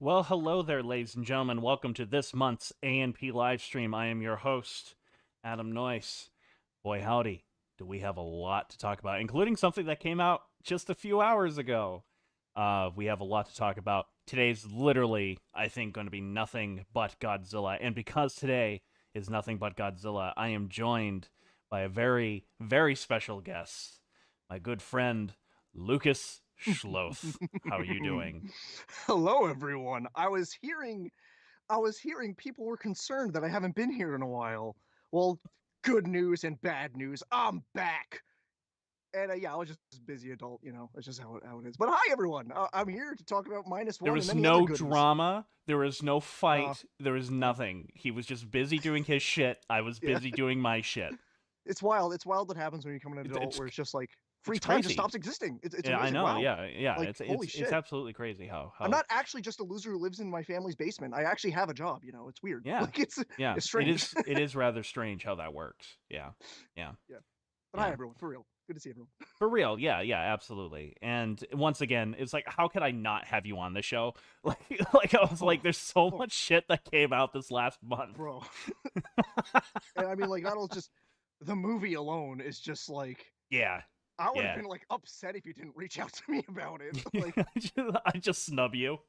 Well, hello there, ladies and gentlemen. Welcome to this month's A&P live stream. I am your host, Adam Noyce. Boy, howdy, do we have a lot to talk about, including something that came out just a few hours ago. We have a lot to talk about. Today's literally, I think, going to be nothing but Godzilla. And because today is nothing but Godzilla, I am joined by a very, very special guest, my good friend, Lucas Schloth. How are you doing? Hello, everyone. I was hearing people were concerned that I haven't been here in a while. Well, good news and bad news. I'm back. And yeah, I was just a busy adult, It's just how it is. But hi, everyone. I'm here to talk about minus There one and was many other no goodies. drama. There was no Uh, fight. There was yeah, nothing. He was just busy doing his shit. I was yeah. busy doing my shit. It's wild. It's wild what happens when you become an It's adult, it's where it's just like it's free time just crazy. stops existing. It's Yeah, I amazing. know. Wow. Yeah, yeah. Like holy It's shit. absolutely crazy how I'm how not actually just a loser who lives in my family's basement. I actually have a job. It's weird. yeah, Like it's yeah. it's strange. It is rather strange how that works. Yeah, yeah, Yeah. But hi, yeah. everyone. For real. Good to see everyone. For real, yeah, yeah, absolutely. And once again, it's like, how could I not have you on the show? Like I was like, Oh, there's so oh, much shit that came out this last month. bro. And I mean, like, not only just the movie alone is just like Yeah, I would have yeah. been like upset if you didn't reach out to me about it. Like, I just snub you.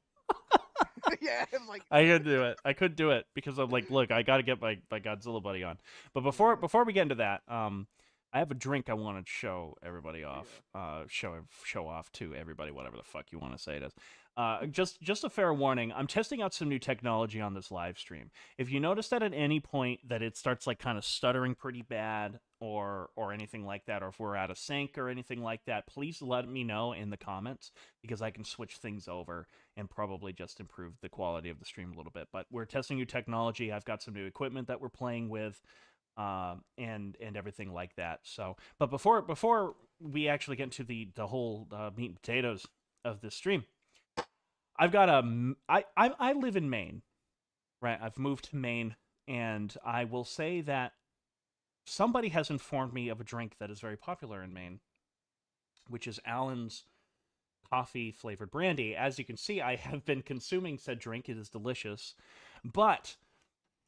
yeah, I'm like, I could do it. I could do it because I'm like, look, I got to get my Godzilla buddy on. But before we get into that, I have a drink I want to show everybody oh off. yeah, Show off to everybody, whatever the fuck you want to say it is. Just a fair warning. I'm testing out some new technology on this live stream. If you notice that at any point that it starts like kind of stuttering pretty bad or anything like that, or if we're out of sync or anything like that, please let me know in the comments because I can switch things over and probably just improve the quality of the stream a little bit. But we're testing new technology. I've got some new equipment that we're playing with, and everything like that. So, but before we actually get into the whole meat and potatoes of this stream, I've got a I live in Maine, right? I've moved to Maine, and I will say that somebody has informed me of a drink that is very popular in Maine, which is Allen's coffee flavored brandy. As you can see, I have been consuming said drink. It is delicious, but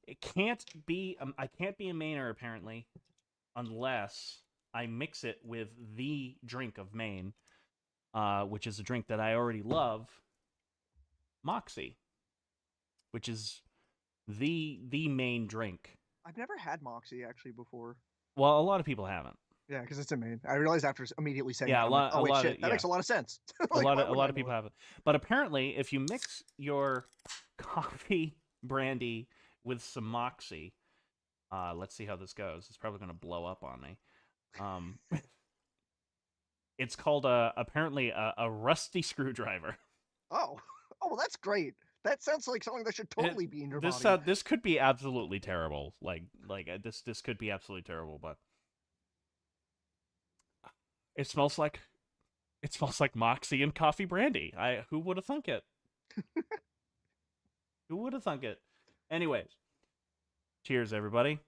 it can't be. I can't be a Mainer apparently unless I mix it with the drink of Maine, which is a drink that I already love, Moxie, which is the main drink. I've never had Moxie actually before. Well, a lot of people haven't. Yeah, because it's a main. I realized after immediately saying Yeah, that, I'm like, oh a wait, lot of shit, that yeah, makes a lot of sense. Like, why a wouldn't lot I of know people it? haven't. But apparently, if you mix your coffee brandy with some Moxie, let's see how this goes. It's probably going to blow up on me. Um, it's called apparently a rusty screwdriver. Oh, oh, well, that's great. That sounds like something that should It, totally be in your body. this could be absolutely terrible. This could be absolutely terrible. But it smells like Moxie and coffee brandy. I Who would have thunk it? Who would have thunk it? Anyways, cheers, everybody.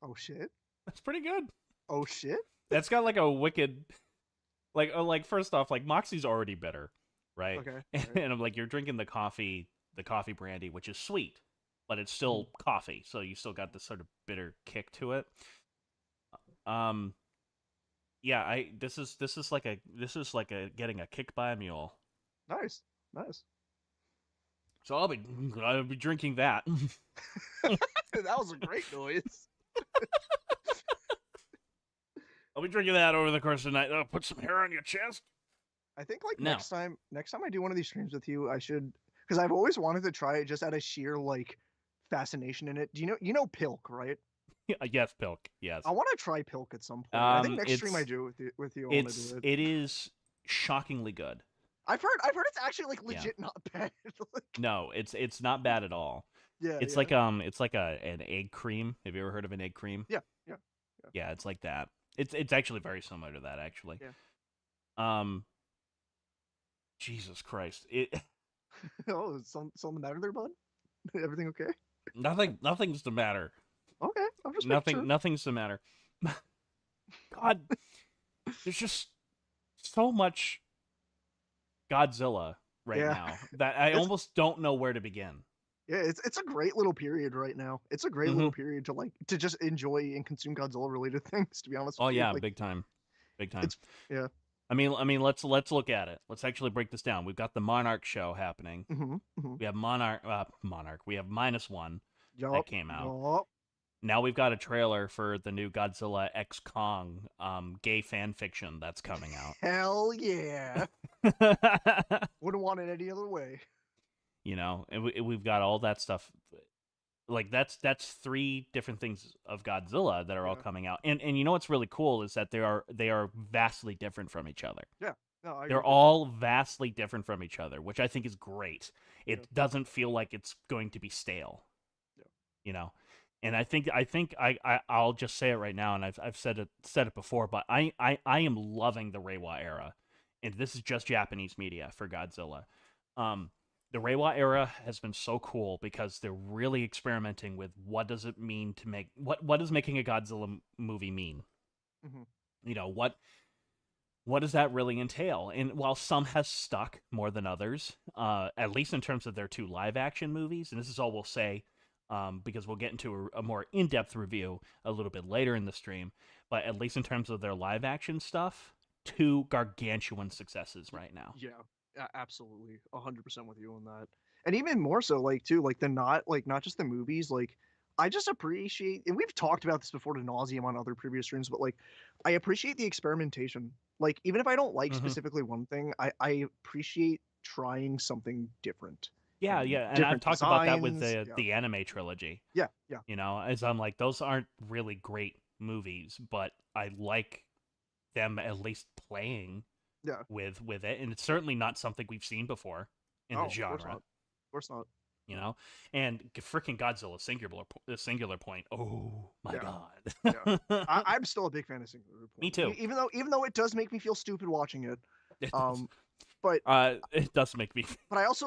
Oh shit. That's pretty good. Oh shit. That's got like a wicked like first off, like Moxie's already bitter, right? Okay. And, All right. I'm like, you're drinking the coffee brandy, which is sweet, but it's Mhm. still coffee, so you still got this sort of bitter kick to it. Um, yeah, I this is like a getting a kick by a mule. Nice. Nice. So I'll be drinking that. That was a great noise. I'll be drinking that over the course of the night. Put some hair on your chest. I think like Now, next time I do one of these streams with you, I should because I've always wanted to try it just out of sheer like fascination in it. Do you know Pilk, right? yes, Pilk. Yes. I want to try Pilk at some point. I think next stream I It's do with you, I want to do it. it is shockingly good. I've heard it's actually like Yeah. legit not bad. Like, No, it's not bad at all. yeah, It's yeah, it's like a an egg cream. Have you ever heard of an egg cream? yeah, yeah, yeah, Yeah, it's like that. It's actually very similar to that actually. yeah. Um Jesus Christ. It Oh, something matter there, bud? Everything okay? nothing's the matter. Okay, I'm just making sure. Nothing's the matter. God, there's just so much Godzilla right Yeah, now that I it's almost don't know where to begin. yeah, it's a great little period right now. It's a great Hmm. little period to like to just enjoy and consume Godzilla related things. To be honest Oh with you, yeah, like big time, big time. it's yeah. I mean, let's look at it. Let's actually break this down. We've got the Monarch show happening. Hmm. Hmm. We have Monarch. We have Minus One that Yup. came out. Yup. Now we've got a trailer for the new Godzilla X Kong gay fan fiction that's coming out. Hell yeah. Wouldn't want it any other way. You know, and we've got all that stuff. Like that's three different things of Godzilla that are all Yeah. coming out. And you know what's really cool is that they are vastly different from each other. Yeah. No, I They're agree with all vastly different from each other, which I think is great. you. It doesn't feel like it's going to be stale, Yeah. you know. And I'll just say it right now, and I've said it before, but I am loving the Reiwa era, and this is just Japanese media for Godzilla. The Reiwa era has been so cool because they're really experimenting with what does it mean to make what does making a Godzilla movie mean? Yeah. Hmm. You know, what does that really entail? And while some has stuck more than others, at least in terms of their two live action movies, and this is all we'll say, because we'll get into a more in depth review a little bit later in the stream, but at least in terms of their live action stuff, two gargantuan successes right now. Yeah, absolutely, 100% with you on that. And even more so, like too, like the not like not just the movies, like I just appreciate, and we've talked about this before to nauseum on other previous streams, but like I appreciate the experimentation. Like even if I don't like Hmm. specifically one thing, I appreciate trying something different Yeah, and yeah, and I've different talked about that with designs. the Yeah, the anime trilogy. yeah, yeah, You know, as I'm like, those aren't really great movies, but I like them at least playing yeah. with it, and it's certainly not something we've seen before in the Oh, of course not. genre. Of course not. You know, and freaking Godzilla singular point. Oh my Yeah, yeah. god. I'm still a big fan of Singular Me Point, too. even though it does make me feel stupid watching it. It does. Um, but It does make me. But I also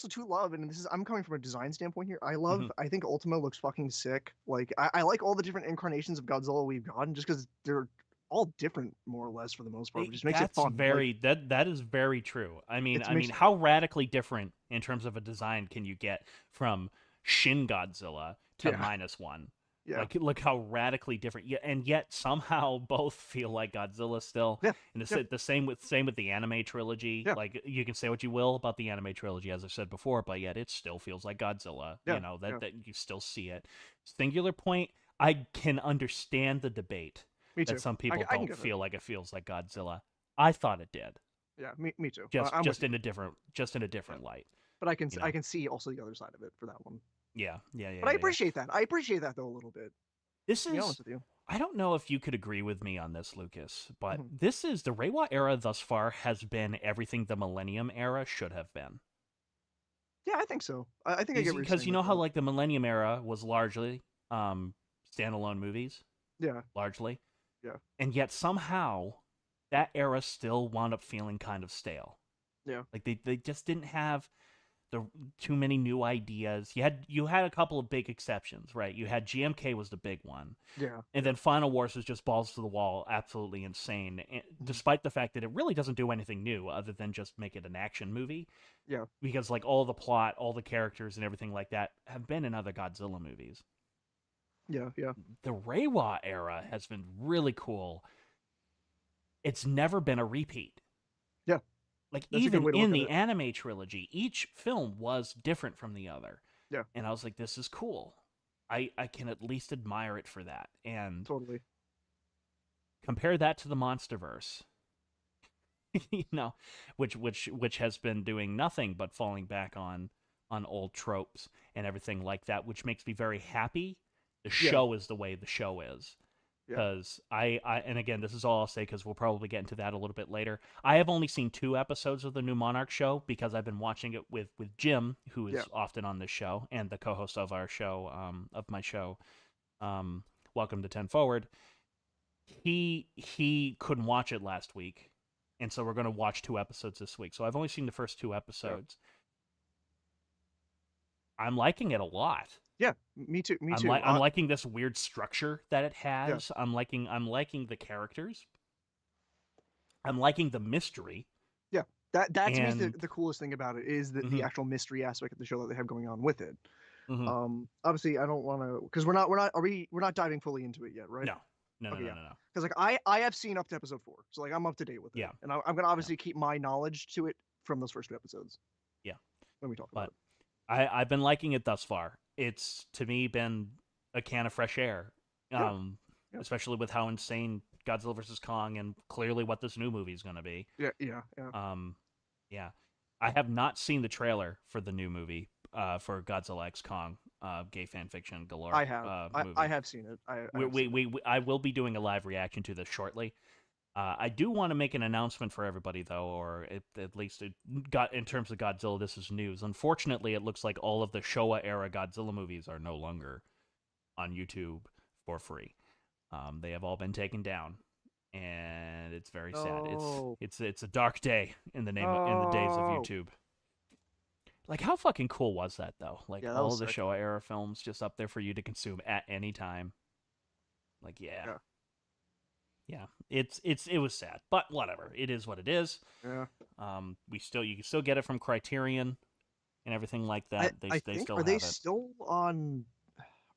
too love, and this is I'm coming from a design standpoint here. Mhm. I think Ultima looks fucking sick. Like I like all the different incarnations of Godzilla we've gotten, just because they're all different more or less for the most part, which just makes it That's fun. Like very that is very true. it I mean, makes how radically different in terms of a design can you get from Shin Godzilla to yeah, Minus One? yeah, Like, look how radically different. Yeah, and yet somehow both feel like Godzilla still. yeah, And yeah, the same with the anime trilogy. yeah, Like, you can say what you will about the anime trilogy, as I said before, but yet it still feels like Godzilla. You yeah, know yeah. that you still see it. Singular Point, I can understand the debate Me that too. some people I can don't get it. feel like it feels like Godzilla. I thought it did, Yeah, me too. I'm with just you. in a Yeah, different light. but You I know? can see also the other side of it for that one. Yeah, yeah, yeah, But I yeah, yeah. appreciate that. I appreciate that though a little bit. This To be honest is. with you. I don't know if you could agree with me on this, Lucas, but Mhm. this is the Reiwa era thus far has been everything the Millennium era should have been. Yeah, I think so. I think I get what you're Because saying you with know how that. like the Millennium era was largely standalone movies, Yeah, largely, yeah, and yet somehow that era still wound up feeling kind of stale. yeah. Like they just didn't have the too many new ideas. You had a couple of big exceptions, right? You had GMK was the big one, Yeah, and yeah. then Final Wars was just balls to the wall, absolutely insane. Mhm. Despite the fact that it really doesn't do anything new other than just make it an action movie, Yeah, because like all the plot, all the characters, and everything like that have been in other Godzilla movies. yeah, yeah, The Reiwa era has been really cool. It's never been a repeat. yeah. Like That's a good even way to in look at the it. anime trilogy, each film was different from the other. Yeah, And I was like, this is cool. I can at least admire it for that. And totally. compare that to the MonsterVerse, you know, which has been doing nothing but falling back on old tropes and everything like that, which makes me very happy. The Yeah, show is the way the show is. yeah, Because and again, this is all I'll say because we'll probably get into that a little bit later. I have only seen 2 episodes of the new Monarch show because I've been watching it with Jim, who yeah. is often on this show and the co-host of our show, of my show, um, Welcome to 10 Forward. He couldn't watch it last week, and so we're going to watch 2 episodes this week. So I've only seen the first 2 Yeah. episodes. I'm liking it a lot. Yeah, me too. Me I'm too. I'm liking this weird structure that it Yeah, has. I'm liking the characters. I'm liking the mystery. yeah. That to me is And the coolest thing about it is the mhm, actual mystery aspect of the show that they have going on with it. mhm. Obviously, I don't want to because we're not diving fully into it yet, right? No, no, no, Okay, no, yeah. no, no. Because like I have seen up to episode 4, so like I'm up to date with it, Yeah, and I'm gonna yeah, obviously keep my knowledge to it from those first 2 episodes yeah. when we talk about But it. I've been liking it thus far. It's to me been a can of fresh air. Yeah, Um, yeah, Especially with how insane Godzilla vs Kong and clearly what this new movie is going to be. yeah, yeah, yeah. Um, yeah, I have not seen the trailer for the new movie. For Godzilla X Kong, gay fan fiction galore I have I movie. have seen it. I have seen it. I will be doing a live reaction to this shortly. I do want to make an announcement for everybody, though, or at least it got in terms of Godzilla. This is news. Unfortunately, it looks like all of the Showa era Godzilla movies are no longer on YouTube for free. They have all been taken down, and it's very sad. Oh, It's a dark day in the days of oh, YouTube. Like, how fucking cool was that, though? Like, yeah, that all was of the sick. Showa era films just up there for you to consume at any time. Like, yeah, Yeah, yeah. It was sad, but whatever. It is what it is. yeah. You can still get it from Criterion and everything like that. I They think still have it.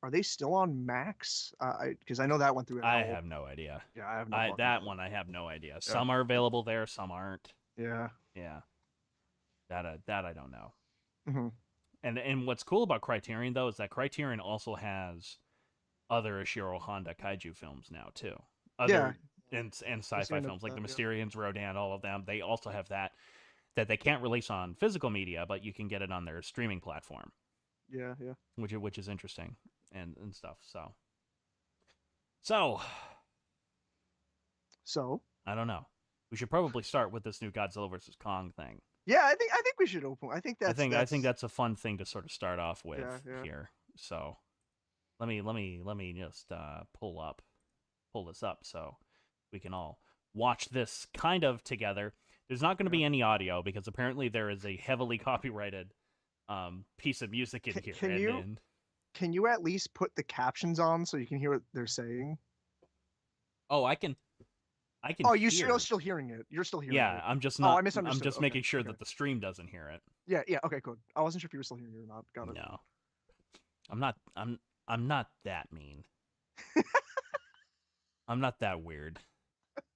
are they still on Max? I because I know that went through I hell. have no idea. Yeah, I have no fucking That clue. one I have no idea. Yeah, Some are available there, some aren't. yeah. Yeah, that I don't know. Hmm. And what's cool about Criterion though is that Criterion also has other Ishiro Honda kaiju films now too. Yeah, Other and I sci-fi seen it. films like the Yeah. Mysterians, Rodan, all of them. They also have that they can't release on physical media, but you can get it on their streaming platform, Yeah, yeah. which is interesting and stuff. So So, I don't know. We should probably start with this new Godzilla versus Kong thing. yeah, I think we should open. I think I think that's that's a fun thing to sort of start off with yeah, yeah. here. So let me just pull this up so we can all watch this kind of together. There's not going to Yeah. be any audio because apparently there is a heavily copyrighted piece of music in here. And Can you at least put the captions on so you can hear what they're saying? oh, I can Oh, you're hear. still hearing it. You're still hearing Yeah, it. I'm just Oh, I not. I'm misunderstood. just Okay, making sure okay. that the stream doesn't hear it. Yeah, yeah. Okay, good. I wasn't sure if you were still hearing it or not. Got it. No, I'm not. I'm not that mean. I'm not that weird.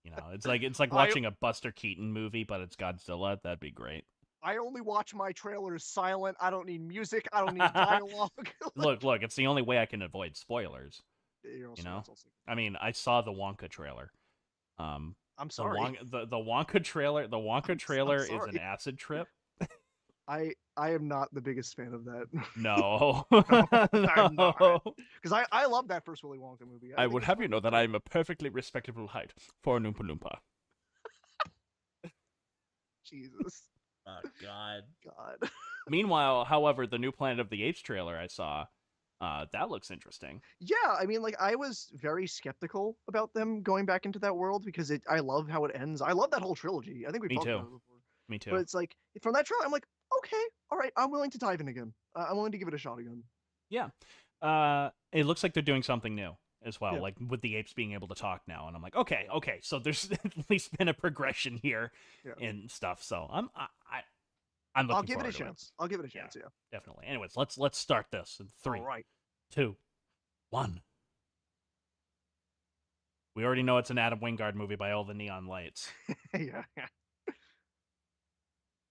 You know, it's like I watching a Buster Keaton movie, but it's Godzilla. That'd be great. I only watch my trailers silent. I don't need music. I don't need dialogue. Look, it's the only way I can avoid spoilers. You're You also, know, that's also. I mean, I saw the Wonka trailer. Um, I'm sorry. The Wonka trailer, I'm is an sorry. acid trip. I am not the biggest fan of that. No, No, I'm not. no. Because I love that first Willy Wonka movie. I I think would it's have you know fucking that great. I am a perfectly respectable height for a Oompa Loompa. Jesus. Oh God. God. Meanwhile, however, the new Planet of the Apes trailer I saw, that looks interesting. Yeah, I mean, like I was very skeptical about them going back into that world because I love how it ends. I love that whole trilogy. I think we've Me talked about too. it before. Me But too. it's like from that trailer, I'm like, okay, all right, I'm willing to dive in again. I'm willing to give it a shot again. Yeah. It looks like they're doing something new as well, Yeah, like with the apes being able to talk now, and I'm like, okay, so there's at least been a progression here yeah. and stuff. So I'm I'll looking give it a forward to it. chance. I'll give it a Yeah, chance. Yeah. definitely. Anyways, let's start this in All three, right. 2, 1. We already know it's an Adam Wingard movie by all the neon lights. Yeah. Yeah.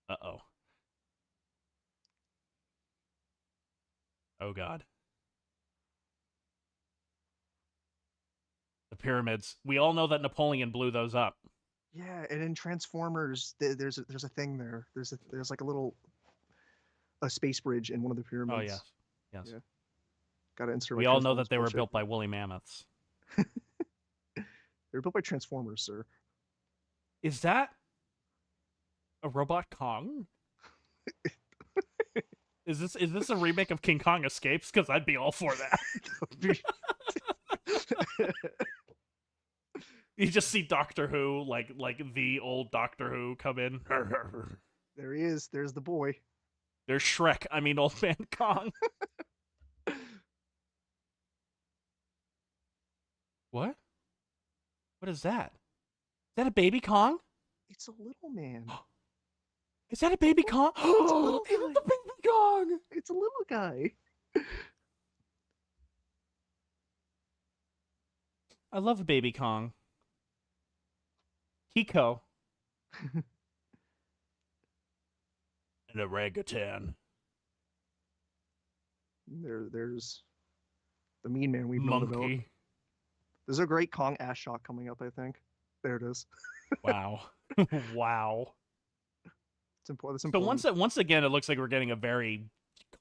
Uh-oh. Oh God. The pyramids. We all know that Napoleon blew those up. Yeah, and in Transformers, there's a thing there. There's like a space bridge in one of the Oh yes. pyramids. Yes. Yeah, gotta insert my We all know Transformers that they were bullshit. built by woolly mammoths. They were built by Transformers, sir. Is that a robot Kong? Is this a remake of King Kong Escapes? Because I'd be all for that. You just see Doctor Who, like the old Doctor Who, come in. There he is. There's the boy. There's Shrek. I mean, Old Man Kong. What is that? Is that a baby Kong? It's a little man. Is that a baby Kong? It's a little It's guy. the baby Kong. It's a little guy. I love a baby Kong. Hiko. An orangutan. There's the mean man we've known about. Monkey. There's a great Kong ass shot coming up, I think. There it is. Wow. Wow. It's important. So once again, it looks like we're getting a very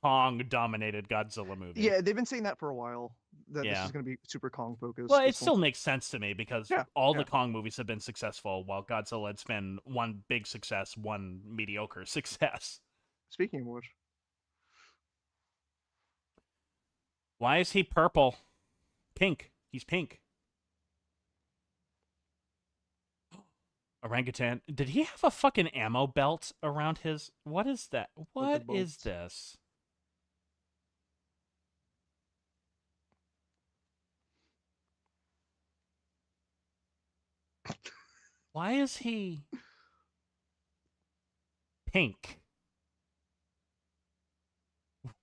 Kong-dominated Godzilla movie. Yeah, they've been saying that for a while. That this Yeah. is going to be super Kong focused. Well, it This still one- makes sense to me because Yeah, all yeah. the Kong movies have been successful, while Godzilla has been one big success, one mediocre success. Speaking of which, Why is he purple? Pink. He's pink. Orangutan. Did he have a fucking ammo belt around his... What is that? What is this? Why is he pink?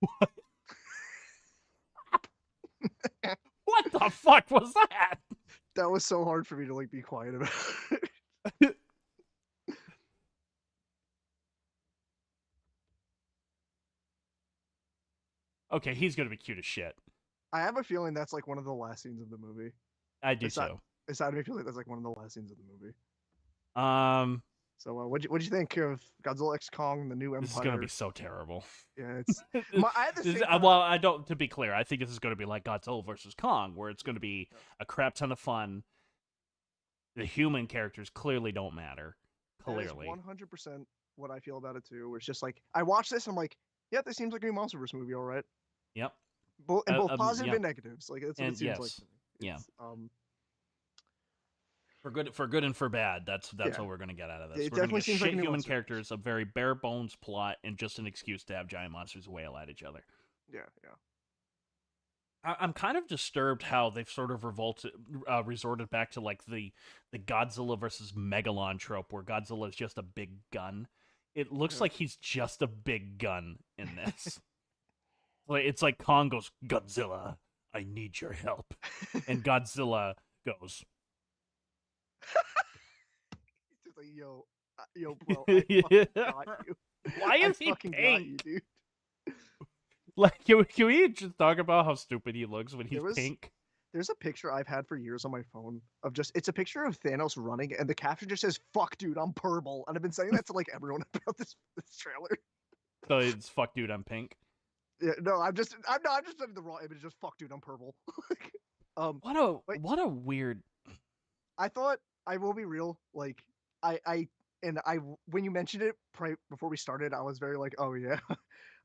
What? What the fuck was that? that was so hard for me to like be quiet about. Okay, he's gonna be cute as shit. I have a feeling that's like one of the last scenes of the movie. I do It's not- too. It's starting to feel like that's like one of the last scenes of the movie. So what'd you think of Godzilla X Kong: The New Empire? this is gonna be so terrible. Yeah, it's. I had the This is- same. well, I don't. To be clear, I think this is going to be like Godzilla versus Kong, where it's going to be a crap ton of fun. The human characters clearly don't matter. Clearly, 100% what I feel about it too. Where it's just like I watch this, I'm like, yeah, this seems like a MonsterVerse movie, all right. yep. Both positive yeah. and negatives. Like that's what And it seems like. yes, To me. yeah. It's, For good and for bad, that's Yeah. what we're going to get out of this. It We're going to definitely get seems shit like a new human MonsterVerse. characters, a very bare bones plot, and just an excuse to have giant monsters wail at each other. yeah. I'm kind of disturbed how they've sort of resorted back to like the Godzilla versus Megalon trope, where Godzilla is just a big gun. It looks Yeah. like he's just a big gun in this. Like it's like Kong goes, Godzilla, I need your help, and Godzilla goes, It's just like, yo, bro, I fucking got you. Why I is he fucking got you, pink? dude. Like, can we just talk about how stupid he looks when he's There was- pink? There's a picture I've had for years on my phone of it's a picture of Thanos running, and the caption just says, "Fuck, dude, I'm purple," and I've been saying that to like everyone about this trailer. So it's fuck, dude, I'm pink. Yeah, no, I'm just sending the raw image. Just fuck, dude, I'm purple. What a weird. I thought, I will be real, like I when you mentioned it before we started, I was very like, oh yeah.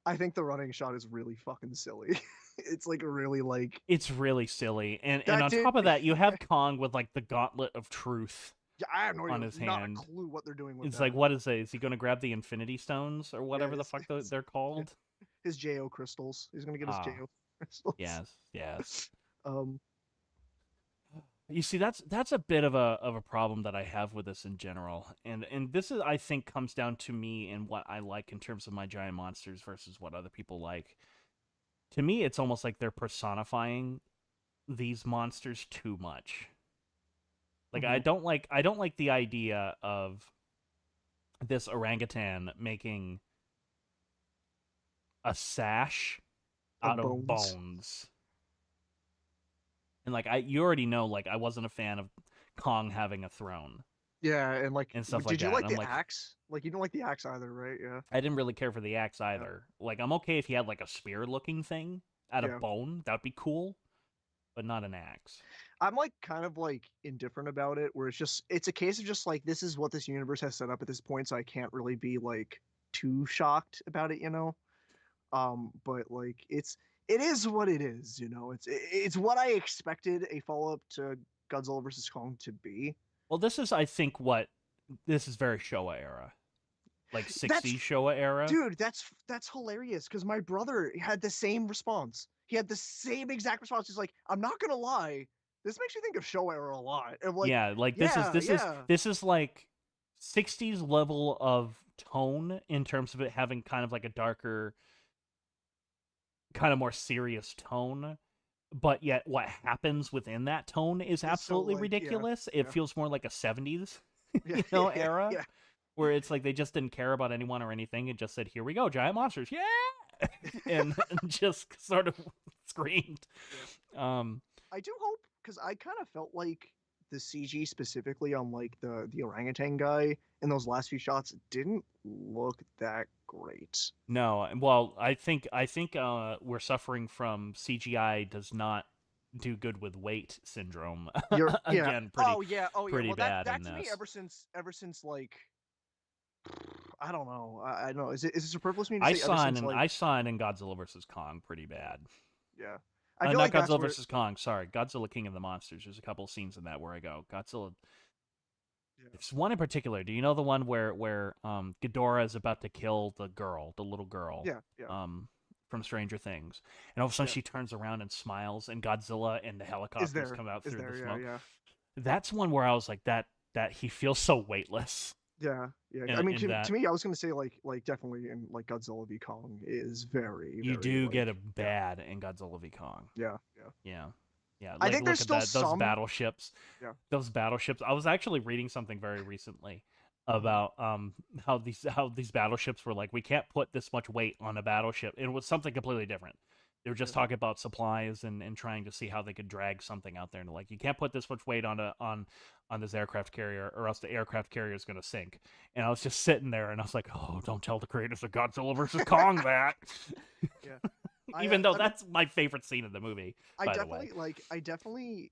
I think the running shot is really fucking silly. It's like really like It's really silly, and That on did- top of that, you have Kong with like the gauntlet of truth. yeah, I have no on idea, his not hand. a clue what they're doing with It's that. like, what is it? Is he going to grab the Infinity Stones or whatever the fuck it's- they're called? His Jo crystals. He's gonna get his Ah. Jo crystals. Yes. Um. You see, that's a bit of a problem that I have with this in general, and this is, I think, comes down to me and what I like in terms of my giant monsters versus what other people like. To me, it's almost like they're personifying these monsters too much. Like I don't like the idea of this orangutan making a sash out of bones. And like you already know, like I wasn't a fan of Kong having a throne. Yeah, and like And stuff did like you that, like and I'm the like- axe? Like you don't like the axe either, right? Yeah. I didn't really care for the axe either. Like I'm okay if he had like a spear-looking thing out Yeah. of bone, that'd be cool, but not an axe. I'm like kind of like indifferent about it, where it's a case of just like this is what this universe has set up at this point, so I can't really be like too shocked about it, you know. But like it is what it is, you know. It's what I expected a follow-up to Godzilla versus Kong to be. Well, this is, I think, this is very Showa era, like 60s Showa era. Dude, that's hilarious because my brother had the same response. He had the same exact response. He's like, I'm not gonna lie, This makes you think of Show Era a lot. And like, Yeah, like yeah, yeah. this is like 60s level of tone in terms of it having kind of like a darker, kind of more serious tone, but yet what happens within that tone is It's so absolutely like, yeah, ridiculous. It yeah, feels more like a 70s, yeah, yeah, era yeah. where it's like they just didn't care about anyone or anything and just said, "Here we go, giant monsters." Yeah. and just sort of screamed. Yeah. Um I do hope because I kind of felt like the CG specifically on like the orangutan guy in those last few shots didn't look that great. no, well, I think we're suffering from CGI does not do good with weight syndrome. You're yeah. Again, Oh yeah. Oh yeah. pretty Well, bad in that to me this. ever since like I don't know. I don't know. Is it superfluous for me to say ever since like I saw it in Godzilla versus Kong pretty bad. yeah? I feel Not like that's Godzilla where versus Kong. Sorry, Godzilla King of the Monsters. There's a couple of scenes in that where I go, Godzilla. yeah, It's one in particular. Do you know the one where Ghidorah is about to kill the girl, the little girl, yeah, yeah, from Stranger Things, and all of a sudden yeah. she turns around and smiles, and Godzilla and the helicopters come out Is through the there? Yeah, smoke. yeah. That's one where I was like, that he feels so weightless Yeah, yeah. I mean, in to that. me, I was gonna say like definitely in like Godzilla v Kong is very You very do get like a yeah bad in Godzilla v Kong. yeah yeah. Yeah. Yeah, I like think there's look at still that those some battleships. yeah Those battleships. I was actually reading something very recently about how these battleships were like we can't put this much weight on a battleship. It was something completely different. They were yeah just talking about supplies and trying to see how they could drag something out there and like you can't put this much weight on this aircraft carrier or else the aircraft carrier is going to sink. And I was just sitting there and I was like, "Oh, don't tell the creators of Godzilla versus Kong that." yeah. Even though I mean that's my favorite scene of the movie, by the way. I definitely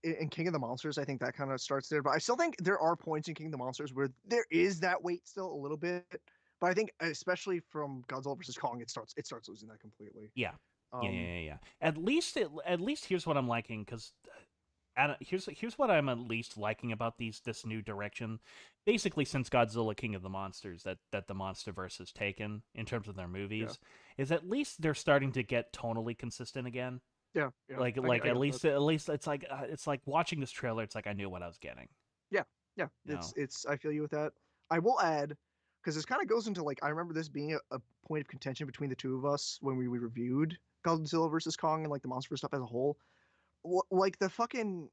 in King of the Monsters, I think that kind of starts there. But I still think there are points in King of the Monsters where there is that weight still a little bit. But I think especially from Godzilla versus Kong, it starts losing that completely. Yeah. Yeah, yeah, Um, yeah, yeah. At least here's what I'm liking because here's what I'm at least liking about this new direction. Basically, since Godzilla King of the Monsters that the MonsterVerse has taken in terms of their yeah, movies is at least they're starting to get tonally consistent again. yeah, yeah. Like I get that. at least it's like watching this trailer. It's like I knew what I was getting. Yeah, yeah. You know. It's. I feel you with that. I will add because this kind of goes into like I remember this being a point of contention between the two of us when we reviewed Godzilla versus Kong and like the monster stuff as a whole. Like the fucking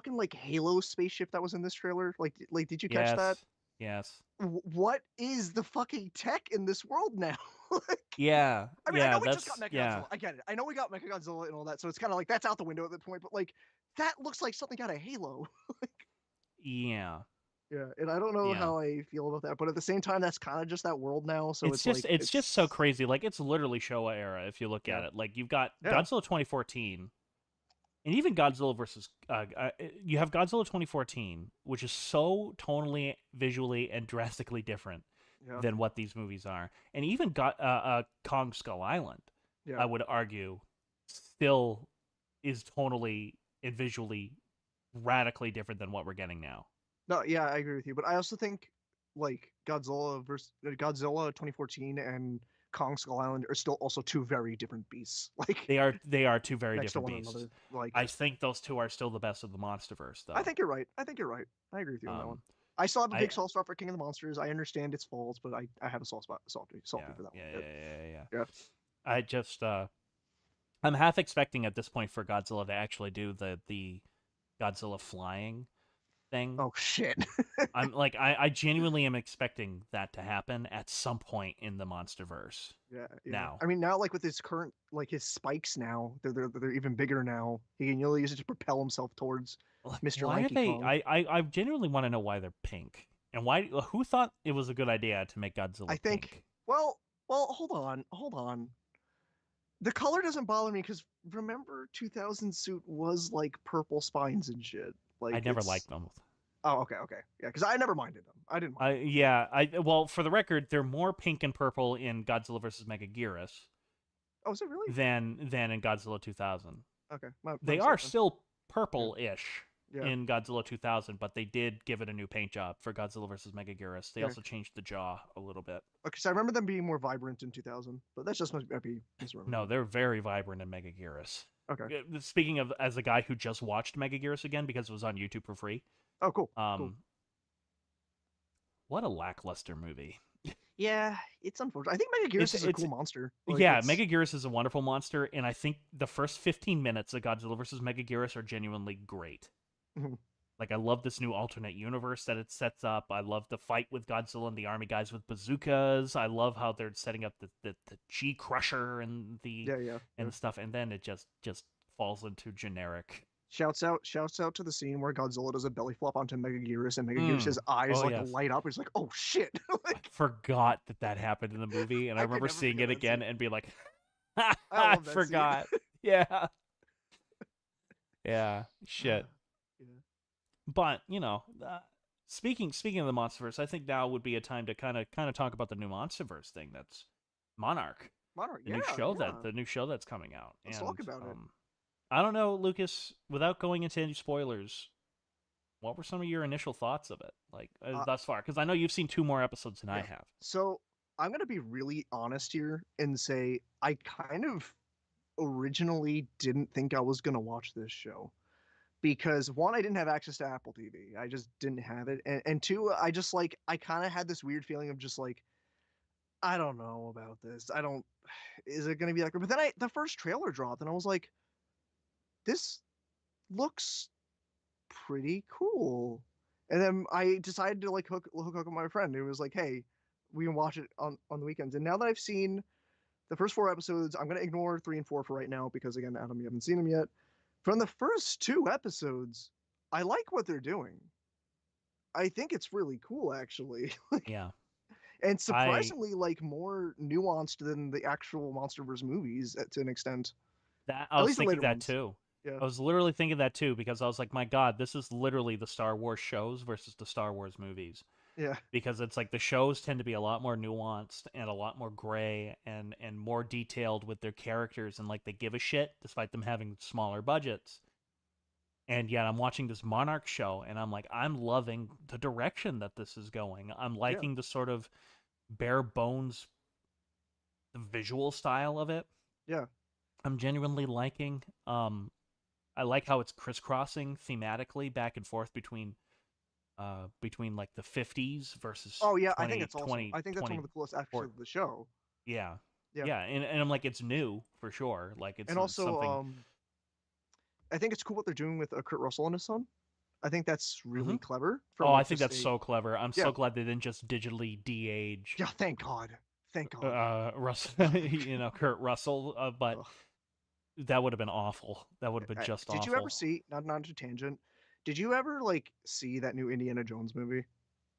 like Halo spaceship that was in this trailer. Like did you catch that? Yes. Yes. What is the fucking tech in this world now? Like, Yeah. I mean, I know Yeah. we just got That's yeah. Mechagodzilla. I get it. I know we got Mechagodzilla and all that, so it's kind of like that's out the window at that point. But like, that looks like something out of Halo. Yeah. Yeah, and I don't know Yeah. how I feel about that, but at the same time, that's kind of just that world now. So it's like It's just so crazy. Like it's literally Showa era if you look yeah, at it. Like you've got yeah, Godzilla 2014 and even Godzilla versus you have Godzilla 2014, which is so tonally, visually, and drastically different yeah, than what these movies are, and even got Kong Skull Island. yeah. I would argue still is tonally and visually radically different than what we're getting now. No, yeah, I agree with you, but I also think like Godzilla 2014 and Kong Skull Island are still also two very different beasts. Like They are two very next to different one beasts. another. Like I think those two are still the best of the MonsterVerse, I though. think you're right. I think you're right. I agree with you on that one. Um, I still have a I big soft spot for King of the Monsters. I understand its faults, but I have a salty yeah for that yeah one. yeah yeah yeah. Yeah. I just I'm half expecting at this point for Godzilla to actually do the Godzilla flying thing. Oh shit. I'm like I genuinely am expecting that to happen at some point in the MonsterVerse. Yeah, yeah. Now, I mean, now like with his current like his spikes now, they're even bigger now. He can really use it to propel himself towards like, Mr. why are Lanky they? Kong. I genuinely want to know why they're pink and why. Who thought it was a good idea to make I Godzilla think. pink? Well, hold on. The color doesn't bother me because remember 2000 suit was like purple spines and shit. I Like never it's. liked them. Oh, okay. Yeah, because I never minded them. I didn't mind them. Yeah, I well for the record, they're more pink and purple in Godzilla versus Megaguirus Oh, is it really? than in Godzilla 2000. Okay, my They are mistake then. still Yeah, purple-ish yeah, in Godzilla 2000, but they did give it a new paint job for Godzilla versus Megaguirus. They yeah. also changed the jaw a little bit. Okay, so I remember them being more vibrant in 2000, but that's just might be misremembering. No, they're very vibrant in Megaguirus. Okay. Speaking of, as a guy who just watched Megaguirus again because it was on YouTube for free, Oh, cool. Cool. what a lackluster movie. Yeah, it's unfortunate. I think Megaguirus is a It's cool monster. Like yeah, it's Megaguirus is a wonderful monster, and I think the first 15 minutes of Godzilla versus Megaguirus are genuinely great. mhm. Like, I love this new alternate universe that it sets up. I love the fight with Godzilla and the army guys with bazookas. I love how they're setting up the G Crusher and the Yeah. stuff, and then it just falls into generic. Shouts out to the scene where Godzilla does a belly flop onto Megaguirus, and Megaguirus' Mm. eyes Oh like yes, light up. He's like, "Oh shit!" I Like, forgot that happened in the movie, and I I could remember never seeing forget it that again scene. and being like, I I love that scene. forgot. Yeah, yeah, shit. Yeah. But speaking of the MonsterVerse, I think now would be a time to kind of talk about the new MonsterVerse thing. That's Monarch, Monarch. the Yeah, new show yeah. that's coming out. Let's And talk about it. I don't know, Lucas. Without going into any spoilers, what were some of your initial thoughts of it, like Uh, thus far? Because I know you've seen 2 more episodes than I yeah. have. So I'm gonna be really honest here and say I kind of originally didn't think I was gonna watch this show because one, I didn't have access to Apple TV. I just didn't have it, and two, I just like I kind of had this weird feeling of just like I don't know about this. I don't. Is it gonna be like? But then the first trailer dropped, and I was like, this looks pretty cool. And then I decided to like hook up with my friend who was like, hey, we can watch it on the weekends. And now that I've seen the first 4 episodes, I'm gonna ignore 3 and 4 for right now because again, Adam, you haven't seen them yet. From the first 2 episodes, I like what they're doing. I think it's really cool actually. Like, Yeah, and I surprisingly like more nuanced than the actual MonsterVerse movies to an extent. I At was least the thinking later that ones. too. Yeah. I was literally thinking that too because I was like, my God, this is literally the Star Wars shows versus the Star Wars movies. Yeah. Because it's like the shows tend to be a lot more nuanced and a lot more gray and more detailed with their characters, and like they give a shit despite them having smaller budgets. And yet I'm watching this Monarch show and I'm like, I'm loving the direction that this is going. I'm Yeah. liking the sort of bare bones, the visual style of it. Yeah. I'm genuinely liking. I like how it's crisscrossing thematically back and forth between like the 50s versus Oh yeah, I think 20 it's awesome. 20 I think that's one 20 of the coolest aspects of the show. yeah. Yeah. Yeah, and I'm like, it's new for sure. Like it's And also, something. I think it's cool what they're doing with Kurt Russell and his son. I think that's Hmm. really clever Oh, from I like think just that's a so clever. I'm yeah so glad they didn't just digitally de-age yeah. Thank God, thank God. Russell, Kurt Russell. But Ugh. that would have been awful. That would have been just Did you ever awful. see not to tangent? Did you ever like see that new Indiana Jones movie?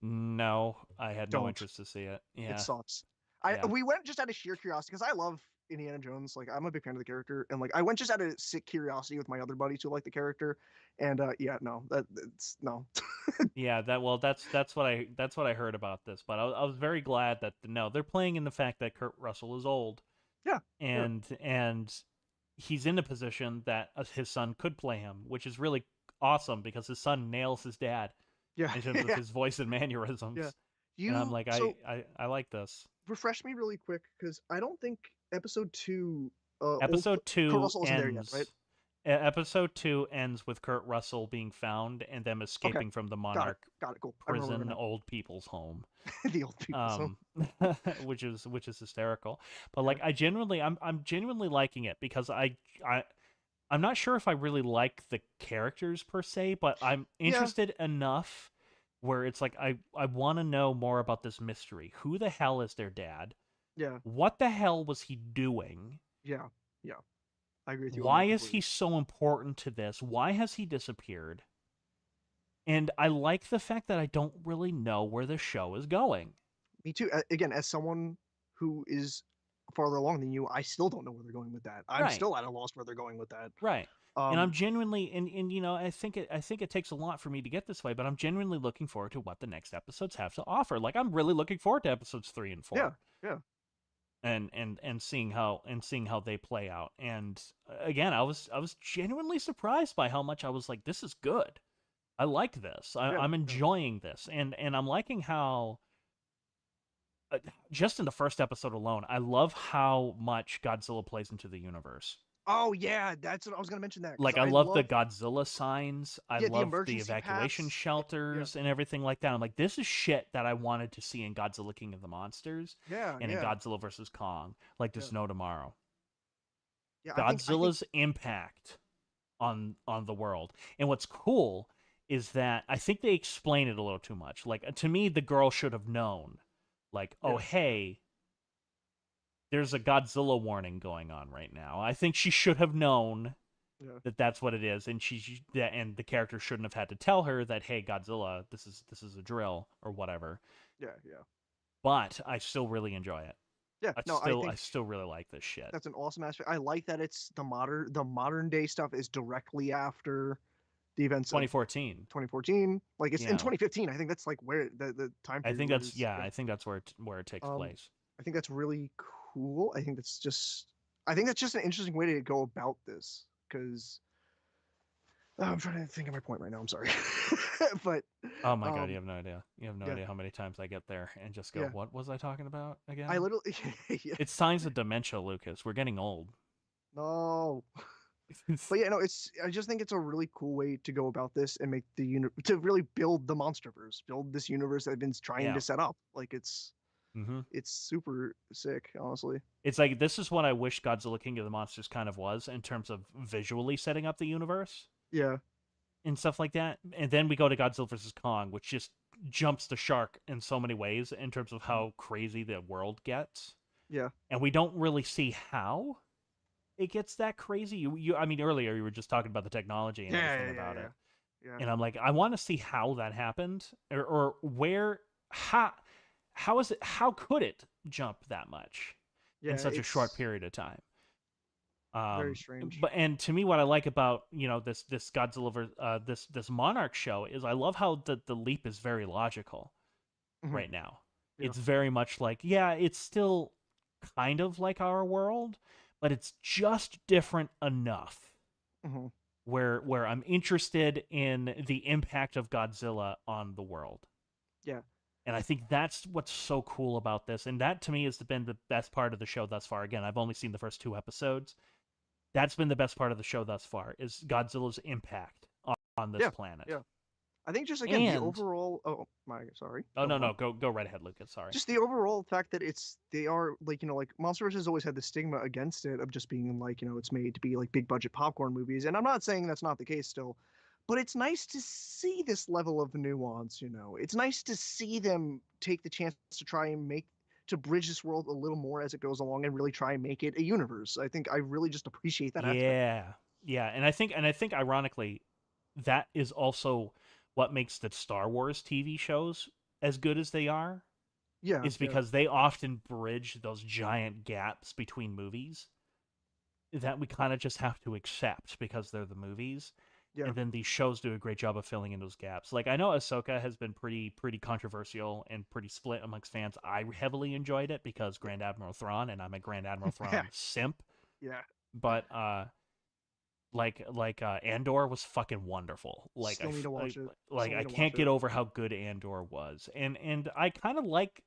No, I had no Don't. interest to see it. It Yeah, sucks. I yeah. we went just out of sheer curiosity because I love Indiana Jones. Like I'm a big fan of the character, and like I went just out of sick curiosity with my other buddies who like the character, and yeah, no, it's no. Yeah, that's what I heard about this, but I was very glad that no, they're playing in the fact that Kurt Russell is old, Yeah, yeah, and he's in a position that his son could play him, which is really awesome because his son nails his dad yeah, in terms of yeah, his voice and yeah. mannerisms, and I'm You like, so I like this. refresh me really quick because I don't think episode two, old Episode Kurt two Russell isn't there yet, right? ends. Episode 2 ends with Kurt Russell being found and them Okay, escaping from the got it, Monarch got it. Cool. I remember prison old people's home. the old people. So Which is hysterical. But yeah, like I'm genuinely liking it because I'm not sure if I really like the characters per se, but I'm yeah, interested enough where it's like I want to know more about this mystery. Who the hell is their dad? yeah, What the hell was he doing? yeah, yeah. I agree with you on Why that is he completely. so important to this? Why has he disappeared? And I like the fact that I don't really know where the show is going. Me too. Again, as someone who is farther along than you, I still don't know where they're going with that. I'm Right. still at a loss where they're going with that. Right. And I'm Um, genuinely and I think it takes a lot for me to get this way, but I'm genuinely looking forward to what the next episodes have to offer. Like I'm really looking forward to episodes 3 and yeah, 4 yeah, and seeing how they play out. And again, I was genuinely surprised by how much I was like, this is good. I like this. yeah, I'm yeah. enjoying this, and I'm liking how just in the first episode alone, I love how much Godzilla plays into the universe. Oh yeah, that's what I was gonna mention that because Like, I I love the love Godzilla signs. I yeah the love the emergency evacuation paths. Yeah, shelters and everything like that. I'm like, this is shit that I wanted to see in Godzilla King of the Monsters yeah, and in yeah, Godzilla versus Kong. Like, yeah, there's no tomorrow. yeah. I think Godzilla's impact on the world. And what's cool is that I think they explain it a little too much. Like, to me, the girl should have known. Like, oh yeah, hey, there's a Godzilla warning going on right now. I think she should have known yeah, that that's what it is, and and the character shouldn't have had to tell her that, hey, Godzilla, this is a drill or whatever. yeah, yeah, But I still really enjoy it. yeah. I No, I still I think still really like this shit. that's an awesome aspect. I like that it's the modern day stuff is directly after the events of 2014. 2014. Like it's in Yeah, 2015. I think that's like where the time I period think where it that's is. yeah, Yeah. I think that's where it takes Um, place. I think that's really cool. I think that's just an interesting way to go about this because I'm trying to think of my point right now. I'm sorry, but Oh my god, you um, have no idea. You have no yeah, idea how many times I get there and just go, yeah. "What was I talking about I again?" literally, yeah, It's signs of dementia, Lucas. We're getting old. no. But yeah, no, it's. I just think it's a really cool way to go about this and make the to really build the MonsterVerse, build this universe that I've been trying Yeah. to set up. Like Mm-hmm. it's super sick, honestly. It's like this is what I wish Godzilla King of the Monsters kind of was in terms of visually setting up the universe Yeah, and stuff like that. And then we go to Godzilla versus Kong, which just jumps the shark in so many ways in terms of mhm, how crazy the world gets. yeah, And we don't really see how it gets that crazy. I mean, earlier you were just talking about the technology and yeah, everything yeah, yeah, about it, yeah, yeah, and I'm like, I want to see how that happened, or where, how is it, how could it jump that much in yeah. such a short It's period of time? very strange. But and to me, what I like about this this Monarch show is I love how the leap is very logical Hmm. right now. Yeah, It's very much like, yeah, it's still kind of like our world, but it's just different enough hmm, where I'm interested in the impact of Godzilla on the world. yeah, And I think that's what's so cool about this. And that to me has been the best part of the show thus far. Again, I've only seen the first two episodes. That's been the best part of the show thus far is Godzilla's impact on this yeah, planet. yeah. I think just again the And overall. Oh my, sorry. oh Go no on. no go right ahead, Lucas. Sorry. Just the overall fact that they are like like MonsterVerse has always had the stigma against it of just being like it's made to be like big budget popcorn movies, and I'm not saying that's not the case still, but it's nice to see this level of nuance. It's nice to see them take the chance to try and to bridge this world a little more as it goes along and really try and make it a universe. I think I really just appreciate that aspect. Yeah. Yeah, and I think ironically that is also what makes the Star Wars TV shows as good as they are Yeah, is yeah, because they often bridge those giant gaps between movies that we kind of just have to accept because they're the movies. yeah. And then these shows do a great job of filling in those gaps. Like I know Ahsoka has been pretty controversial and pretty split amongst fans. I heavily enjoyed it because Grand Admiral Thrawn, and I'm a Grand Admiral Yeah, Thrawn simp. yeah. But Andor was fucking wonderful. Still need to watch it. Like Still I need to watch can't get it. over how good Andor was, and I kind of like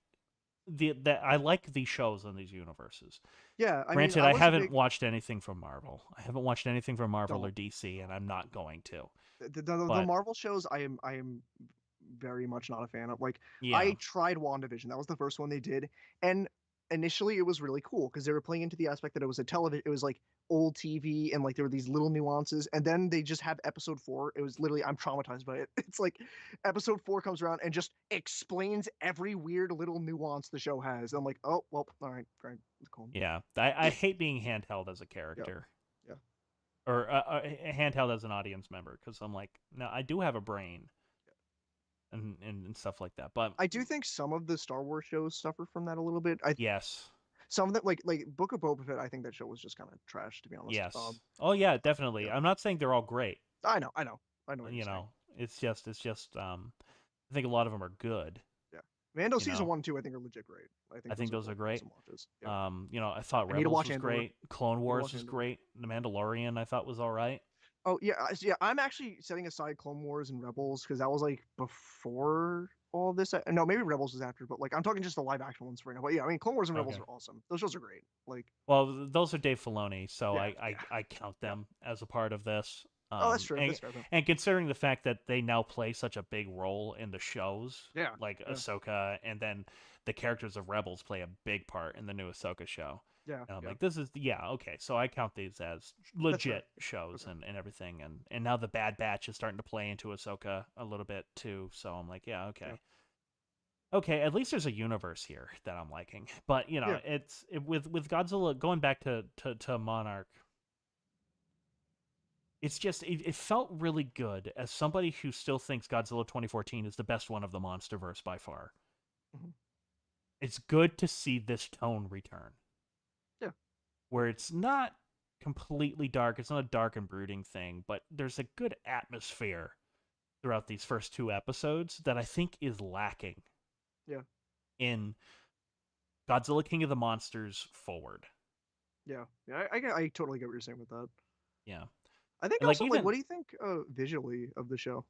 I like these shows in these universes. Yeah, I mean, Granted, I I was a haven't big watched anything from Marvel. I haven't watched anything from Marvel or don't DC, and I'm not going to. the But Marvel shows I am very much not a fan of. Like yeah, I tried WandaVision. That was the first one they did. And initially it was really cool because they were playing into the aspect that it was a television it was like old TV and like there were these little nuances. And then they just have episode 4. It was literally I'm traumatized by it. It's like episode 4 comes around and just explains every weird little nuance the show has. I'm like, oh well, all right, great. Cool. yeah. I hate being handheld as a Yeah. character Yeah. or handheld as an audience member because I'm like, no, I do have a brain and stuff like that. But I do think some of the Star Wars shows suffer from that a little bit. I yes, Some of them, like Book of Boba Fett, I think that show was just kind of trash, to be honest. yes. Oh yeah, definitely. Yeah, I'm not saying they're all great. I know what you're You saying. know, it's just I think a lot of them are good. Yeah, Mando You season know, 1 and 2, I think are legit great. I I think think those are those are both great. awesome watches. Yeah, I thought I need to Rebels watch was Andor. great. Clone Need to Wars watch was Andor. great. The Mandalorian I thought was all right. Oh yeah, yeah. I'm actually setting aside Clone Wars and Rebels because that was like before. all this. No, maybe Rebels is after, but like I'm talking just the live action ones right now. But yeah, I mean, Clone Wars and Rebels Okay. are awesome. Those shows are great. Like, Well, those are Dave Filoni, so yeah, I count yeah. them as a part of this. Oh, that's true. That's fair though. And considering the fact that they now play such a big role in the shows, Yeah, like yeah, Ahsoka, and then the characters of Rebels play a big part in the new Ahsoka show. yeah, And I'm yeah. like, this is yeah, okay. So I count these as That's fair. legit shows Okay. and everything, and now the Bad Batch is starting to play into Ahsoka a little bit too. So I'm like, yeah, Yeah, okay. Okay, at least there's a universe here that I'm liking. But yeah. with Godzilla going back to Monarch, it's just it felt really good as somebody who still thinks Godzilla 2014 is the best one of the MonsterVerse by far. Mhm. It's good to see this tone return, Yeah, where it's not completely dark. It's not a dark and brooding thing, but there's a good atmosphere throughout these first two episodes that I think is lacking yeah, in Godzilla King of the Monsters forward. yeah, yeah. I totally get what you're saying with that. Yeah. I think And like also like, even what do you think visually of the show?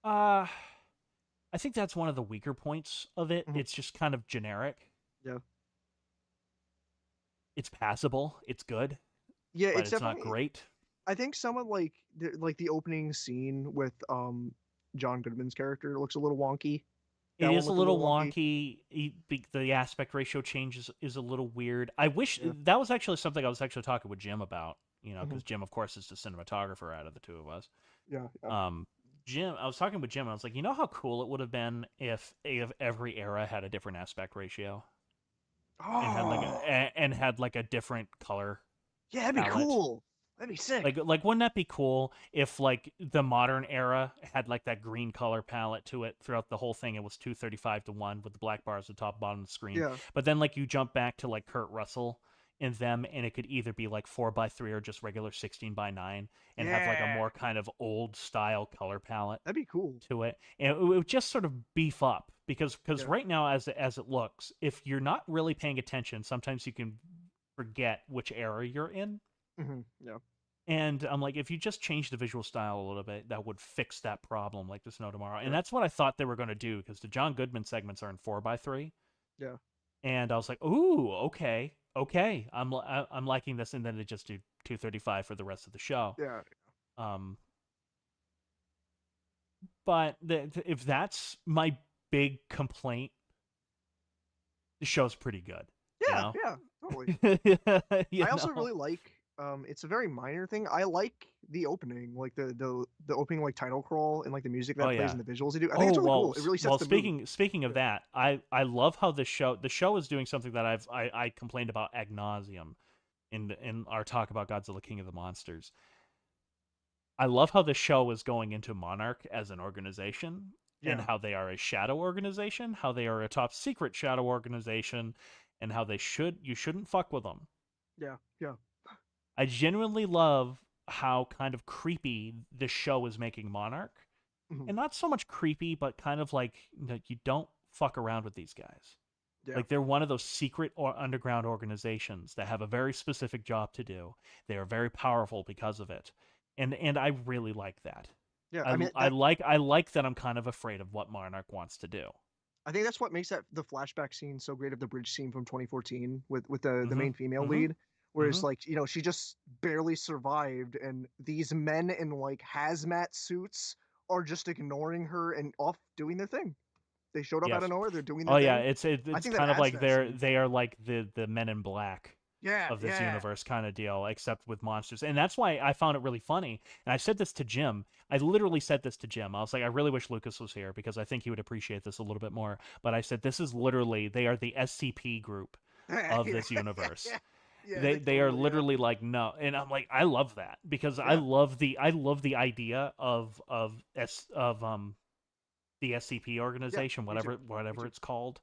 uh I think that's one of the weaker points of it. Mhm. It's just kind of generic. Yeah, It's passable. It's good, yeah. but It's it's not definitely. great. I think some of like the opening scene with John Goodman's character looks a little wonky. It That one is a looked a little little wonky. wonky. The aspect ratio change is a little weird. I wish Yeah. that was actually something I was actually talking with Jim about. You know, Hmm. because Jim, of course, is the cinematographer out of the two of us. Yeah. Yeah. Um, Jim, I was talking with Jim, and I was like, you know how cool it would have been if every era had a different aspect ratio Oh, and had like a different color yeah, that'd be palette. cool. That'd be sick. Like wouldn't that be cool if like the modern era had like that green color palette to it throughout the whole thing? It was 235-1 with the black bars at the top bottom of the screen. Yeah. But then like you jump back to like Kurt Russell in them and it could either be like 4:3 or just regular 16:9 and have like a Yeah. more kind of old style color palette That'd be cool. to it. And it would just sort of beef up because Yeah. right now as it looks, if you're not really paying attention, sometimes you can forget which era you're in. Yeah. And I'm like, if you just change the visual style a little bit, that would fix that problem like there's no tomorrow. And Yeah. that's what I thought they were going to do because the John Goodman segments are in 4:3. Yeah. And I was like, ooh, okay, okay. I'm liking this. And then they just do 235 for the rest of the show. Yeah. Um, but if that's my big complaint, the show's pretty good, you Yeah. know? Yeah. Totally. You I also know? really like it's a very minor thing. I like the opening, like the opening like title crawl and like the music Oh, that plays yeah. and the visuals they do. I think Oh it's really well, cool. It really sets well. the mood. Speaking of Yeah. that, I love how the show is doing something that I complained about ad nauseum in our talk about Godzilla King of the Monsters. I love how the show is going into Monarch as an organization and Yeah. how they are a shadow organization, how they are a top secret shadow organization, and how you shouldn't fuck with them. Yeah. Yeah. I genuinely love how kind of creepy this show is making Monarch. Mhm. And not so much creepy, but kind of like you don't fuck around with these guys. Yeah. Like they're one of those secret or underground organizations that have a very specific job to do. They are very powerful because of it, and I really like that. Yeah. I I mean I that like I like that I'm kind of afraid of what Monarch wants to do. I think that's what makes that the flashback scene so great of the bridge scene from 2014 with the Mm-hmm. main female Mm-hmm. lead, whereas Mm-hmm. like she just barely survived, and these men in like hazmat suits are just ignoring her and off doing their thing. They showed up out of Yes. nowhere. They're doing their Oh yeah. thing. I It's think that kind of adds to like that scene. they are like the Men in Black Yeah, of this yeah, universe kind of deal, except with monsters. And that's why I found it really funny. And I said this to Jim. I literally said this to Jim. I was like, I really wish Lucas was here because I think he would appreciate this a little bit more. But I said, this is literally, they are the SCP group yeah, of yeah, this universe. yeah. They are literally like no, and I'm like I love that because Yeah, I love the idea of the SCP yeah. organization, Me too. Me whatever too. it's called.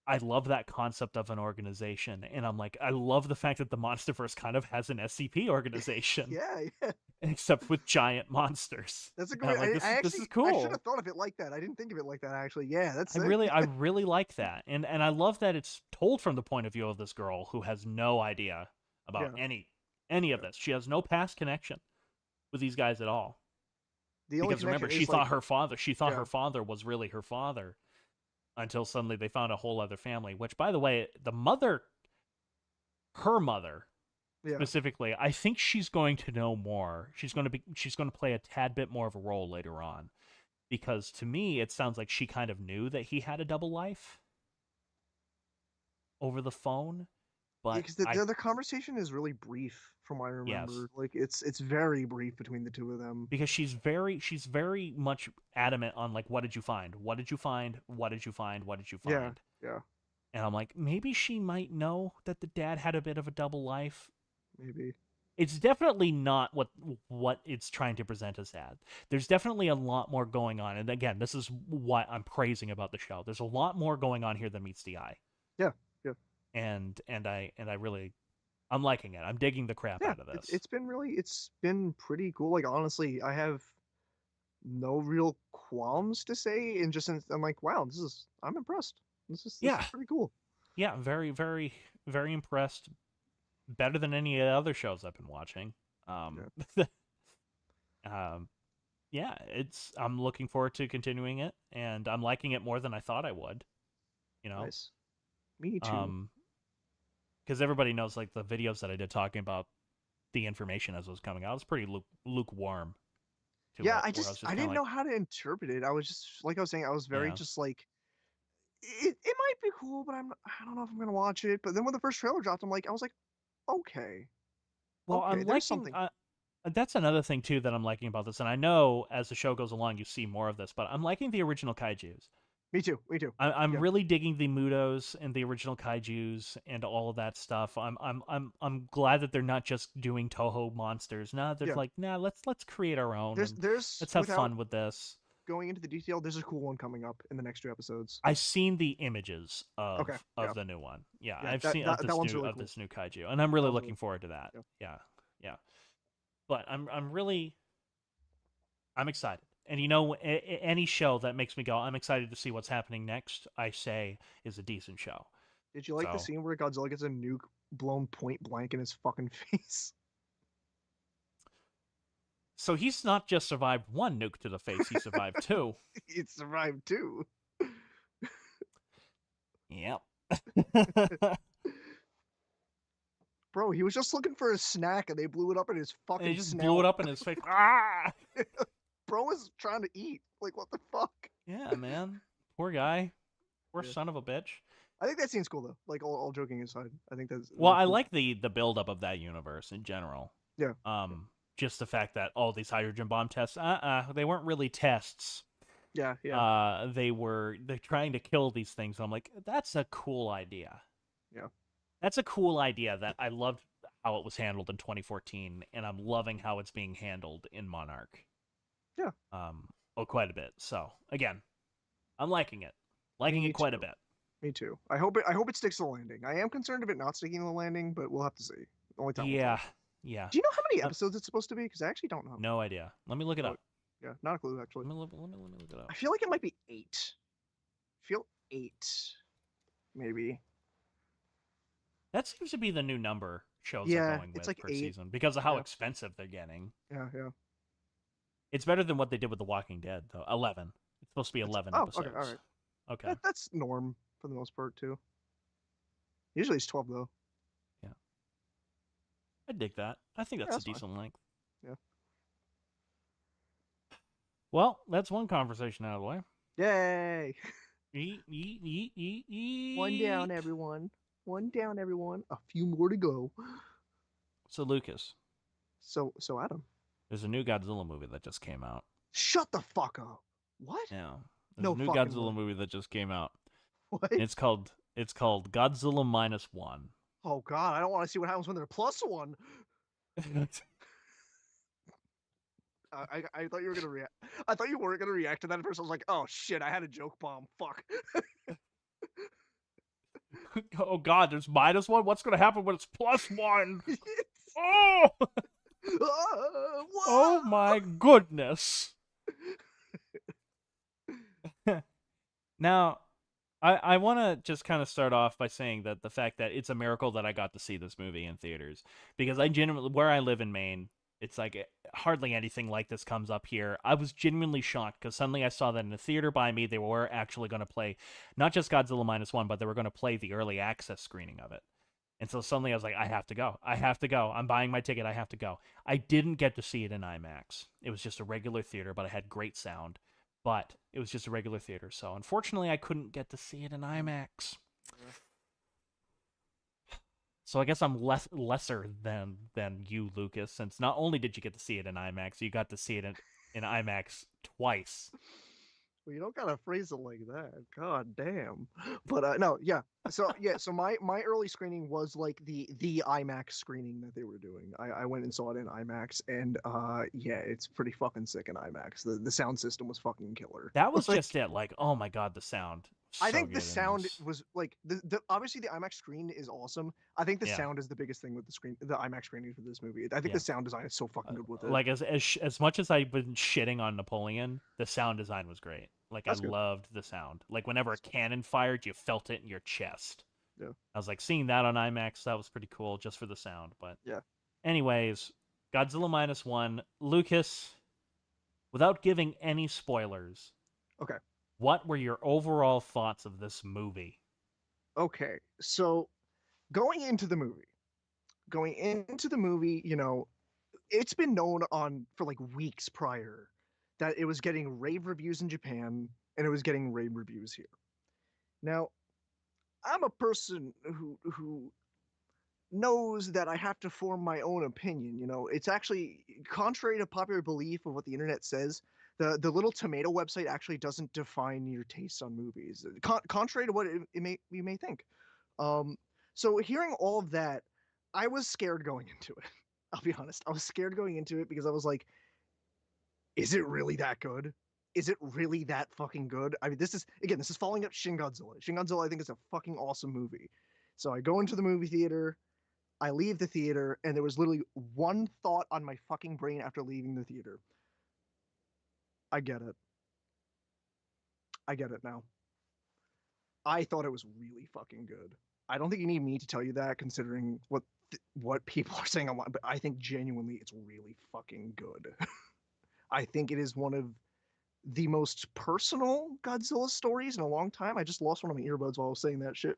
I love that concept of an organization, and I'm like, I love the fact that the MonsterVerse kind of has an SCP organization, Yeah, yeah. except with giant monsters. That's a And I'm great. like, I this is actually I should cool. have thought of it like that. I didn't think of it like that actually. Yeah, that's I really like that, and I love that it's told from the point of view of this girl who has no idea about yeah, any of yeah. this. She has no past connection with these guys at all. The only Because remember, connection she is thought like, her father. She thought yeah, her father was really her father until suddenly they found a whole other family. Which, by the way, the mother, her mother yeah. specifically, I think she's going to know more. She's going to play a tad bit more of a role later on. Because to me, it sounds like she kind of knew that he had a double life over the phone. But Because I the conversation is really brief, from what I yes, remember. Like it's very brief between the two of them. because she's very much adamant on like, what did you find? What did you find? What did you find? What did you Yeah, find? yeah, And I'm like, maybe she might know that the dad had a bit of a double life. maybe. It's definitely not what it's trying to present us as. There's definitely a lot more going on, and again, this is what I'm praising about the show. There's a lot more going on here than meets the eye, Yeah, yeah, and I really I'm liking it. I'm digging the crap yeah. out of this. It's been pretty cool. Like honestly, I have no real qualms to say, and I'm like, wow, I'm impressed. This is Yeah, pretty cool. yeah, very impressed. Better than any of the other shows I've been watching. Um, Yeah, um, yeah, it's I'm looking forward to continuing it, and I'm liking it more than I thought I would. You know, nice. Me too. um, because everybody knows like the videos that I did talking about the information as it was coming out, I was pretty lukewarm to Yeah, it, where I was just I kind of didn't like, know how to interpret it. I was just like I was saying, I was very yeah. just like it might be cool, but I don't know if I'm gonna watch it. But then when the first trailer dropped, I was like, okay, Well, okay, I'm there's liking. something. That's another thing too that I'm liking about this, and I know as the show goes along, you see more of this. But I'm liking the original kaiju's. Me too, me too. I'm Yeah, really digging the Mudos and the original kaiju's and all of that stuff. I'm glad that they're not just doing Toho monsters. No, they're yeah. like, nah, let's create our own and There's let's have without fun with this. going into the detail, there's a cool one coming up in the next 2 episodes. I've seen the images Okay, of yeah, the new one. Yeah, yeah. I've seen That one's really of cool. this new kaiju, and I'm That really one's really looking forward to that. yeah. Yeah, yeah. But I'm excited. And you know, any show that makes me go, I'm excited to see what's happening next, I say is a decent show. Did you like the So, scene where Godzilla gets a nuke blown point blank in his fucking face? so he's not just survived one nuke to the face; he survived two. It survived too. Yep. Bro, he was just looking for a snack and they blew it up in his And he fucking just blew snout. it up in his face. Ah! Bro was trying to eat. Like, what the fuck? Yeah, man. Poor guy. Poor Yeah. son of a bitch. I think that scene's cool though. Like, all joking aside, I think that's Well, really I cool. like the buildup of that universe in general. Yeah. Just the fact that all these hydrogen bomb tests, they weren't really tests. Yeah, yeah. They're trying to kill these things. And I'm like, that's a cool idea. Yeah. That's a cool idea that I loved how it was handled in 2014, and I'm loving how it's being handled in Monarch. Yeah. Quite a bit. So again, I'm liking it. Liking Me it quite a too. bit. Me too. I hope it sticks to the landing. I am concerned of it not sticking to the landing, but we'll have to see. Only time will tell. Yeah. Yeah. Do you know how many episodes it's supposed to be? Because I actually don't know. No idea. Let me look it Oh, up. yeah, not a clue actually. Let me look it up. I feel like it might be 8. I feel 8, maybe. That seems to be the new number shows are Yeah, going it's with like per 8. season because of how Yeah, expensive they're getting. yeah, yeah. It's better than what they did with The Walking Dead, though. 11. It's supposed to be 11 Oh, okay, all episodes. right. Okay. That's norm for the most part too. Usually it's 12 though. Yeah. I dig that. I think Yeah, that's a that's fine. decent length. Yeah. Well, that's one conversation out of the way. Yay! Eat, eat, eat, eat, eat. One down, everyone. One down, everyone. A few more to go. So, Lucas, So Adam, there's a new Godzilla movie that just came out. shut the fuck up. What? Yeah. There's No a new fucking Godzilla way. movie that just came out. What? And it's called Godzilla Minus One. Oh god, I don't want to see what happens when they're plus one. I thought you were gonna react. I thought you weren't gonna react to that at first. I was like, oh shit, I had a joke bomb. Fuck. Oh god, there's minus one? What's gonna happen when it's plus one? Oh! Oh my goodness. Now, I want to just kind of start off by saying that the fact that it's a miracle that I got to see this movie in theaters, because I genuinely, where I live in Maine, It's like hardly anything like this comes up here. I was genuinely shocked because suddenly I saw that in the theater by me, they were actually going to play not just Godzilla Minus One, but they were going to play the early access screening of it. And so suddenly I was like, I have to go. I have to go. I'm buying my ticket. I have to go. I didn't get to see it in IMAX. It was just a regular theater, but it had great sound. But it was just a regular theater. So unfortunately, I couldn't get to see it in IMAX. So I guess I'm lesser than you, Lucas, since not only did you get to see it in IMAX, you got to see it in IMAX twice. Well, you don't gotta phrase it like that. God damn. But no, yeah. So my early screening was like the IMAX screening that they were doing. I went and saw it in IMAX, and yeah, it's pretty fucking sick in IMAX. The sound system was fucking killer. That was Like, just it. Like, oh my god, the sound. I So think the good in sound this. was like the obviously the IMAX screen is awesome. I think the Yeah, sound is the biggest thing with the IMAX screening for this movie. I think the yeah. sound design is so fucking good with it. Like as much as I've been shitting on Napoleon, the sound design was great. Like I That's good. loved the sound. Like whenever a cannon fired, you felt it in your chest. Yeah. I was like seeing that on IMAX. That was pretty cool just for the sound. But Yeah. anyways, Godzilla Minus One, Lucas. Without giving any spoilers, Okay. what were your overall thoughts of this movie? Okay. So going into the movie, you know, it's been known on for like weeks prior that it was getting rave reviews in Japan and it was getting rave reviews here. Now, I'm a person who knows that I have to form my own opinion. You know, it's actually contrary to popular belief of what the internet says. The little tomato website actually doesn't define your taste on movies, contrary to what you may think. Um, so hearing all of that, I was scared going into it. I'll be honest. I was scared going into it because I was like, is it really that good? Is it really that fucking good? I mean, this is following up Shin Godzilla. Shin Godzilla, I think, is a fucking awesome movie. So I go into the movie theater, I leave the theater, and there was literally one thought on my fucking brain after leaving the theater. I get it. I get it now. I thought it was really fucking good. I don't think you need me to tell you that, considering what people are saying online. But I think genuinely, it's really fucking good. I think it is one of the most personal Godzilla stories in a long time. I just lost one of my earbuds while I was saying that shit.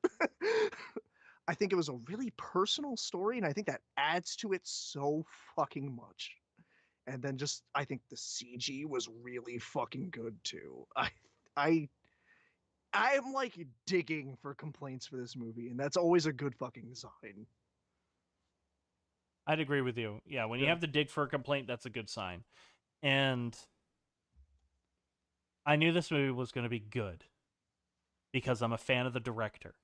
I think it was a really personal story, and I think that adds to it so fucking much. And then just I think the CG was really fucking good too. I I'm like digging for complaints for this movie, and that's always a good fucking sign. I'd agree with you. Yeah, when you Yeah. have to dig for a complaint, that's a good sign. And I knew this movie was going to be good because I'm a fan of the director.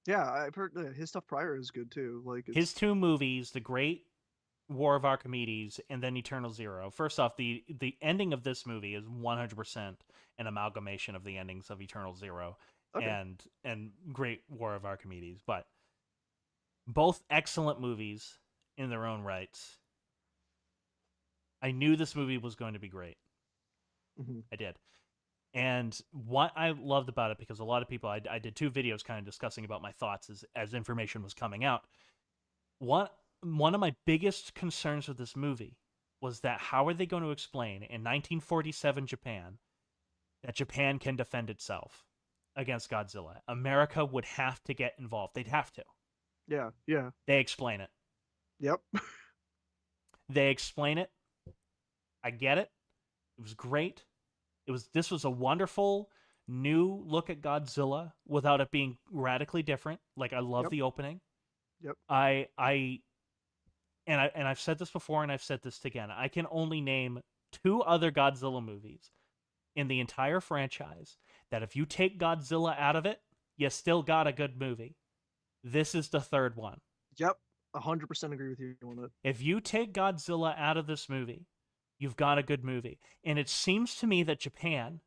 Yeah, I've heard his stuff prior is good too. Like His it's two movies, The Great War of Archimedes and then Eternal Zero. First off, the ending of this movie is 100% an amalgamation of the endings of Eternal Zero okay. and Great War of Archimedes, but both excellent movies in their own rights. I knew this movie was going to be great. Mm-hmm. I did. And what I loved about it, because a lot of people, I did two videos kind of discussing about my thoughts as information was coming out. One of my biggest concerns with this movie was that how are they going to explain in 1947 Japan that Japan can defend itself against Godzilla? America would have to get involved. They'd have to. Yeah, yeah. They explain it. Yep. They explain it. I get it. It was great. This was a wonderful new look at Godzilla without it being radically different. Like I love Yep. the opening. Yep. I've said this before and I've said this again. I can only name two other Godzilla movies in the entire franchise that if you take Godzilla out of it, you still got a good movie. This is the third one. Yep. 100% agree with you on it. If you take Godzilla out of this movie, you've got a good movie. And it seems to me that Japan,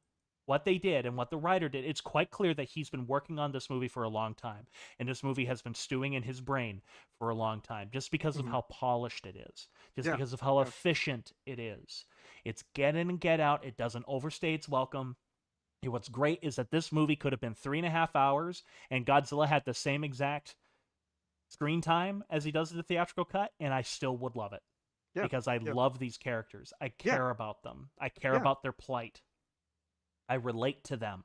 what they did and what the writer did, it's quite clear that he's been working on this movie for a long time. And this movie has been stewing in his brain for a long time just because of how polished it is, just Yeah. because of how efficient it is. It's get in and get out. It doesn't overstay its welcome. And what's great is that this movie could have been 3.5 hours and Godzilla had the same exact screen time as he does in the theatrical cut, and I still would love it. Yeah. because I Yeah. love these characters. I Yeah. care about them. I care Yeah. about their plight. I relate to them.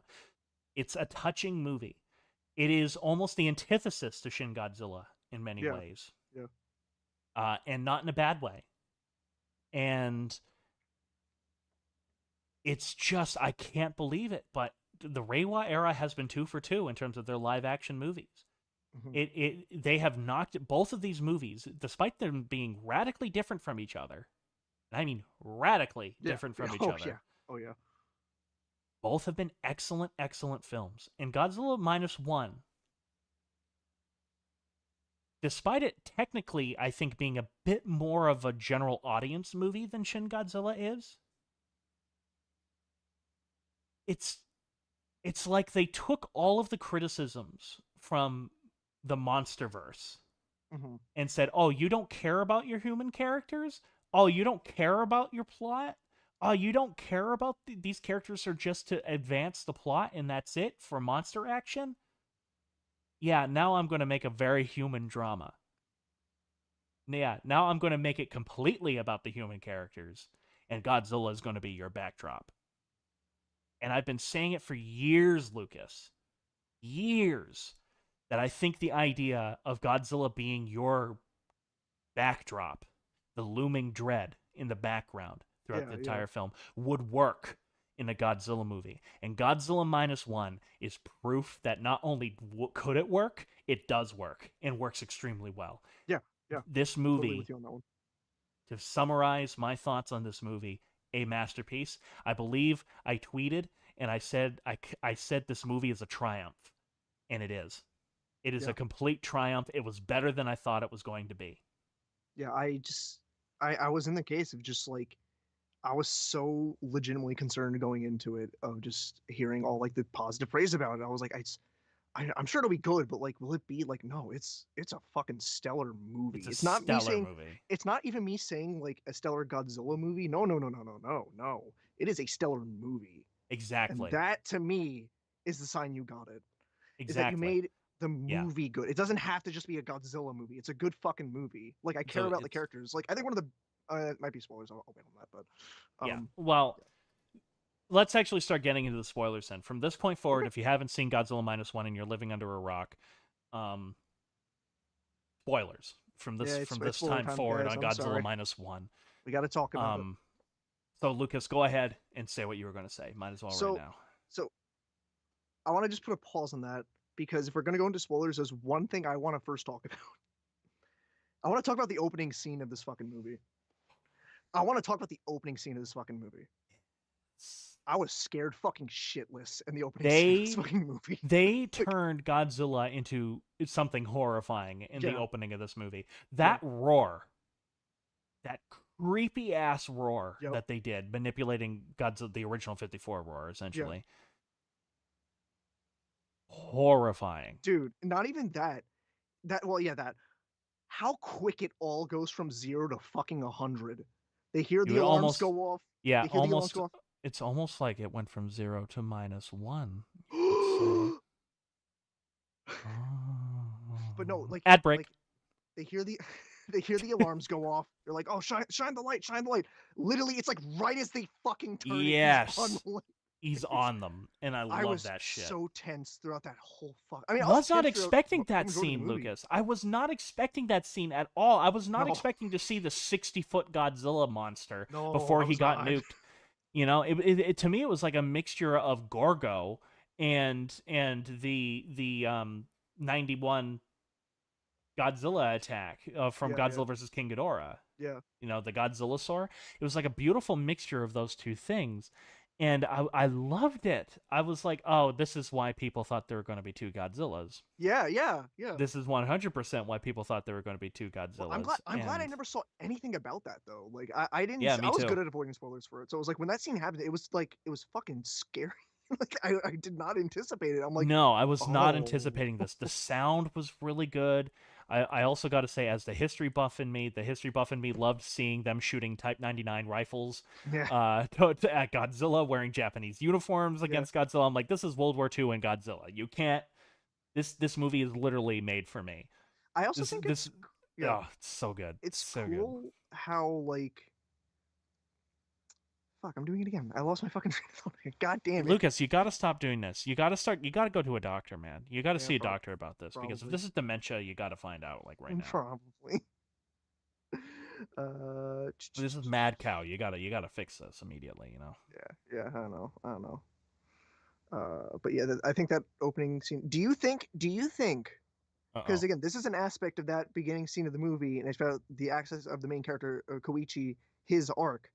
It's a touching movie. It is almost the antithesis to Shin Godzilla in many Yeah. ways, Yeah. and not in a bad way. And it's just, I can't believe it. But the Reiwa era has been 2 for 2 in terms of their live action movies. Hmm. They have knocked both of these movies, despite them being radically different from each other. And I mean radically Yeah. different from each Oh yeah. other. Oh yeah. Both have been excellent, excellent films. And Godzilla Minus One, despite it technically, I think, being a bit more of a general audience movie than Shin Godzilla is, it's it's like they took all of the criticisms from the MonsterVerse Hmm. and said, "Oh, you don't care about your human characters? Oh, you don't care about your plot? Oh, you don't care about these characters are just to advance the plot and that's it for monster action? Yeah, now I'm going to make a very human drama. Yeah, now I'm going to make it completely about the human characters, and Godzilla is going to be your backdrop." And I've been saying it for years, Lucas. Years. That I think the idea of Godzilla being your backdrop, the looming dread in the background throughout Yeah. the Yeah. entire film, would work in a Godzilla movie. And Godzilla Minus One is proof that not only could it work, it does work and works extremely well. Yeah. Yeah. This Totally movie, with you on that one. to summarize my thoughts on this movie, a masterpiece. I believe I tweeted and I said this movie is a triumph, and it is. It is a Yeah. complete triumph. It was better than I thought it was going to be. Yeah. I was in the case of just like I was so legitimately concerned going into it of just hearing all like the positive praise about it. I was like, I'm sure it'll be good, but like, will it be like? No, it's a fucking stellar It's movie. a It's not me stellar saying, movie. it's not even me saying like a stellar Godzilla movie. No, no, no, no, no, no, no. It is a stellar movie, and Exactly. that to me is the sign you got it. Is that you Exactly. made the Yeah. movie good. It doesn't have to just be a Godzilla movie. It's a good fucking movie. Like I care So about the it's characters. Like I think one of the it might be spoilers. I'll wait on that, but yeah. Well, let's actually start getting into the spoilers then. From this point forward, okay. if you haven't seen Godzilla Minus One and you're living under a rock, um, spoilers Yeah, from it's this spoiler time time, forward guys. on I'm Godzilla sorry. Minus One. We got to talk about it. Um, so Lucas, go ahead and say what you were going to say. Might as well right So, now. so I want to just put a pause on that because if we're gonna go into spoilers, there's one thing I want to first talk about. I want to talk about the opening scene of this fucking movie. I want to talk about the opening scene of this fucking movie. I was scared fucking shitless in the opening scene of this They fucking movie. they Like, turned Godzilla into something horrifying in the yeah, opening of this movie. yeah, That roar, that creepy ass roar yep, that they did, manipulating Godzilla, the original 54 roar, yeah, essentially. Horrifying. dude. Not even that. That well, yeah, that. How quick it all goes from 0 to fucking 100. They hear You the would alarms almost, go off. yeah, They hear the alarms almost. go off. It's almost like it went from 0 to -1. You could say. But no, Ad break. like they hear the they hear the alarms go off. They're like, "Oh, shine the light, shine the light." Literally, it's like right as they fucking turn it, he's on Yes, the light. he's It's on them, and I I love was that shit. so tense throughout that whole fuck. I mean, I was Was not tense throughout expecting the that majority of scene, the movie. Lucas. I was not expecting that scene at all. I was not No, expecting to see the 60-foot Godzilla monster no, before I he was got not. nuked. You know, to me it was like a mixture of Gorgo and the 91 Godzilla attack from Yeah, yeah, Godzilla versus King Ghidorah. yeah, You know, the Godzilla Saur. It was like a beautiful mixture of those two things. And I loved it. I was like, oh, this is why people thought there were going to be two Godzillas. yeah, yeah, yeah. This is 100% why people thought there were going to be two Well, Godzillas. I'm glad I And never saw anything about that though. Like I yeah, didn't I me was too. good at avoiding spoilers for it. So it was like when that scene happened, it was fucking scary. Like I did not anticipate it. I'm like, No, I was not oh anticipating this. The sound was really good. I also got to say, as the history buff in me, loved seeing them shooting Type 99 rifles yeah, at Godzilla wearing Japanese uniforms yeah. against Godzilla. I'm like, this is World War II and Godzilla. You can't. This movie is literally made for me. I also This think this it's yeah. Oh, it's so good. It's So good. cool how like fuck. I'm doing it again. I lost my fucking train of thought. God damn it. Lucas, you got to stop doing this. You got to start. You got to go to a doctor, man. You got to Yeah, see a doctor about this because if probably. this is dementia, you got to find out like right now. Probably. Uh, This is mad cow. You gotta fix this immediately. You know. yeah, yeah. I don't know. I don't know. But yeah, I think that opening scene. Do you think? Do you think? Uh Because oh. again, this is an aspect of that beginning scene of the movie, and it's about the access of the main character Koichi, his arc.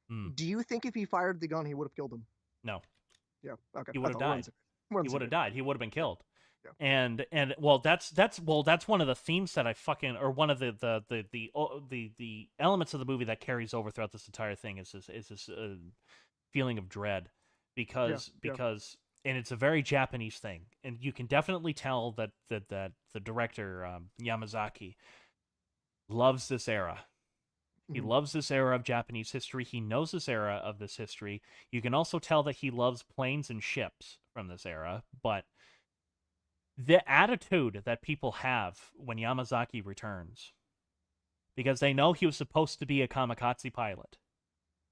Hmm. Do you think if he fired the gun, he would have killed him? No, Yeah. Okay. he would That's have all. We're on the died. same page. We're on He the same would have page. died. He would have been Yeah. killed. Yeah. And well, that's one of the themes that I fucking or one of the elements of the movie that carries over throughout this entire thing is this feeling of dread Yeah. Yeah. because and it's a very Japanese thing, and you can definitely tell that the director Yamazaki loves this era. He Hmm. loves this era of Japanese history. He knows this era of this history. You can also tell that he loves planes and ships from this era, but the attitude that people have when Yamazaki returns, because they know he was supposed to be a kamikaze pilot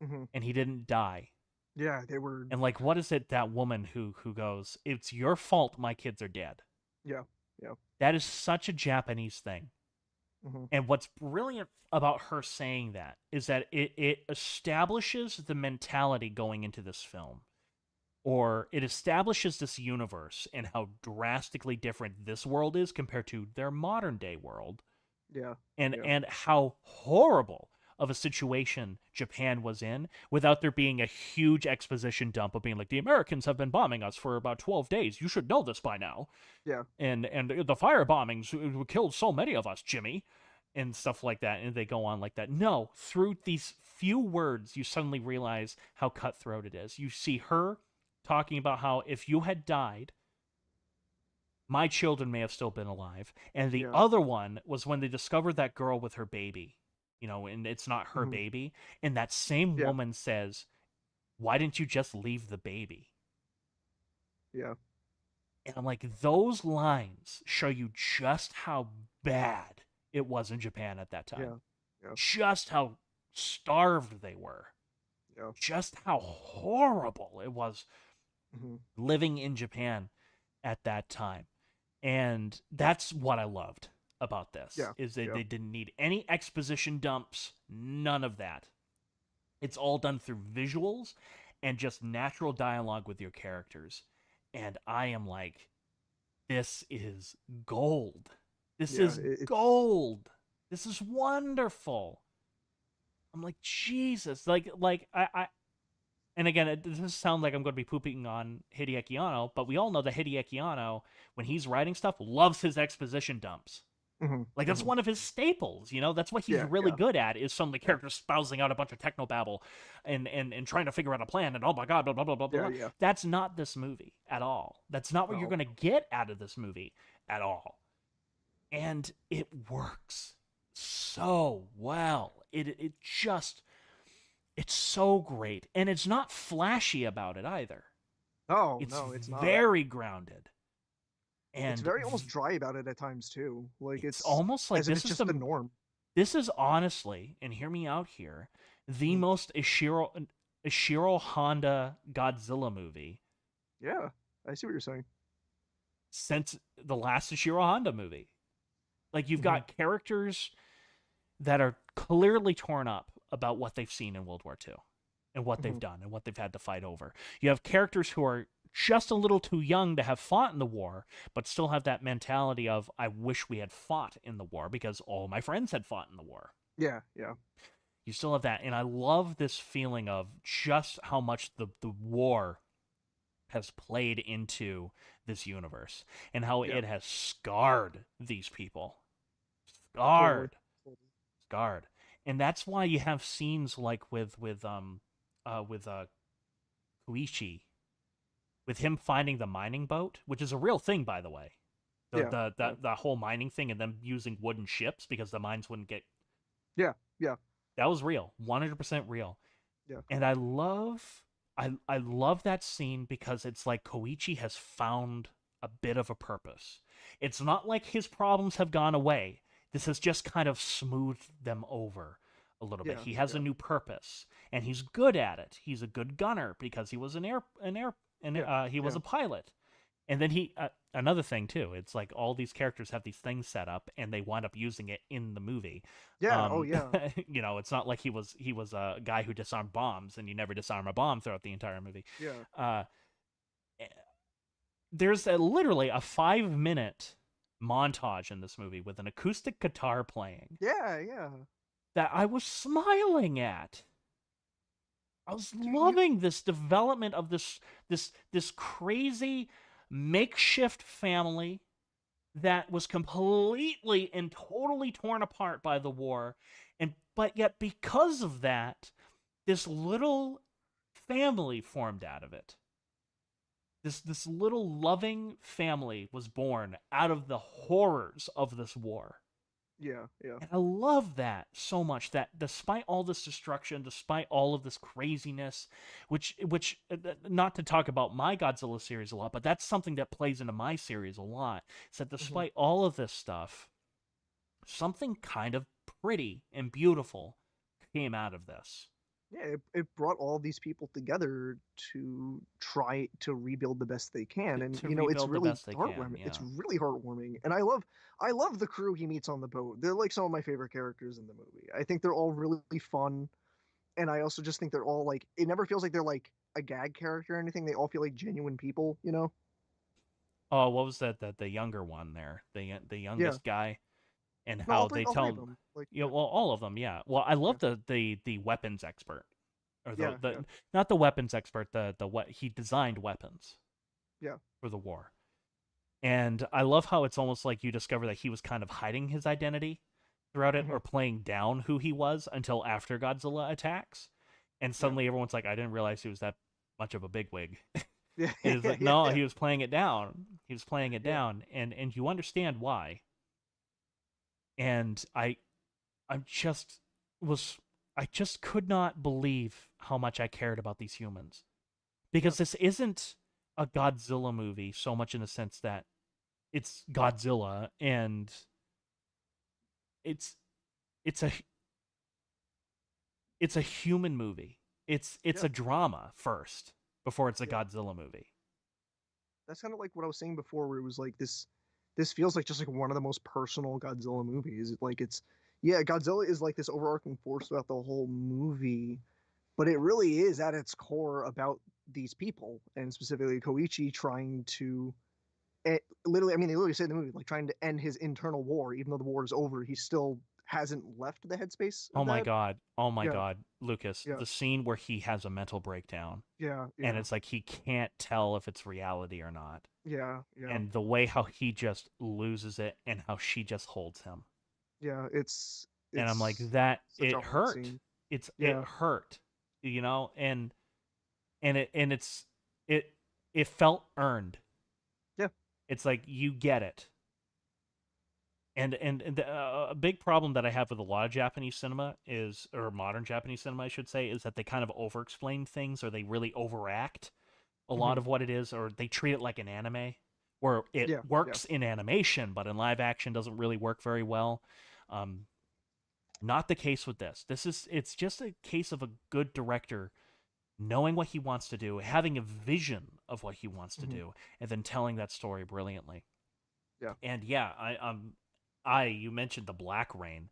Hmm. and he didn't die. Yeah. They were. And like, what is it that woman who goes, "It's your fault my kids are dead." Yeah. Yeah. That is such a Japanese thing. Hmm. And what's brilliant about her saying that is that it establishes the mentality going into this film, or it establishes this universe and how drastically different this world is compared to their modern day world, Yeah. and Yeah. and how horrible of a situation Japan was in without there being a huge exposition dump of being like, the Americans have been bombing us for about 12 days. You should know this by now. Yeah. And the fire bombings killed so many of us, Jimmy, and stuff like that. And they go on like that. No, through these few words, you suddenly realize how cutthroat it is. You see her talking about how if you had died, my children may have still been alive. And the Yeah. other one was when they discovered that girl with her baby, and it's not her Hmm. baby. And that same Yeah. woman says, "Why didn't you just leave the baby?" Yeah. And I'm like, those lines show you just how bad it was in Japan at that time. Yeah. Yeah. Just how starved they were. Yeah. Just how horrible it was Hmm. living in Japan at that time. And that's what I loved about this Yeah. is that Yeah. they didn't need any exposition dumps, none of that. It's all done through visuals and just natural dialogue with your characters. And I am like, this is gold. This Yeah. is gold. This is wonderful. I'm like, Jesus. I and again, it doesn't sound like I'm going to be pooping on Hideaki Anno, but we all know that Hideaki Anno, when he's writing stuff, loves his exposition dumps. Hmm. Like that's Hmm. one of his staples, That's what he's Yeah. really Yeah. good at is suddenly Yeah. characters spousing out a bunch of technobabble and trying to figure out a plan and oh my god, blah blah blah blah Yeah. blah. Yeah. That's not this movie at all. That's not what you're No. gonna get out of this movie at all. And it works so well. It's so great. And it's not flashy about it either. No. It's No. It's not. very grounded. It's And very almost dry about it at times too. Like it's it's almost like as if it's just the norm. this is honestly, and hear me out here, the Mhm. most Ishiro Honda Godzilla movie Yeah, I see what you're saying. since the last Ishiro Honda movie. Like you've Hmm. got characters that are clearly torn up about what they've seen in World War II and what they've Hmm. done and what they've had to fight over. You have characters who are just a little too young to have fought in the war, but still have that mentality of, I wish we had fought in the war because all my friends had fought in the war. Yeah, yeah, You still have that. And I love this feeling of just how much the war has played into this universe and how yeah. it has scarred these people. Totally. Scarred. Totally. Scarred. And that's why you have scenes like with Koichi, with him finding the mining boat, which is a real thing, by the way. Yeah, yeah, The whole mining thing and them using wooden ships because the mines wouldn't get. yeah, yeah, That was real, 100% real. yeah. And I love that scene because it's like Koichi has found a bit of a purpose. It's not like his problems have gone away. this has just kind of smoothed them over a little bit. Yeah, He has a yeah, new purpose, and he's good at it. He's a good gunner because he was yeah, he was yeah, a pilot. And then he another thing too. It's like all these characters have these things set up, and they wind up using it in the movie. yeah. Oh yeah, It's not like he was a guy who disarmed bombs, and you never disarm a bomb throughout the entire movie. yeah. Uh, there's literally a 5 minute montage in this movie with an acoustic guitar playing Yeah, yeah. that I was smiling at. I was Dude, you loving this development of this crazy makeshift family that was completely and totally torn apart by the war, and but yet because of that, this little family formed out of it. This little loving family was born out of the horrors of this war. yeah, yeah. And I love that so much, that despite all this destruction, despite all of this craziness, which not to talk about my Godzilla series a lot, but that's something that plays into my series a lot, is that Hmm. despite all of this stuff, something kind of pretty and beautiful came out of this. Yeah, it brought all these people together to try to rebuild the best they can, and To it's rebuild the really best they can, heartwarming. It's yeah. really heartwarming, and I love the crew he meets on the boat. They're like some of my favorite characters in the movie. I think they're all really fun, and I also just think they're all like, it never feels like they're like a gag character or anything. They all feel like genuine people, you know? Oh, what was that? The younger one there, the Yeah. youngest guy, and No, how they all three of tell, them. Like, you know, yeah, well, all of them, yeah. Well, I yeah, love the weapons expert, or yeah, yeah, the not the weapons expert, the what he designed weapons yeah. for the war, and I love how it's almost like you discover that he was kind of hiding his identity throughout it, Hmm. or playing down who he was until after Godzilla attacks, and Yeah, suddenly everyone's like, I didn't realize he was that much of a bigwig. yeah, And it's yeah, like, yeah, no, yeah, he was playing it down. He was playing it yeah, down, and you understand why. And I just was I just could not believe how much I cared about these humans, yeah, because this isn't a Godzilla movie so much in the sense that it's Godzilla, and it's it's a it's a human movie. It's yeah. a drama first before it's a Yeah. Godzilla movie. That's kind of like what I was saying before, where it was like this feels like just like one of the most personal Godzilla movies. Like it's yeah, Godzilla is like this overarching force throughout the whole movie, but it really is at its core about these people, and specifically Koichi trying to literally, I mean, they literally say in the movie, like trying to end his internal war, even though the war is over, he still hasn't left the headspace Oh of my that. god. Oh my Yeah, god, Lucas, yeah, the scene where he has a mental breakdown, yeah, and yeah, it's like he can't tell if it's reality or not. yeah, yeah, And the way how he just loses it, and how she just holds him. yeah. And I'm like, It's that such a it hard hurt. scene. It Yeah, hurt, and it it felt earned. yeah. It's like you get it. A big problem that I have with a lot of Japanese cinema is, or modern Japanese cinema, I should say, is that they kind of over-explain things, or they really overact a lot Hmm. of what it is, or they treat it like an anime, where it Yeah, yeah. works in animation, but in live action doesn't really work very well. Um, Not the case with this. It's just a case of a good director knowing what he wants to do, having a vision of what he wants to Hmm. do, and then telling that story brilliantly. Yeah. And yeah, I you mentioned the Black Rain.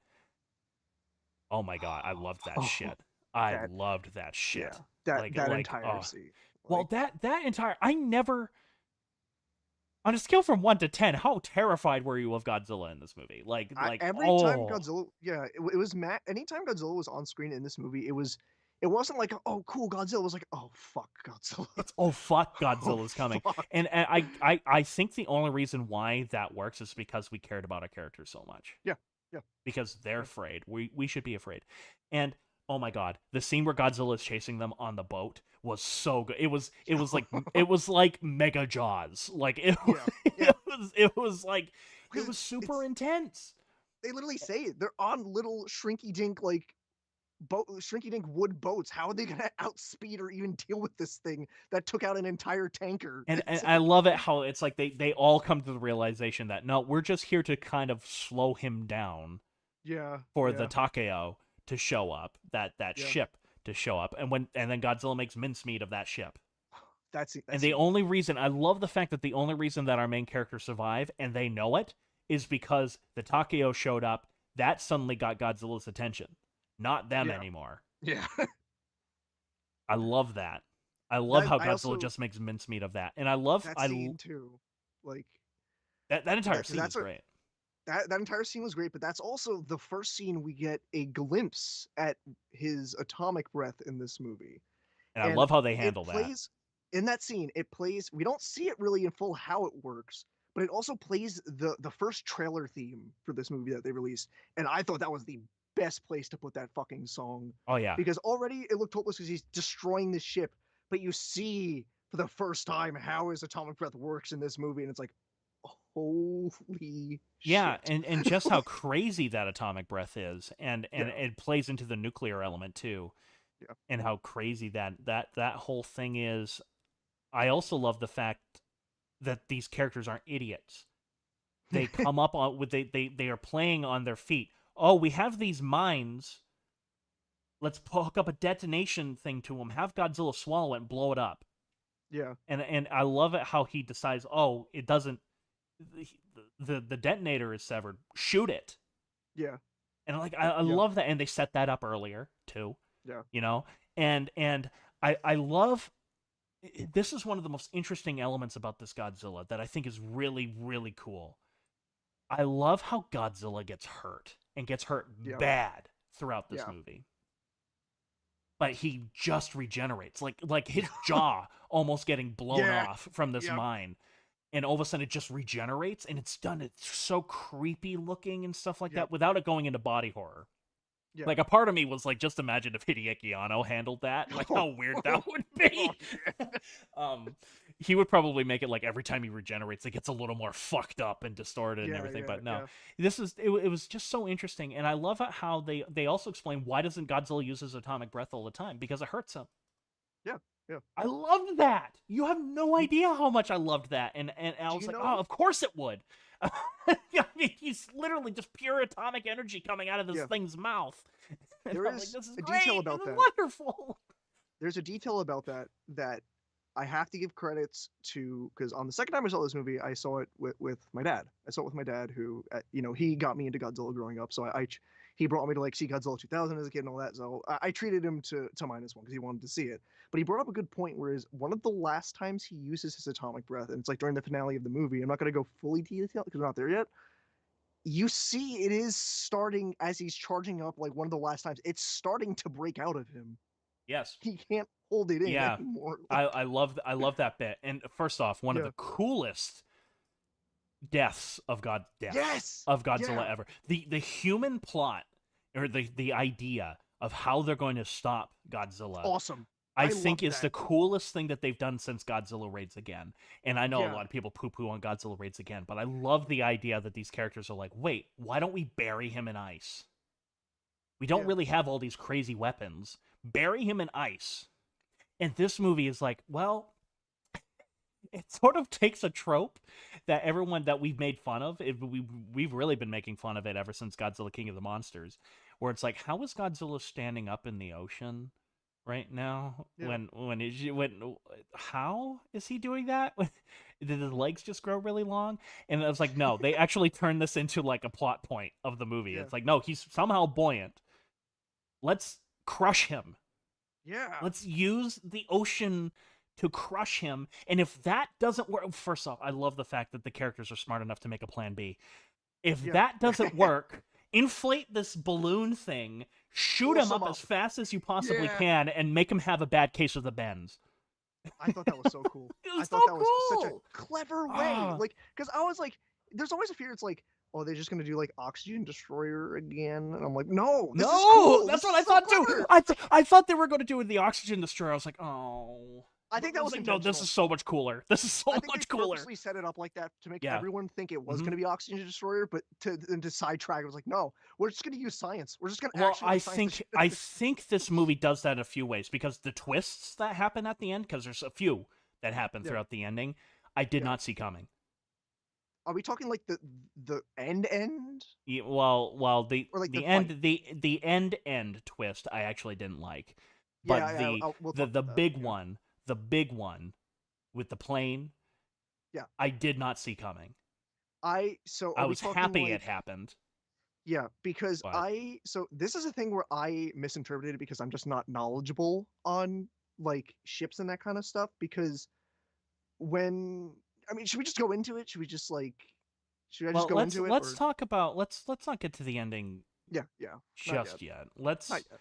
Oh my god, I loved that Oh, shit. I that loved that yeah. shit. That entire Oh, scene. well, Like that entire, I never, on a scale from 1 to 10, how terrified were you of Godzilla in this movie? every time Oh, Godzilla, yeah, it was anytime Godzilla was on screen in this movie, it wasn't like, oh cool Godzilla. It was like, oh fuck Godzilla. it's, oh fuck, Oh Godzilla's coming. fuck. And I think the only reason why that works is because we cared about our characters so much. Yeah. Yeah. Because they're Yeah. afraid. We should be afraid. And oh my god, the scene where Godzilla is chasing them on the boat was so good. It was like Mega Jaws. Like it Yeah. Yeah. it was like Because it was super it's intense. they literally say it. They're on little shrinky dink like shrinky dink wood boats. How are they gonna outspeed or even deal with this thing that took out an entire tanker? And I love it how it's like they all come to the realization that no, we're just here to kind of slow him down yeah, for the yeah, Takeo to show up, that yeah. ship to show up, and then Godzilla makes mincemeat of that ship. That And the scene. only reason I love the fact that the only reason that our main characters survive and they know it is because the Takeo showed up. That suddenly got Godzilla's attention, not them Yeah, anymore. yeah. I love that. I love That how I Godzilla also just makes mincemeat of that, and I love that scene too. Like that entire that because scene is that's a great. that entire scene was great, but that's also the first scene we get a glimpse at his atomic breath in this movie. And I And love how they it handle that. plays in that scene, it plays we don't see it really in full how it works, but it also plays the first trailer theme for this movie that they released. And I thought that was the best place to put that fucking song. Oh yeah, Because already it looked hopeless because he's destroying the ship, but you see for the first time how his atomic breath works in this movie, and it's like, holy yeah, shit. and just how crazy that atomic breath is, and Yeah, it plays into the nuclear element too, yeah. and how crazy that whole thing is. I also love the fact that these characters aren't idiots. They come up on with they are playing on their feet. Oh, we have these mines. Let's hook up a detonation thing to them. Have Godzilla swallow it and blow it up. Yeah, And I love it how he decides. Oh, it doesn't. The detonator is severed. Shoot it. yeah, And like I yeah, love that, and they set that up earlier too. yeah. You know, and I love. This is one of the most interesting elements about this Godzilla that I think is really really cool. I love how Godzilla gets hurt and gets hurt Yeah, bad throughout this yeah. movie. But he just regenerates. Like his jaw almost getting blown Yeah, off from this yeah, mine. And all of a sudden it just regenerates and it's so creepy looking and stuff like yeah, that without it going into body horror. yeah. Like a part of me was like, just imagine if Hideaki Anno handled that, like how weird that would be. Oh, yeah. He would probably make it like every time he regenerates, it gets a little more fucked up and distorted and Yeah, everything. yeah, But no, yeah. it was just so interesting, and I love how they also explain why doesn't Godzilla use his atomic breath all the time, because it hurts him. Yeah, yeah. I loved that. You have no You, idea how much I loved that, and I do was you like, oh, know? of course it would. I mean, he's literally just pure atomic energy coming out of this Yeah, thing's mouth. And there I'm like, is this is a great. detail This about is that. wonderful. There's a detail about that that I have to give credits to, because on the second time I saw this movie, I saw it with my dad. I saw it with my dad, who he got me into Godzilla growing up. So he brought me to like see Godzilla 2000 as a kid and all that. So I treated him to minus one because he wanted to see it. But he brought up a good point, whereas one of the last times he uses his atomic breath, and it's like during the finale of the movie. I'm not going to go fully detail because we're not there yet. You see, it is starting as he's charging up. Like one of the last times, it's starting to break out of him. Yes. He can't hold it in Yeah. anymore. I love that bit. And first off, one of Yeah. the coolest deaths Yes. of Godzilla Yeah. ever. The human plot, or the idea of how they're going to stop Godzilla, Awesome. I I think love is the that. coolest thing that they've done since Godzilla Raids Again. And I know a Yeah. lot of people poo-poo on Godzilla Raids Again, but I love the idea that these characters are like, wait, why don't we bury him in ice? We don't Yeah. really have all these crazy weapons. Bury him in ice. And this movie is like, well, it sort of takes a trope that everyone that we've made fun of. We've really been making fun of it ever since Godzilla King of the Monsters, where it's like, how is Godzilla standing up in the ocean right now? Yeah. How is he doing that? Did his legs just grow really long? And I was like, no, they actually turned this into like a plot point of the movie. Yeah. It's like, no, he's somehow buoyant. Let's crush him. Yeah. Let's use the ocean to crush him. And if that doesn't work, first off, I love the fact that the characters are smart enough to make a plan B. If Yeah. that doesn't work, inflate this balloon thing, shoot Force him him up up. as fast as you possibly Yeah. can, and make him have a bad case of the bends. I thought that was so cool. It I was thought so that was such a cool. clever way. Ah. Like, because I was like, there's always a fear. It's like, oh, they're just gonna do like Oxygen Destroyer again, and I'm like, no, this is No, cool. that's This what is I so thought too. clever. I thought they were going to do the Oxygen Destroyer. I was like, oh. I think that was was like, no, this intentional. is so much cooler. This is so I think they much cooler. purposely set it up like that to make Yeah. everyone think it was going to be Oxygen Destroyer, but to sidetrack, it was like, no, we're just going to use science. We're just going to actually use science. I think this movie does that a few ways, because the twists that happen at the end, because there's a few that happen throughout the ending, I did not see coming. Are we talking like the end? Yeah, well, Or like the fight? end the end twist I actually didn't like, but Yeah, we'll talk the about that. the big one with the plane, Yeah, I did not see coming. I was happy it happened. Yeah, because But this is a thing where I misinterpreted it because I'm just not knowledgeable on like ships and that kind of stuff. Because when I mean, should we just go into it? Should we just like should I just go into it? Let's talk about let's not get to the ending Yeah, just yet. Let's not yet.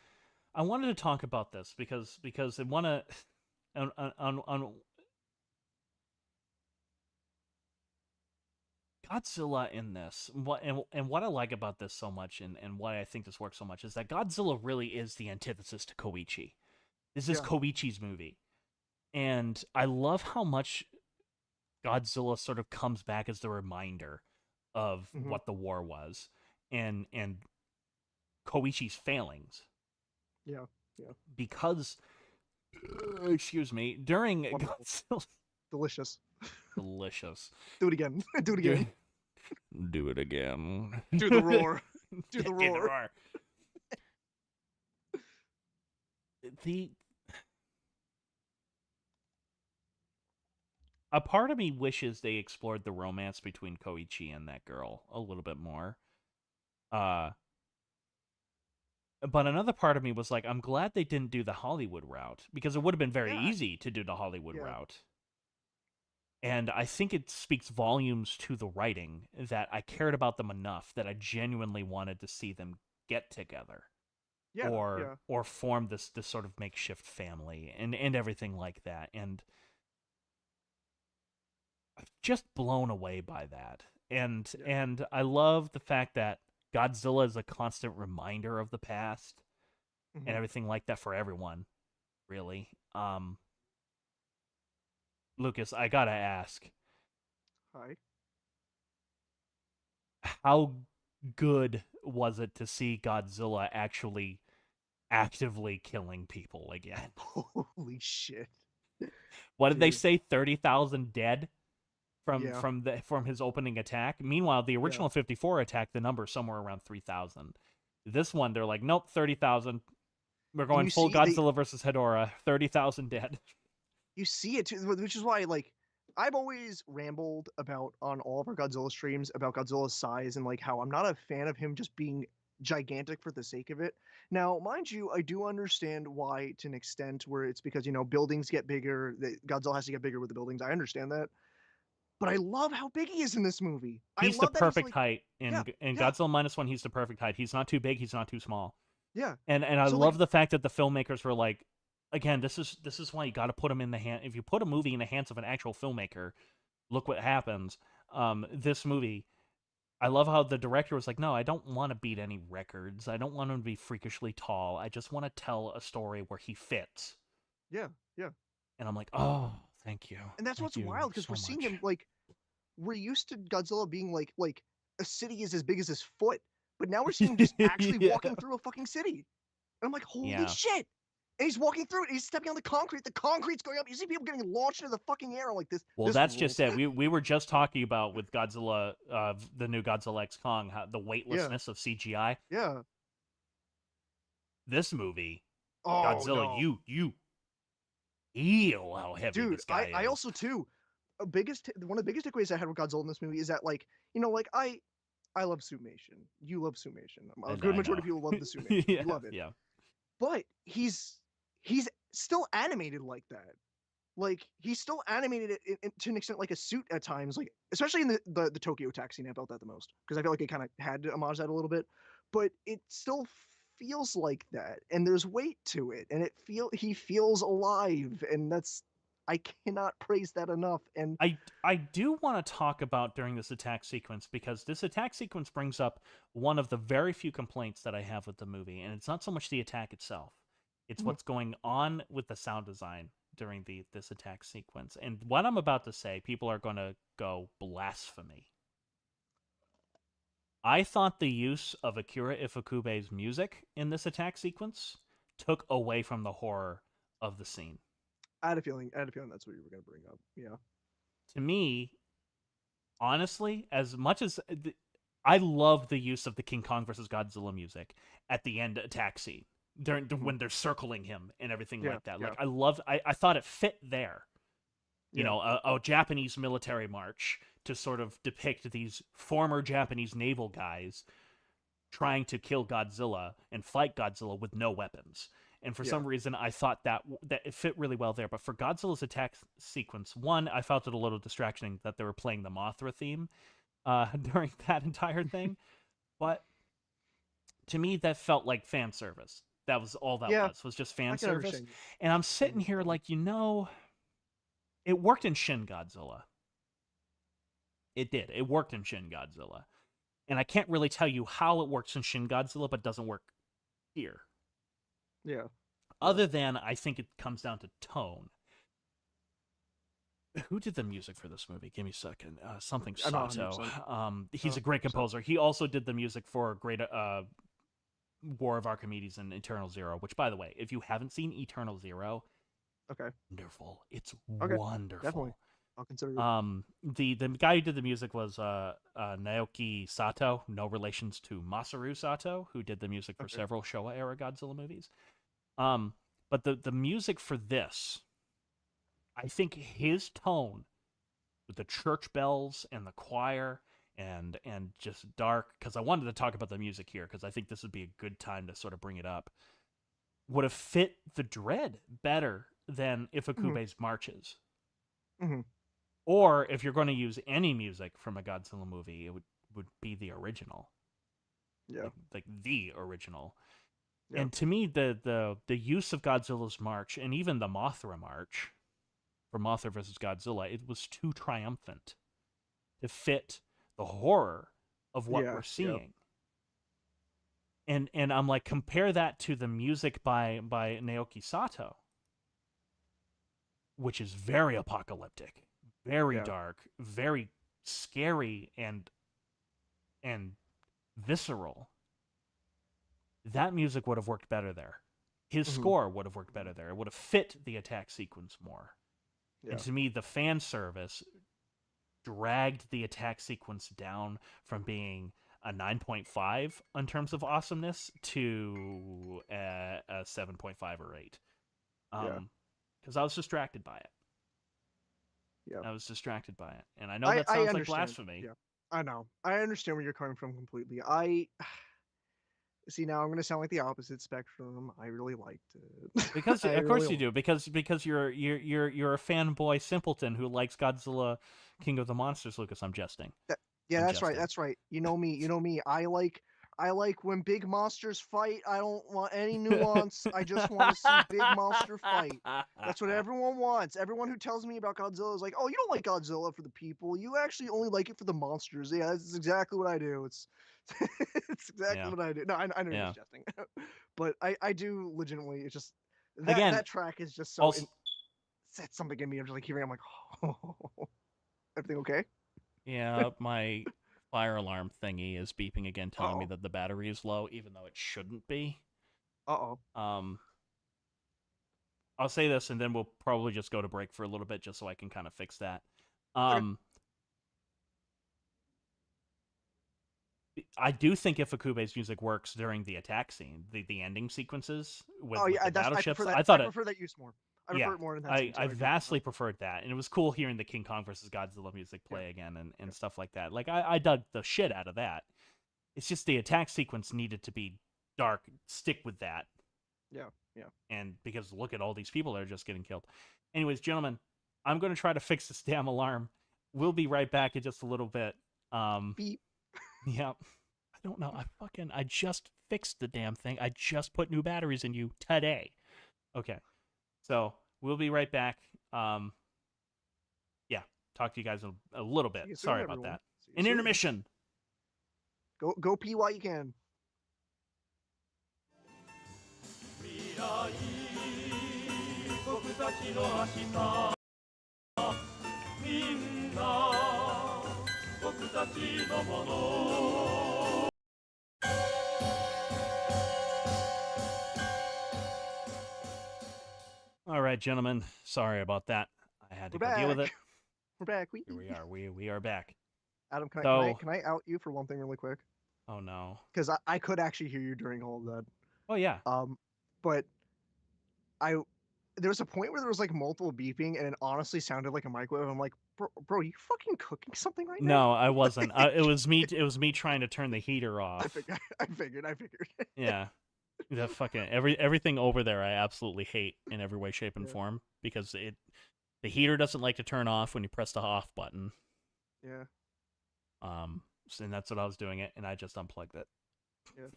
I wanted to talk about this because I want to on Godzilla in this, and what I like about this so much, and why I think this works so much, is that Godzilla really is the antithesis to Koichi. This is Koichi's movie, and I love how much Godzilla sort of comes back as the reminder of what the war was, and Koichi's failings. Yeah. Because, excuse me, during Godzilla, delicious. Do it again. Do it again. Do it again. Do the roar. Do the roar. A part of me wishes they explored the romance between Koichi and that girl a little bit more. But another part of me was like, I'm glad they didn't do the Hollywood route, because it would have been very easy to do the Hollywood route. And I think it speaks volumes to the writing that I cared about them enough that I genuinely wanted to see them get together. Or form this sort of makeshift family and everything like that. And I'm just blown away by that. And I love the fact that Godzilla is a constant reminder of the past and everything like that for everyone, really. Lucas, I gotta ask. Hi. How good was it to see Godzilla actually actively killing people again? Holy shit. What did they say? 30,000 dead from his opening attack? Meanwhile, the original 54 attack, the number somewhere around 3,000. This one, they're like, nope, 30,000. We're going full Godzilla versus Hedorah. 30,000 dead. You see it too, which is why, like, I've always rambled about on all of our Godzilla streams about Godzilla's size and like how I'm not a fan of him just being gigantic for the sake of it. Now, mind you, I do understand why to an extent, where it's because, you know, buildings get bigger, Godzilla has to get bigger with the buildings. I understand that. But I love how big he is in this movie. He's the perfect height. In Godzilla Minus One, he's the perfect height. He's not too big, he's not too small. Yeah. And I love the fact that the filmmakers were like, again, this is why you got to put him in the hand. If you put a movie in the hands of an actual filmmaker, look what happens. This movie, I love how the director was like, no, I don't want to beat any records. I don't want him to be freakishly tall. I just want to tell a story where he fits. Yeah. And I'm like, oh, thank you. And that's what's wild, because we're seeing him, like, we're used to Godzilla being like a city is as big as his foot, but now we're seeing him just actually walking through a fucking city. And I'm like, holy shit! And he's walking through it. He's stepping on the concrete. The concrete's going up. You see people getting launched into the fucking air like this. Well, that's just it. We were just talking about with Godzilla, the new Godzilla X Kong, how the weightlessness of CGI. Yeah. This movie, Godzilla, you feel how heavy this guy is. I also too. One of the biggest takeaways I had with Godzilla in this movie is that, like, you know, like I love Summation. You love Summation. A good majority of people love the Summation. You love it. Yeah. But he's still animated like that. Like, he's still animated to an extent like a suit at times, like especially in the Tokyo attack scene. I felt that the most, because I feel like it kind of had to homage that a little bit, but it still feels like that, and there's weight to it, and he feels alive, and I cannot praise that enough. And I do want to talk about during this attack sequence, because this attack sequence brings up one of the very few complaints that I have with the movie, and it's not so much the attack itself. It's what's going on with the sound design during this attack sequence. And what I'm about to say, people are going to go blasphemy. I thought the use of Akira Ifukube's music in this attack sequence took away from the horror of the scene. I had a feeling that's what you were going to bring up. Yeah. To me, honestly, as much as I love the use of the King Kong versus Godzilla music at the end attack scene during when they're circling him and everything like that. Like I thought it fit there. You know, a Japanese military march to sort of depict these former Japanese naval guys trying to kill Godzilla and fight Godzilla with no weapons. And for some reason, I thought that it fit really well there. But for Godzilla's attack sequence, one, I felt it a little distracting that they were playing the Mothra theme during that entire thing. But to me, that felt like fan service. That was all that was just fan service. And I'm sitting here like, it worked in Shin Godzilla. It did. It worked in Shin Godzilla. And I can't really tell you how it works in Shin Godzilla, but doesn't work here. Yeah. Other than, I think it comes down to tone. Who did the music for this movie? Give me a second. Something Sato. He's a great composer. He also did the music for Great War of Archimedes and Eternal Zero, which, by the way, if you haven't seen Eternal Zero, wonderful. It's wonderful. Definitely. I'll consider it. The guy who did the music was Naoki Sato, no relations to Masaru Sato, who did the music for several Showa era Godzilla movies. But the music for this, I think his tone with the church bells and the choir and just dark, because I wanted to talk about the music here because I think this would be a good time to sort of bring it up, would have fit the Dread better than Ifukube's marches. Mm-hmm. Or if you're going to use any music from a Godzilla movie, it would be the original. Yeah. Like the original. Yeah. And to me, the use of Godzilla's march and even the Mothra march for Mothra versus Godzilla, it was too triumphant to fit the horror of what we're seeing. And I'm like, compare that to the music by Naoki Sato, which is very apocalyptic, very dark, very scary and visceral. That music would have worked better there. His score would have worked better there. It would have fit the attack sequence more. And to me, the fan service dragged the attack sequence down from being a 9.5 in terms of awesomeness to a 7.5 or 8. Because I was distracted by it. Yeah. I was distracted by it. And I know that sounds like blasphemy. Yeah. I know. I understand where you're coming from completely. I see, now I'm going to sound like the opposite spectrum. I really liked it. Because of course you do. Because you're a fanboy simpleton who likes Godzilla King of the Monsters, Lucas. I'm jesting. Right. That's right. You know me. I like when big monsters fight. I don't want any nuance. I just want to see big monster fight. That's what everyone wants. Everyone who tells me about Godzilla is like, "Oh, you don't like Godzilla for the people. You actually only like it for the monsters." Yeah, that's exactly what I do. It's exactly what I do. No, I know you're jesting, but I do legitimately. It's just that track is just so set something in me. I'm just like hearing. I'm like, oh, everything okay? Yeah, my fire alarm thingy is beeping again, telling me that the battery is low, even though it shouldn't be. I'll say this, and then we'll probably just go to break for a little bit, just so I can kind of fix that. I do think Ifukube's music works during the attack scene, the ending sequences with the battleships. I prefer that use more. I prefer it more than that. I vastly preferred that, and it was cool hearing the King Kong versus Godzilla music play again and stuff like that. Like I dug the shit out of that. It's just the attack sequence needed to be dark. Stick with that. Yeah. And because look at all these people that are just getting killed. Anyways, gentlemen, I'm going to try to fix this damn alarm. We'll be right back in just a little bit. Beep. Yeah. I don't know. I just fixed the damn thing. I just put new batteries in you today. Okay. So we'll be right back. Talk to you guys in a little bit. Sorry about that. An intermission. Go pee while you can. All right, gentlemen. Sorry about that. I had to We're go deal with it. back. We're back. Here we are. We are back. Adam, So, can I out you for one thing really quick? oh no. Because I could actually hear you during all of that. Oh yeah. But I there was a point where there was like multiple beeping, and it honestly sounded like a microwave. I'm like, bro, you fucking cooking something right now? No, I wasn't. It was me. It was me trying to turn the heater off. I figured. Yeah. The fucking everything over there I absolutely hate in every way, shape, and Yeah. form because the heater doesn't like to turn off when you press the off button. Yeah. And that's what I was doing it, and I just unplugged it. Yeah.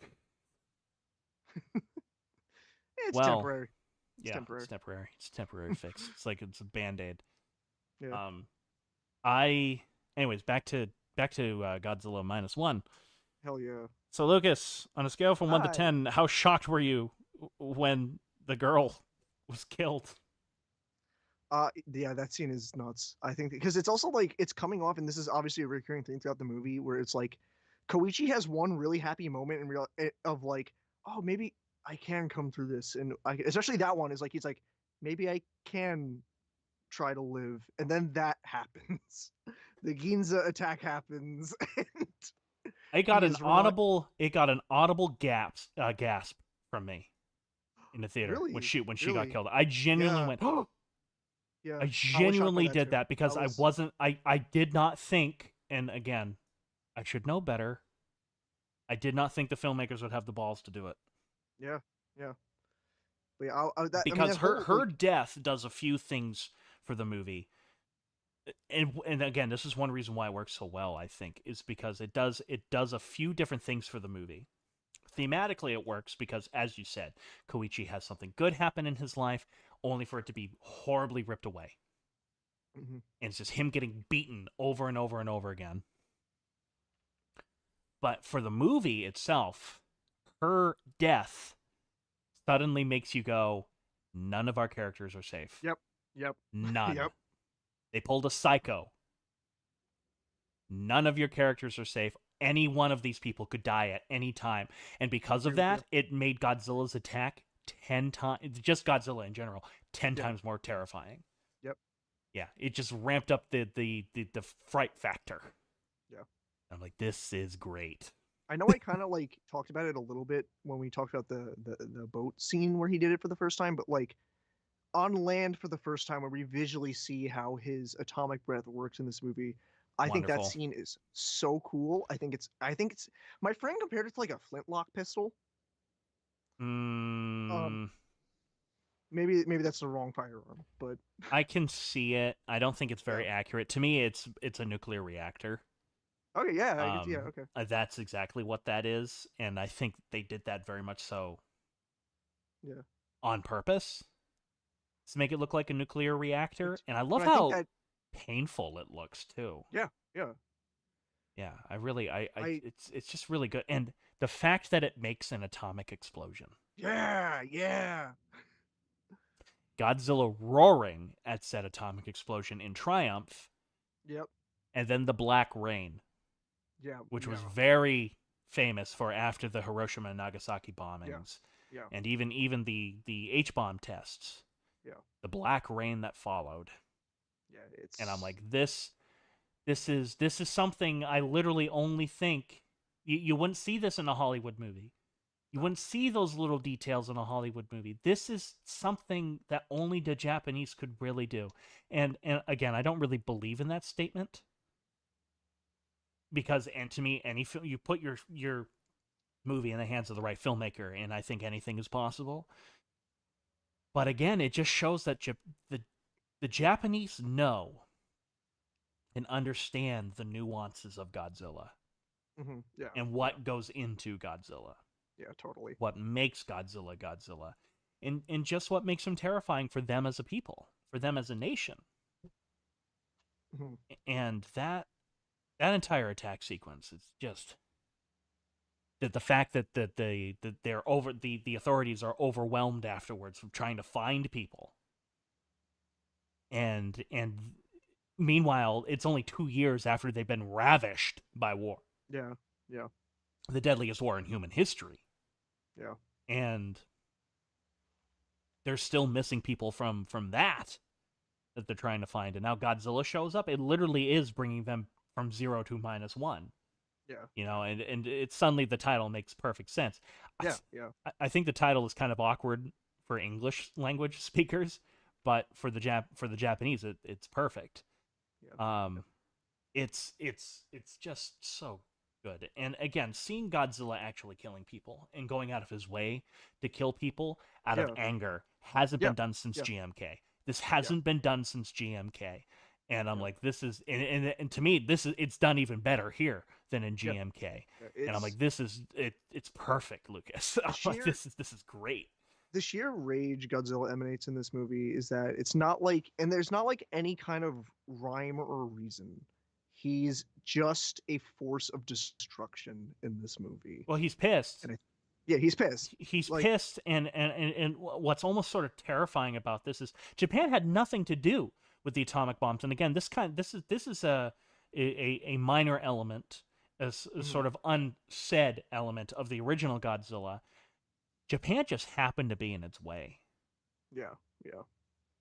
It's Well, temporary. It's temporary. It's a temporary fix. It's like it's a band-aid. Yeah. Anyways, back to Godzilla Minus One. Hell yeah. So Lucas, on a scale from 1 to Hi. 10, how shocked were you when the girl was killed? Yeah, that scene is nuts. I think because it's also like it's coming off, and this is obviously a recurring thing throughout the movie, where it's like Koichi has one really happy moment in real of like, oh, maybe I can come through this, and especially that one is like he's like, maybe I can try to live, and then that happens. The Ginza attack happens, and It got he an is audible. It got an audible gasp from me in the theater when really, she got really, killed. I genuinely yeah, went. Oh! yeah. I I was shocked by genuinely that did too. that because I I was, wasn't. I did not think. And again, I should know better. I did not think the filmmakers would have the balls to do it. yeah, yeah. But yeah, I mean, Because that whole her death does a few things for the movie. And again, this is one reason why it works so well, I think, is because it does a few different things for the movie. Thematically it works because, as you said, Koichi has something good happen in his life only for it to be horribly ripped away. mm-hmm. And it's just him getting beaten over and over and over again. But for the movie itself, her death suddenly makes you go, none of our characters are safe. Yep. None. Yep. They pulled a Psycho. None of your characters are safe. Any one of these people could die at any time. And because of that, it made Godzilla's attack 10 times, just Godzilla in general, 10 times more terrifying. Yep. Yeah, it just ramped up the fright factor. Yeah. I'm like, this is great. I know I kind of like talked about it a little bit when we talked about the boat scene where he did it for the first time, but like on land for the first time where we visually see how his atomic breath works in this movie, I think that scene is so cool. I think it's my friend compared it to like a flintlock pistol. Maybe that's the wrong firearm, but I can see it. I don't think it's very accurate. To me, it's a nuclear reactor. Okay, yeah, okay. That's exactly what that is, and I think they did that very much so. Yeah. On purpose to make it look like a nuclear reactor, and I love I how painful it looks too. Yeah. Yeah, it's just really good, and the fact that it makes an atomic explosion. Yeah. Godzilla roaring at said atomic explosion in triumph. Yep. And then the black rain. Yeah. Which was very famous for after the Hiroshima and Nagasaki bombings. Yeah. And even the H-bomb tests. Yeah. The black rain that followed. Yeah, and I'm like, this is something I literally only think you wouldn't see this in a Hollywood movie. You wouldn't see those little details in a Hollywood movie. This is something that only the Japanese could really do. And again, I don't really believe in that statement. Because, and to me, you put your movie in the hands of the right filmmaker, and I think anything is possible. But again, it just shows that the Japanese know and understand the nuances of Godzilla. Mm-hmm. Yeah. And what goes into Godzilla. Yeah, totally. What makes Godzilla Godzilla. And just what makes him terrifying for them as a people, for them as a nation. Mm-hmm. And that entire attack sequence is just the fact that the authorities are overwhelmed afterwards from trying to find people. and meanwhile, it's only 2 years after they've been ravished by war, Yeah. Yeah. the deadliest war in human history, Yeah. and they're still missing people from that they're trying to find. And now Godzilla shows up. It literally is bringing them from 0 to -1. Yeah. And it's suddenly the title makes perfect sense. Yeah. Yeah. I think the title is kind of awkward for English language speakers, but for the Japanese, it's perfect. Yeah. Um, it's just so good. And again, seeing Godzilla actually killing people and going out of his way to kill people out of Yeah. anger hasn't Yeah. been done since Yeah. GMK. This Yeah. hasn't been done since GMK. And I'm Yeah. like, this is and to me, it's done even better here than in Yeah. GMK. Yeah. And I'm like, this is it's perfect, Lucas. The I'm like, sheer this is great. the sheer rage Godzilla emanates in this movie is that it's not like, and there's not like any kind of rhyme or reason. He's just a force of destruction in this movie, Well, he's pissed. and yeah, he's pissed. He's Like, pissed, and what's almost sort of terrifying about this is Japan had nothing to do with the atomic bombs. And again, this is a minor element, a mhm, sort of unsaid element of the original Godzilla. Japan just happened to be in its way. yeah, yeah,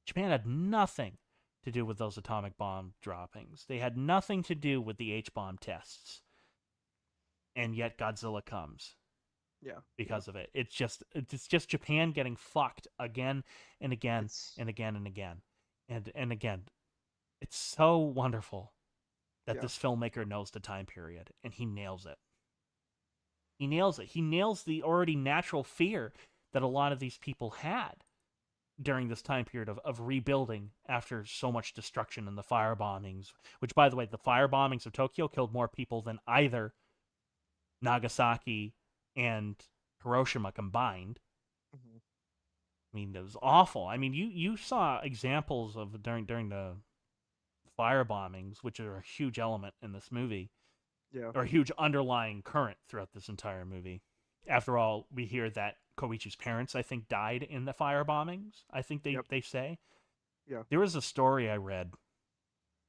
Japan had nothing to do with those atomic bomb droppings. They had nothing to do with the H bomb tests, and yet Godzilla comes yeah, yeah. because of it. It's just Japan getting fucked again and again It's and again and again and again. It's so wonderful that yeah, this filmmaker knows the time period and he nails it. He nails it. He nails the already natural fear that a lot of these people had during this time period of rebuilding after so much destruction and the fire bombings, which, by the way, the fire bombings of Tokyo killed more people than either Nagasaki and Hiroshima combined. mhm, I mean, it was awful. I mean, you saw examples of during the fire bombings, which are a huge element in this movie, yeah, or a huge underlying current throughout this entire movie. After all, we hear that Koichi's parents, I think, died in the fire bombings. I think yep, they say. yeah, There was a story I read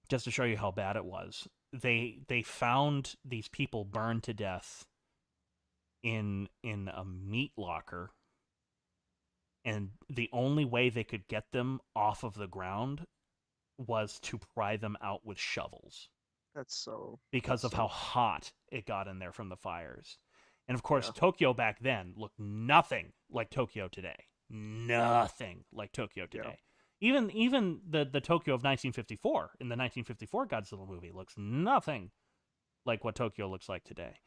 just to show you how bad it was. They found these people burned to death in a meat locker, and the only way they could get them off of the ground was to pry them out with shovels because that's of how so hot it got in there from the fires. And of course, yeah, Tokyo back then looked nothing like Tokyo today. Nothing like Tokyo yeah, today. Even the Tokyo of 1954 in the 1954 Godzilla movie looks nothing like what Tokyo looks like today.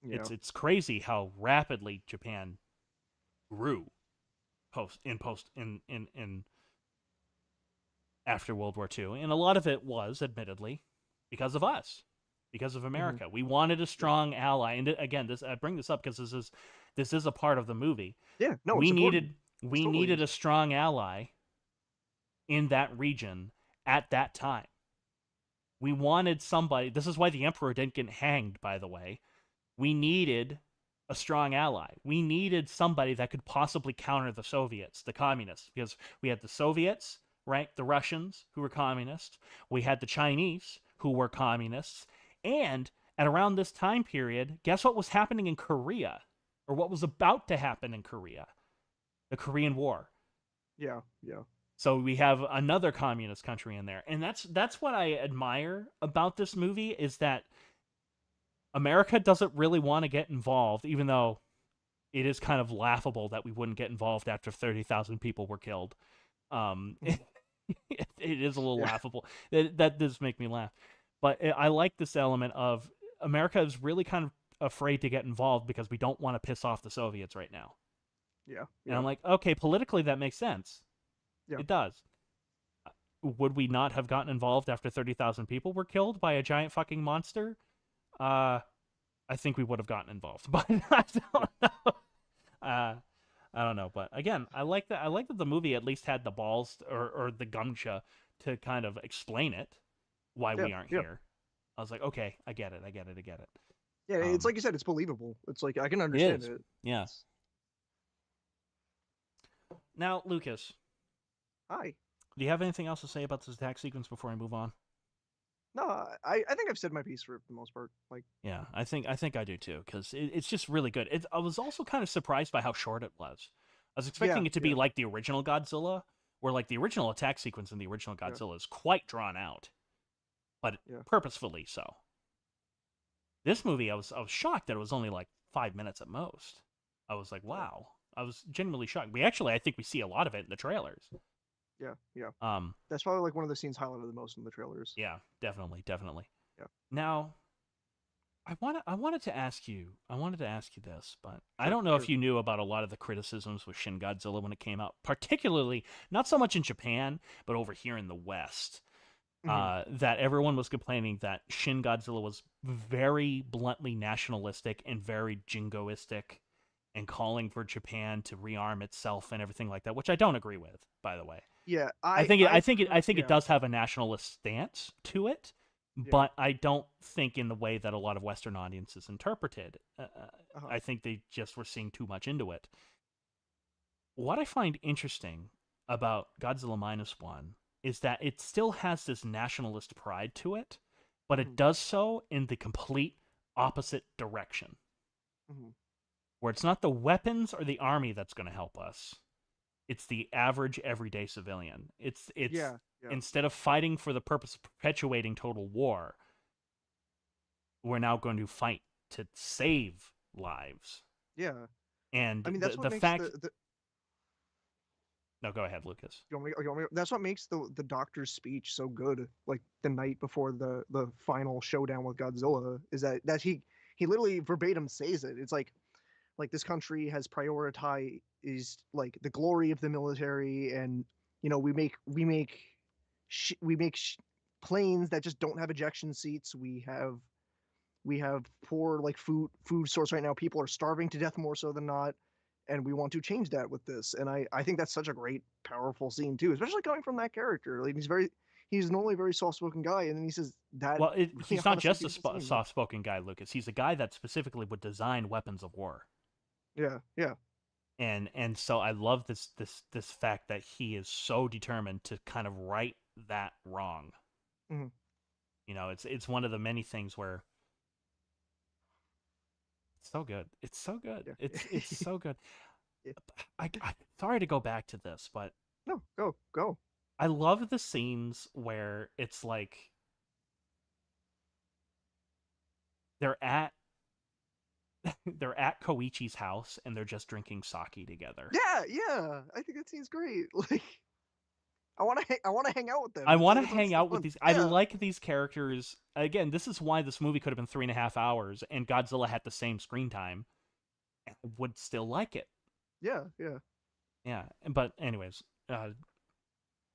yeah, It's crazy how rapidly Japan grew post in after World War II, and a lot of it was, admittedly, because of us, because of mhm, America. We wanted a yep, strong ally, and again, this I bring this up because this is a part of the movie. yeah. No, We it's important. needed It's we totally needed a useful. strong ally in that region at that time. We wanted somebody. This is why the emperor didn't get hanged, by the way. We needed a strong ally. We needed somebody that could possibly counter the Soviets, the communists, because we had the Soviets, right? The Russians, who were communists. We had the Chinese, who were communists. And at around this time period, guess what was happening in Korea? Or what was about to happen in Korea? The Korean War. Yeah, yeah, So we have another communist country in there. And that's what I admire about this movie is that America doesn't really want to get involved, even though it is kind of laughable that we wouldn't get involved after 30,000 people were killed. mhm, It is a little yeah, laughable. That does make me laugh. But I like this element of America is really kind of afraid to get involved because we don't want to piss off the Soviets right now. yeah, And yeah, I'm like, okay, politically that makes sense. yeah. It does. Would we not have gotten involved after 30,000 people were killed by a giant fucking monster? Uh, I think we would have gotten involved, but I Yeah. don't know. Uh, I don't know, but again, I like that. I like that the movie at least had the balls or the gumsha to kind of explain it why Yeah, we aren't yeah, here. I was like, okay, I get it. I get it. I get it. yeah. It's Um, like you said, it's believable. It's like I can it understand is. it. Yeah. It's Now, Lucas, hi. Do you have anything else to say about this attack sequence before I move on? No, I think I've said my piece for the most part. Like, Yeah, I think I do too, because it's just really good. I was also kind of surprised by how short it was. I was yeah, expecting it to be yeah, like the original Godzilla, where like the original attack sequence in the original yeah, Godzilla is quite drawn out, but yeah, purposefully so. This movie, I was shocked that it was only like 5 minutes at most. I was like, yeah, wow. I was genuinely shocked. I think we see a lot of it in the trailers. yeah, yeah. Um, That's probably like one of the scenes highlighted the most in the trailers. yeah, definitely, definitely. Yeah, Now, I wanted to ask you this, but I sure, don't know if sure. you knew about a lot of the criticisms with Shin Godzilla when it came out, particularly not so much in Japan, but over here in the West. Hmm. That everyone was complaining that Shin Godzilla was very bluntly nationalistic and very jingoistic, and calling for Japan to rearm itself and everything like that, which I don't agree with, by the way. Yeah, I I've think heard. it Yeah, does have a nationalist stance to it, yeah. but I don't think in the way that a lot of Western audiences interpreted. Uh-huh. I think they just were seeing too much into it. What I find interesting about Godzilla Minus One is that it still has this nationalist pride to it, but it Hmm. does so in the complete opposite direction, Hmm. where it's not the weapons or the army that's going to help us. It's the average everyday civilian. It's Yeah, yeah, instead of fighting for the purpose of perpetuating total war, we're now going to fight to save lives. yeah. And I mean, that's the what makes fact the. no, go ahead, Lucas. That's what makes the doctor's speech so good. Like the night before the final showdown with Godzilla is that he literally verbatim says it. It's like this country has prioritized like the glory of the military, and we make planes that just don't have ejection seats. We have poor like food source right now. People are starving to death more so than not, and we want to change that with this. And I think that's such a great powerful scene too, especially coming from that character. Like he's normally a very soft spoken guy, and then he says that Well, really he's not honestly just a beautiful scene. soft spoken guy, Lucas. He's a guy that specifically would design weapons of war. Yeah, yeah, And so I love this fact that he is so determined to kind of right that wrong. hmm, It's one of the many things where it's so good. It's so good. yeah, It's so good. yeah. I sorry to go back to this, but No, go. I love the scenes where it's like they're at they're at Koichi's house and they're just drinking sake together. Yeah, yeah. I think that scene's great. Like I want to hang out with them. I want to That sounds hang so out with fun. these. I Yeah, like these characters. Again, this is why this movie could have been 3.5 hours, and Godzilla had the same screen time. I would still like it. yeah, yeah. Yeah, but anyways,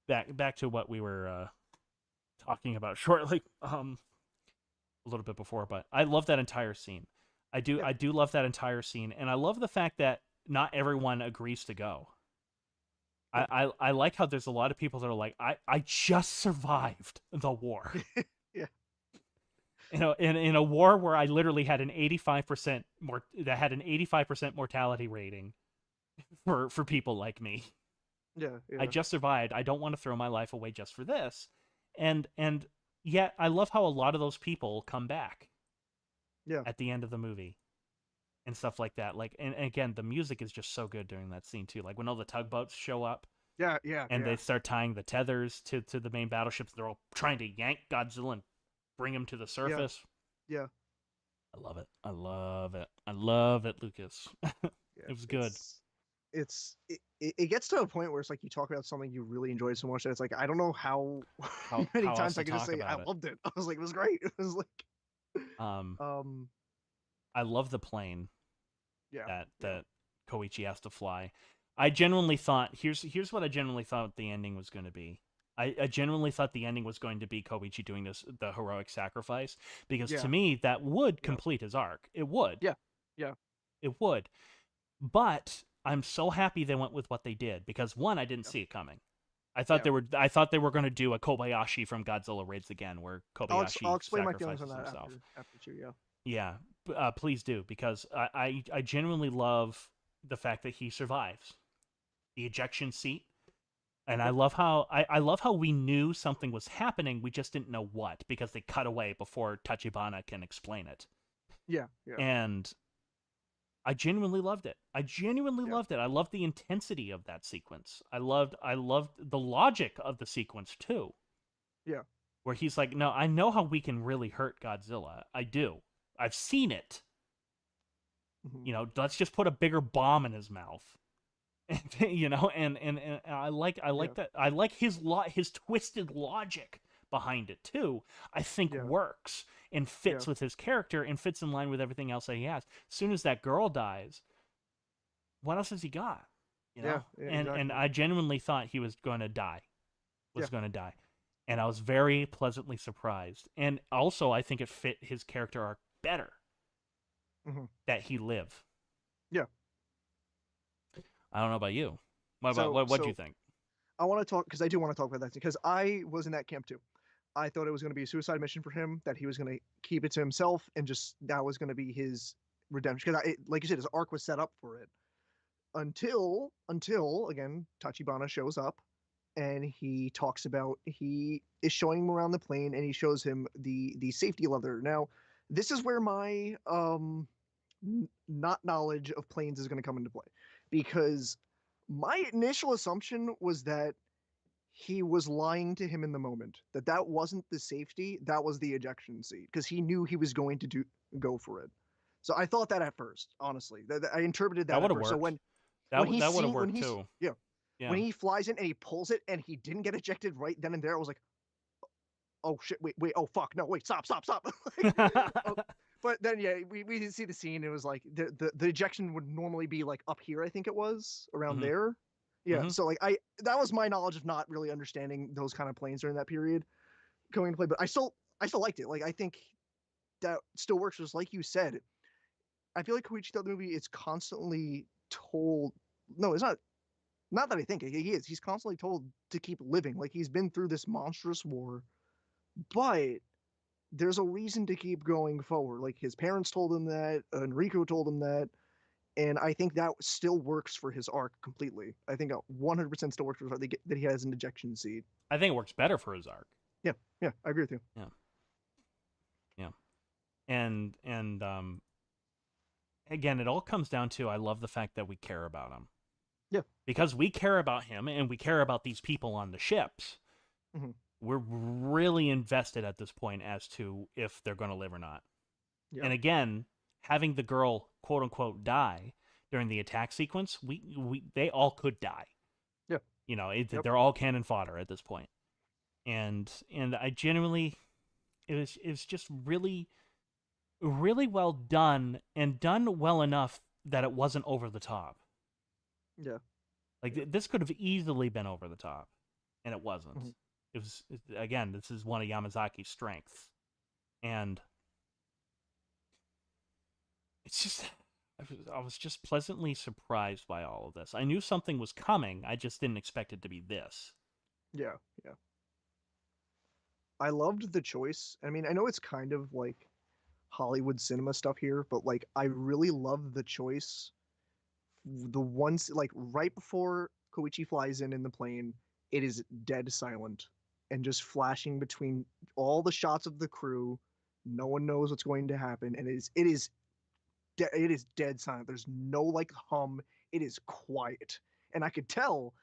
back to what we were talking about shortly, a little bit before. But I love that entire scene. Yeah. I do love that entire scene, and I love the fact that not everyone agrees to go. Good. I like how there's a lot of people that are like, I just survived the war. Yeah. In a war where I literally had an 85% more that had an 85% mortality rating for people like me. Yeah, I yeah. just survived. I don't want to throw my life away just for this. And yet I love how a lot of those people come back Yeah. at the end of the movie and stuff like that. Like and again, the music is just so good during that scene too. Like when all the tugboats show up Yeah, yeah, and yeah. they start tying the tethers to the main battleships, they're all trying to yank Godzilla and bring him to the Yeah, surface. yeah. I love it. I love it. I love it, Lucas. Yeah. It was good. It gets to a point where it's like you talk about something you really enjoyed so much that it's like I don't know how many How else times to I can just talk say I about it? loved it. I was like, it was great. It was like, Um, um, I love the plane yeah, yeah, that Koichi has to fly. I genuinely thought here's what I genuinely thought the ending was going to be. I genuinely thought the ending was going to be Koichi doing the heroic sacrifice because to yeah, me that would yeah, complete his arc. It would. yeah, yeah, It would. But I'm so happy they went with what they did because one, I didn't yeah, see it coming. yeah. I thought they were going to do a Kobayashi from Godzilla Raids Again, where I'll Kobayashi explain my feelings on sacrifices that himself. after two. Yeah, Yeah, please do because I genuinely love the fact that he survives the ejection seat. And I love how we knew something was happening, we just didn't know what, because they cut away before Tachibana can explain it. Yeah, yeah, And I genuinely loved it. I genuinely yeah, loved it. I loved the intensity of that sequence. I loved the logic of the sequence too, yeah. where he's like, "No, I know how we can really hurt Godzilla. I do. I've seen it. Hmm. Let's just put a bigger bomb in his mouth." And I like Yeah, that. I like his twisted logic behind it too. I think yeah, works and yeah, fits with his character and fits in line with everything else that he has. As soon as that girl dies, what else has he got? You yeah, know? yeah, And exactly. I genuinely thought he was going to die. Yeah. Was going to die. And I was very pleasantly surprised. And also I think it fit his character arc better Hmm. that he live. Yeah. I don't know about you. What about So, what do you so think? I want to talk because I do want to talk about that because I was in that camp too. I thought it was going to be a suicide mission for him, that he was going to keep it to himself, and just that was going to be his redemption. Because, like you said, his arc was set up for it until again Tachibana shows up and he talks about, he is showing him around the plane and he shows him the safety leather. Now, this is where my not knowledge of planes is going to come into play, because my initial assumption was that he was lying to him in the moment, that that wasn't the safety, that was the ejection seat, because he knew he was going to go for it. So I thought that at first, honestly, I interpreted That that would at have first. So worked. when he's That would have seeing, when worked he's, too. yeah, Yeah. when he flies in and he pulls it and he didn't get ejected right then and there, I was like, oh shit, wait, oh fuck, no, wait, stop. Like, oh, but then yeah, we didn't see the scene. It was like the ejection would normally be like up here, I think it was around Mhm. there. Yeah, Mhm. so like that was my knowledge of not really understanding those kind of planes during that period going into play. But I still liked it. Like, I think that still works. Just like you said, I feel like Koichi throughout the movie is constantly told. No, it's not. Not that I think he is. He's constantly told to keep living. Like, he's been through this monstrous war, but there's a reason to keep going forward. Like, his parents told him that, Enrico told him that, and I think that still works for his arc completely. I think 100% still works for his arc, that he has an ejection seat. I think it works better for his arc. Yeah, yeah, I agree with you. Yeah. Yeah. And again, it all comes down to, I love the fact that we care about him. Yeah, Because we care about him and we care about these people on the ships. hmm, We're really invested at this point as to if they're going to live or not. yeah, And again, having the girl quote unquote die during the attack sequence, we they all could die. yeah, yep, They're all cannon fodder at this point. And I genuinely, it was just really really well done, and done well enough that it wasn't over the top. yeah, Like yeah, this could have easily been over the top, and it wasn't. hmm, Again, this is one of Yamazaki's strengths, and it's just I was just pleasantly surprised by all of this. I knew something was coming. I just didn't expect it to be this. yeah, yeah. I loved the choice. I mean, I know it's kind of like Hollywood cinema stuff here, but like I really love the choice. The ones like right before Koichi flies in the plane, it is dead silent and just flashing between all the shots of the crew. No one knows what's going to happen, and it is dead silent. There's no like hum. It is quiet, and I could tell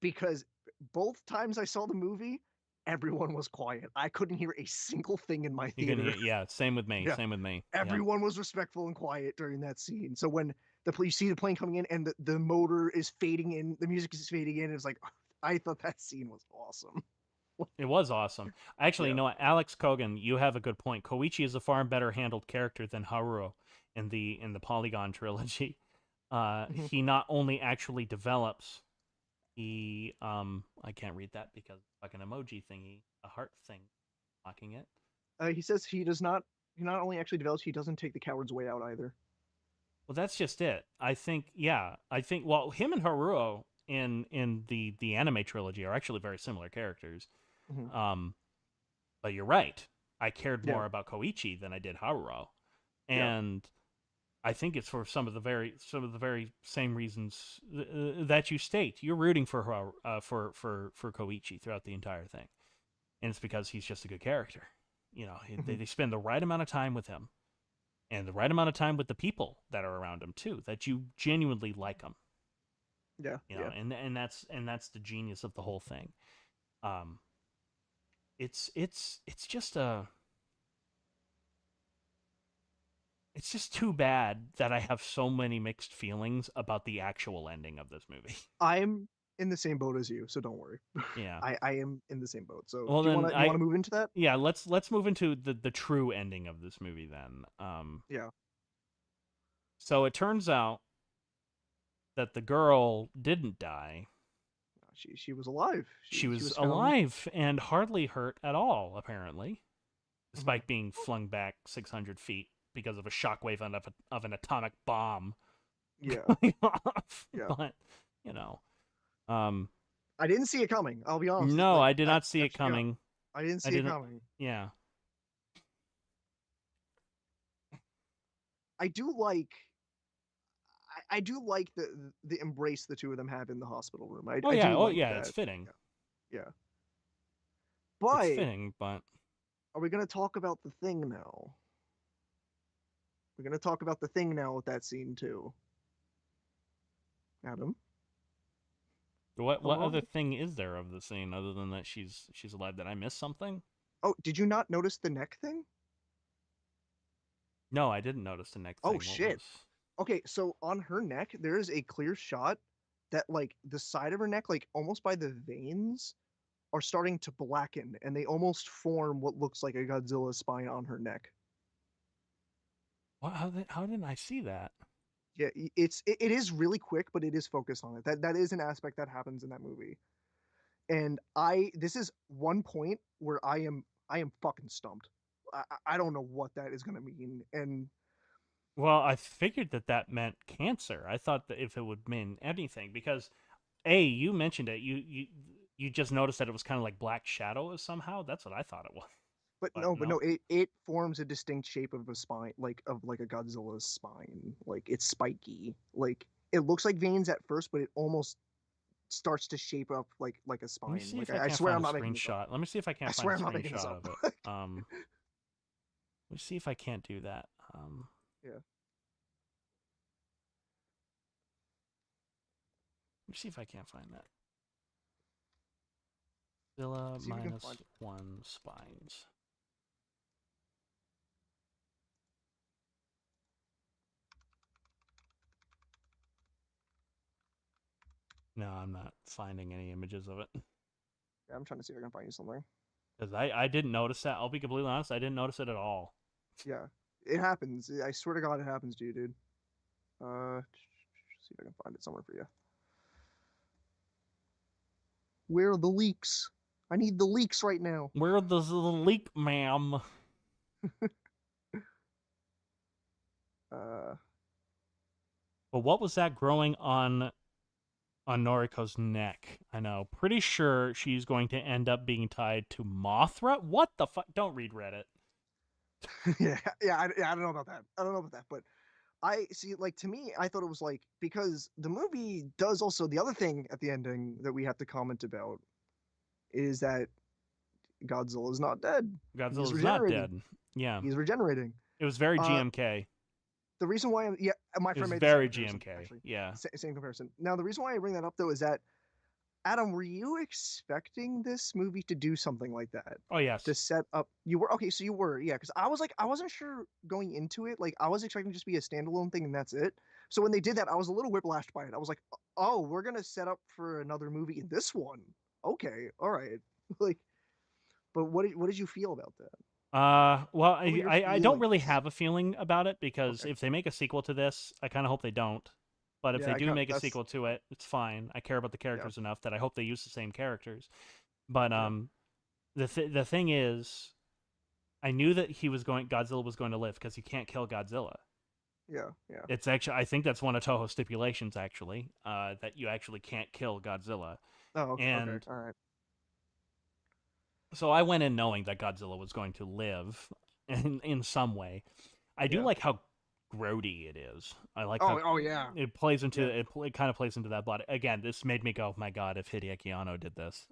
because both times I saw the movie, everyone was quiet. I couldn't hear a single thing in my You can hear, theater. yeah, same with me. Yeah, Same with me. Yeah. everyone was respectful and quiet during that scene. So when you see the plane coming in and the motor is fading in, the music is fading in, it's like, I thought that scene was awesome. It was awesome. Actually, you Yeah. know what, Alex Kogan, you have a good point. Koichi is a far better handled character than Haruo in the Polygon trilogy. Mhm. He not only actually develops, he I can't read that because fucking emoji thingy, a heart thing, blocking it. He says he does not. He not only actually develops, he doesn't take the coward's way out either. Well, that's just it. I think, yeah, I think, well, him and Haruo in the anime trilogy are actually very similar characters. Hmm. Um, but you're right. I cared Yeah. more about Koichi than I did Haruo. Yeah. And I think it's for some of the very same reasons that you state. You're rooting for for Koichi throughout the entire thing, and it's because he's just a good character. You know, Mhm. they spend the right amount of time with him, and the right amount of time with the people that are around him too. That you genuinely like him. Yeah, You know, yeah. and that's the genius of the whole thing. Um, it's just a it's just too bad that I have so many mixed feelings about the actual ending of this movie. I'm in the same boat as you, so don't worry. Yeah. I am in the same boat. So Well, then you wanna move into that? yeah, let's move into the true ending of this movie then. Yeah. So it turns out that the girl didn't die. She was alive. She She was was found. alive and hardly hurt at all, apparently, Mhm. despite being flung back 600 feet because of a shockwave of an atomic bomb Yeah, going off. yeah. But you know, um, I didn't see it coming. I'll be honest. no, Like I did not see that it coming. I didn't I see it didn't. coming. Yeah. I do like I do like the embrace the two of them have in the hospital room. Oh I yeah. do Oh like yeah. It's that. fitting. Yeah. Yeah. It's But fitting, but are we gonna talk about the thing now? We're gonna talk about the thing now with that scene too. Adam? what other Hello? thing is there of the scene other than that she's alive? Did I miss something? Oh, did you not notice the neck thing? No, I didn't notice the neck Oh thing. What shit. was? Okay, so on her neck, there is a clear shot that like the side of her neck, like almost by the veins, are starting to blacken and they almost form what looks like a Godzilla spine on her neck. What? How didn't I see that? Yeah, it is really quick, but it is focused on it. That is an aspect that happens in that movie. And I this is one point where I am fucking stumped. I don't know what that is gonna mean. And Well, I figured that meant cancer. I thought that if it would mean anything, because you mentioned it. You just noticed that it was kind of like black shadow somehow. That's what I thought it was. But but no. no, it forms a distinct shape of a spine, like a Godzilla's spine. Like it's spiky. Like it looks like veins at first, but it almost starts to shape up like a Let me spine. see Like if I I can't swear find I'm a not making this up. screenshot. Let me see if I I can't find swear a I'm not making this screenshot up. of it. Let me see if I can't do that. Yeah. Let me see if I can't find that. Godzilla See if you can find minus one spines. No, I'm not finding any images of it Yeah, I'm trying to see if I can find you something. because I didn't notice that. I'll be completely honest. I didn't notice it at all. Yeah. It happens. I swear to God it happens to you, dude. See if I can find it somewhere for you. Where are the leaks? I need the leaks right now. Where does the leak, ma'am? Uh But what was that growing on Noriko's neck? I know. Pretty sure she's going to end up being tied to Mothra. What the fuck? Don't read Reddit. yeah, I don't know about that. I don't know about that, but I see, like, to me, I thought it was like, because the movie does also, the other thing at the ending that we have to comment about is that Godzilla is not dead. He's Godzilla's not regenerating. dead. Yeah, He's regenerating. it was very Uh, GMK. the reason why yeah, my It friend was made the same very comparison, GMK. actually. Yeah. Same comparison. Now, the reason why I bring that up, though, is that, Adam, were you expecting this movie to do something like that? Oh To yes. set up, you were okay, so you were, yeah, because I was like, I wasn't sure going into it. Like, I was expecting just to be a standalone thing and that's it. So when they did that, I was a little whiplashed by it. I was like, oh, we're gonna set up for another movie in this one. Okay, all right. Like, but what did you feel about that? Well, What were your I don't really feelings? have a feeling about it because Okay, if they make a sequel to this, I kind of hope they don't. But if yeah, they I do kind make a that's sequel to it, it's fine. I care about the yeah, characters enough that I hope they use the same characters. But yeah, the thing is, I knew that Godzilla was going to live because you can't kill Godzilla. yeah, yeah. It's actually I think that's one of Toho's stipulations actually, that you actually can't kill Godzilla. Oh, okay, And all right. so I went in knowing that Godzilla was going to live in some way. I do Yeah, like how grody it is. I like how Oh yeah, it plays into yeah. it kind of plays into that. But again, this made me go, my God, if Hideaki Anno did this.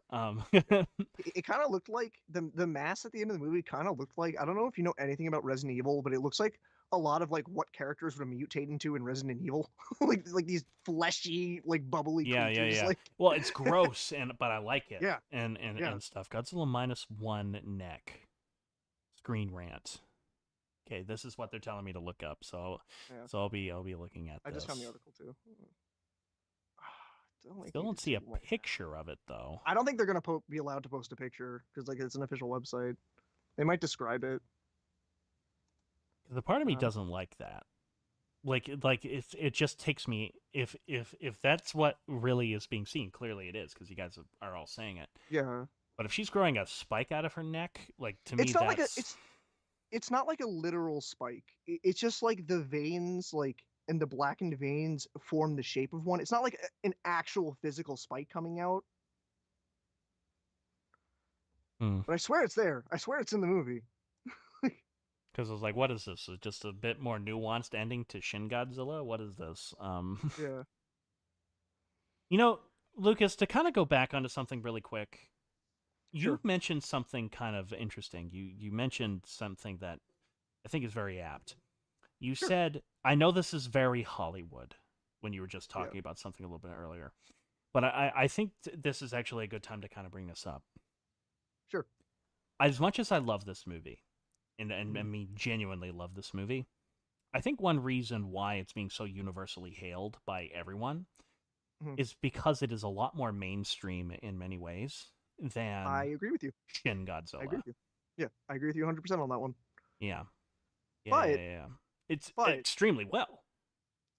It kind of looked like the mask at the end of the movie kind of looked like, I don't know if you know anything about Resident Evil, but it looks like a lot of like what characters would mutate into in Resident Evil, like these fleshy, like bubbly Yeah, yeah, creatures. yeah. Like Well, it's gross, but I like it, yeah, and yeah, and stuff. Godzilla minus one neck. Screen rant. Okay, this is what they're telling me to look up. So, yeah. I'll be looking at I just found the this. article too. Don't make Still me don't do see a too much. picture of it though. I don't think they're gonna be allowed to post a picture because like it's an official website. They might describe it. The part of me Uh, doesn't like that. Like it just takes me if that's what really is being seen. Clearly it is because you guys are all saying it. yeah, But if she's growing a spike out of her neck, like to me it's not like a that's it's not like a literal spike. It's just like the veins, like and the blackened veins form the shape of one. It's not like an actual physical spike coming out. hmm. But I swear it's there. I swear it's in the movie. Because I was like, what is this? Is it just a bit more nuanced ending to Shin Godzilla? What is this? Yeah, You know, Lucas, to kind of go back onto something really quick, you sure. mentioned something kind of interesting. You mentioned something that I think is very apt. You Sure. said, I know this is very Hollywood when you were just Yeah. talking about something a little bit earlier, but I think this is actually a good time to kind of bring this up. Sure. As much as I love this movie, and I Mhm. mean genuinely love this movie, I think one reason why it's being so universally hailed by everyone Mhm. is because it is a lot more mainstream in many ways I than agree with you. Shin I agree Godzilla. with you. Yeah, I agree with you 100% on that one. Yeah. Yeah, yeah, But yeah, yeah. It's but extremely well.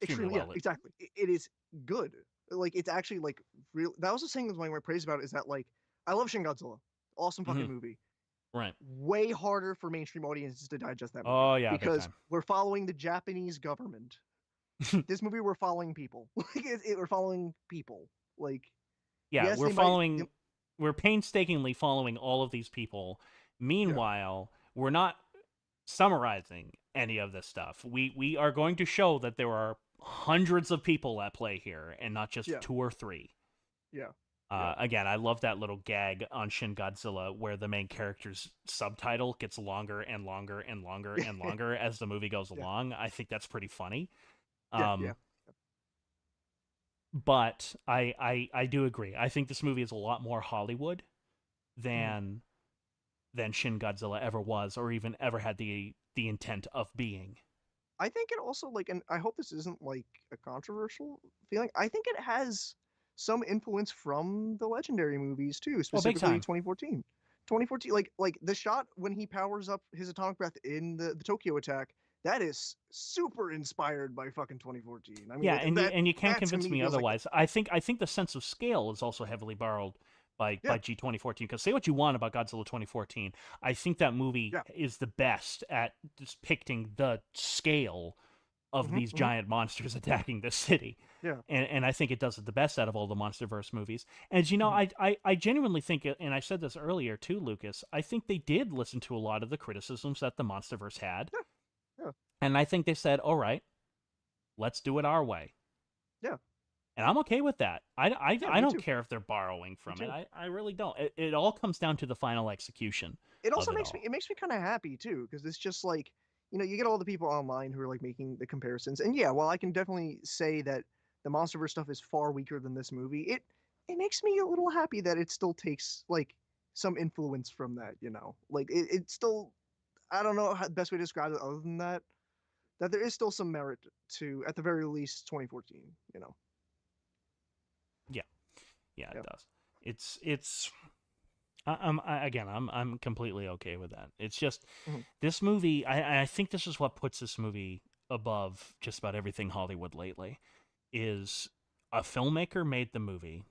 Extremely extremely, yeah, well. exactly. It is good. Like it's actually like real. That was the thing with my praise about it is that like I love Shin Godzilla. Awesome fucking Mhm. movie. Right. Way harder for mainstream audiences to digest that movie Oh yeah, big because time. we're following the Japanese government. This movie we're following people. Like we're following people. Like Yeah, yes, they might. we're painstakingly following all of these people. Yeah, Meanwhile, we're not summarizing any of this stuff. We are going to show that there are hundreds of people at play here and not just yeah, two or three. yeah, yeah, Again, I love that little gag on Shin Godzilla where the main character's subtitle gets longer and longer and longer and longer as the movie goes yeah, along. I think that's pretty funny. yeah, yeah. Um, but I do agree. I think this movie is a lot more Hollywood Mhm. than Shin Godzilla ever was, or even ever had the intent of being. I think it also like, and I hope this isn't like a controversial feeling. I think it has some influence from the Legendary movies too, Oh, big specifically time. 2014. 2014, like the shot when he powers up his atomic breath in the Tokyo attack, that is super inspired by fucking 2014. I mean, Yeah, like and you can't that to convince me me feels like otherwise. I think the sense of scale is also heavily borrowed yeah, by G 2014. Because say what you want about Godzilla 2014, I think that movie yeah, is the best at depicting the scale of hmm these hmm giant monsters attacking this city. yeah, And I think it does it the best out of all the MonsterVerse movies. And you know, hmm I genuinely think, and I said this earlier too, Lucas. I think they did listen to a lot of the criticisms that the MonsterVerse had, yeah, yeah, and I think they said, "All right, let's do it our way." yeah, And I'm okay with that. yeah. I Me don't too. care if they're borrowing Me from it. too. I really don't. It all comes down to the final execution It of also it makes me all. it makes me kind of happy too because it's just like you get all the people online who are like making the comparisons and yeah, while I can definitely say that the monsterverse stuff is far weaker than this movie, it makes me a little happy that it still takes like some influence from that. Like it still, I don't know how the best way to describe it other than that there is still some merit to at the very least 2014. Yeah, yeah, it Yeah. does. It's again, I'm completely okay with that. It's just Mhm. this movie. I think this is what puts this movie above just about everything Hollywood lately. Is a filmmaker made the movie.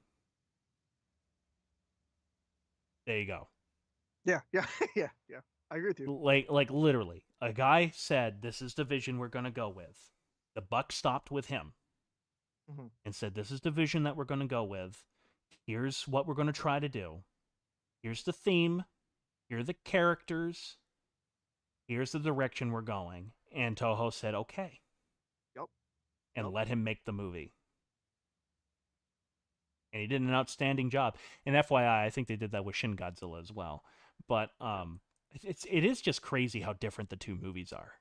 There you go. Yeah, yeah, yeah, yeah. I agree with you. Like literally, a guy said, "This is the vision we're gonna go with." The buck stopped with him Hmm. and said, "This is the vision that we're gonna go with. Here's what we're gonna try to do. Here's the theme. Here are the characters. Here's the direction we're going." And Toho said, "Okay." and Yep. let him make the movie. And he did an outstanding job. And FYI, I think they did that with Shin Godzilla as well. But Yeah. it is just crazy how different the two movies are.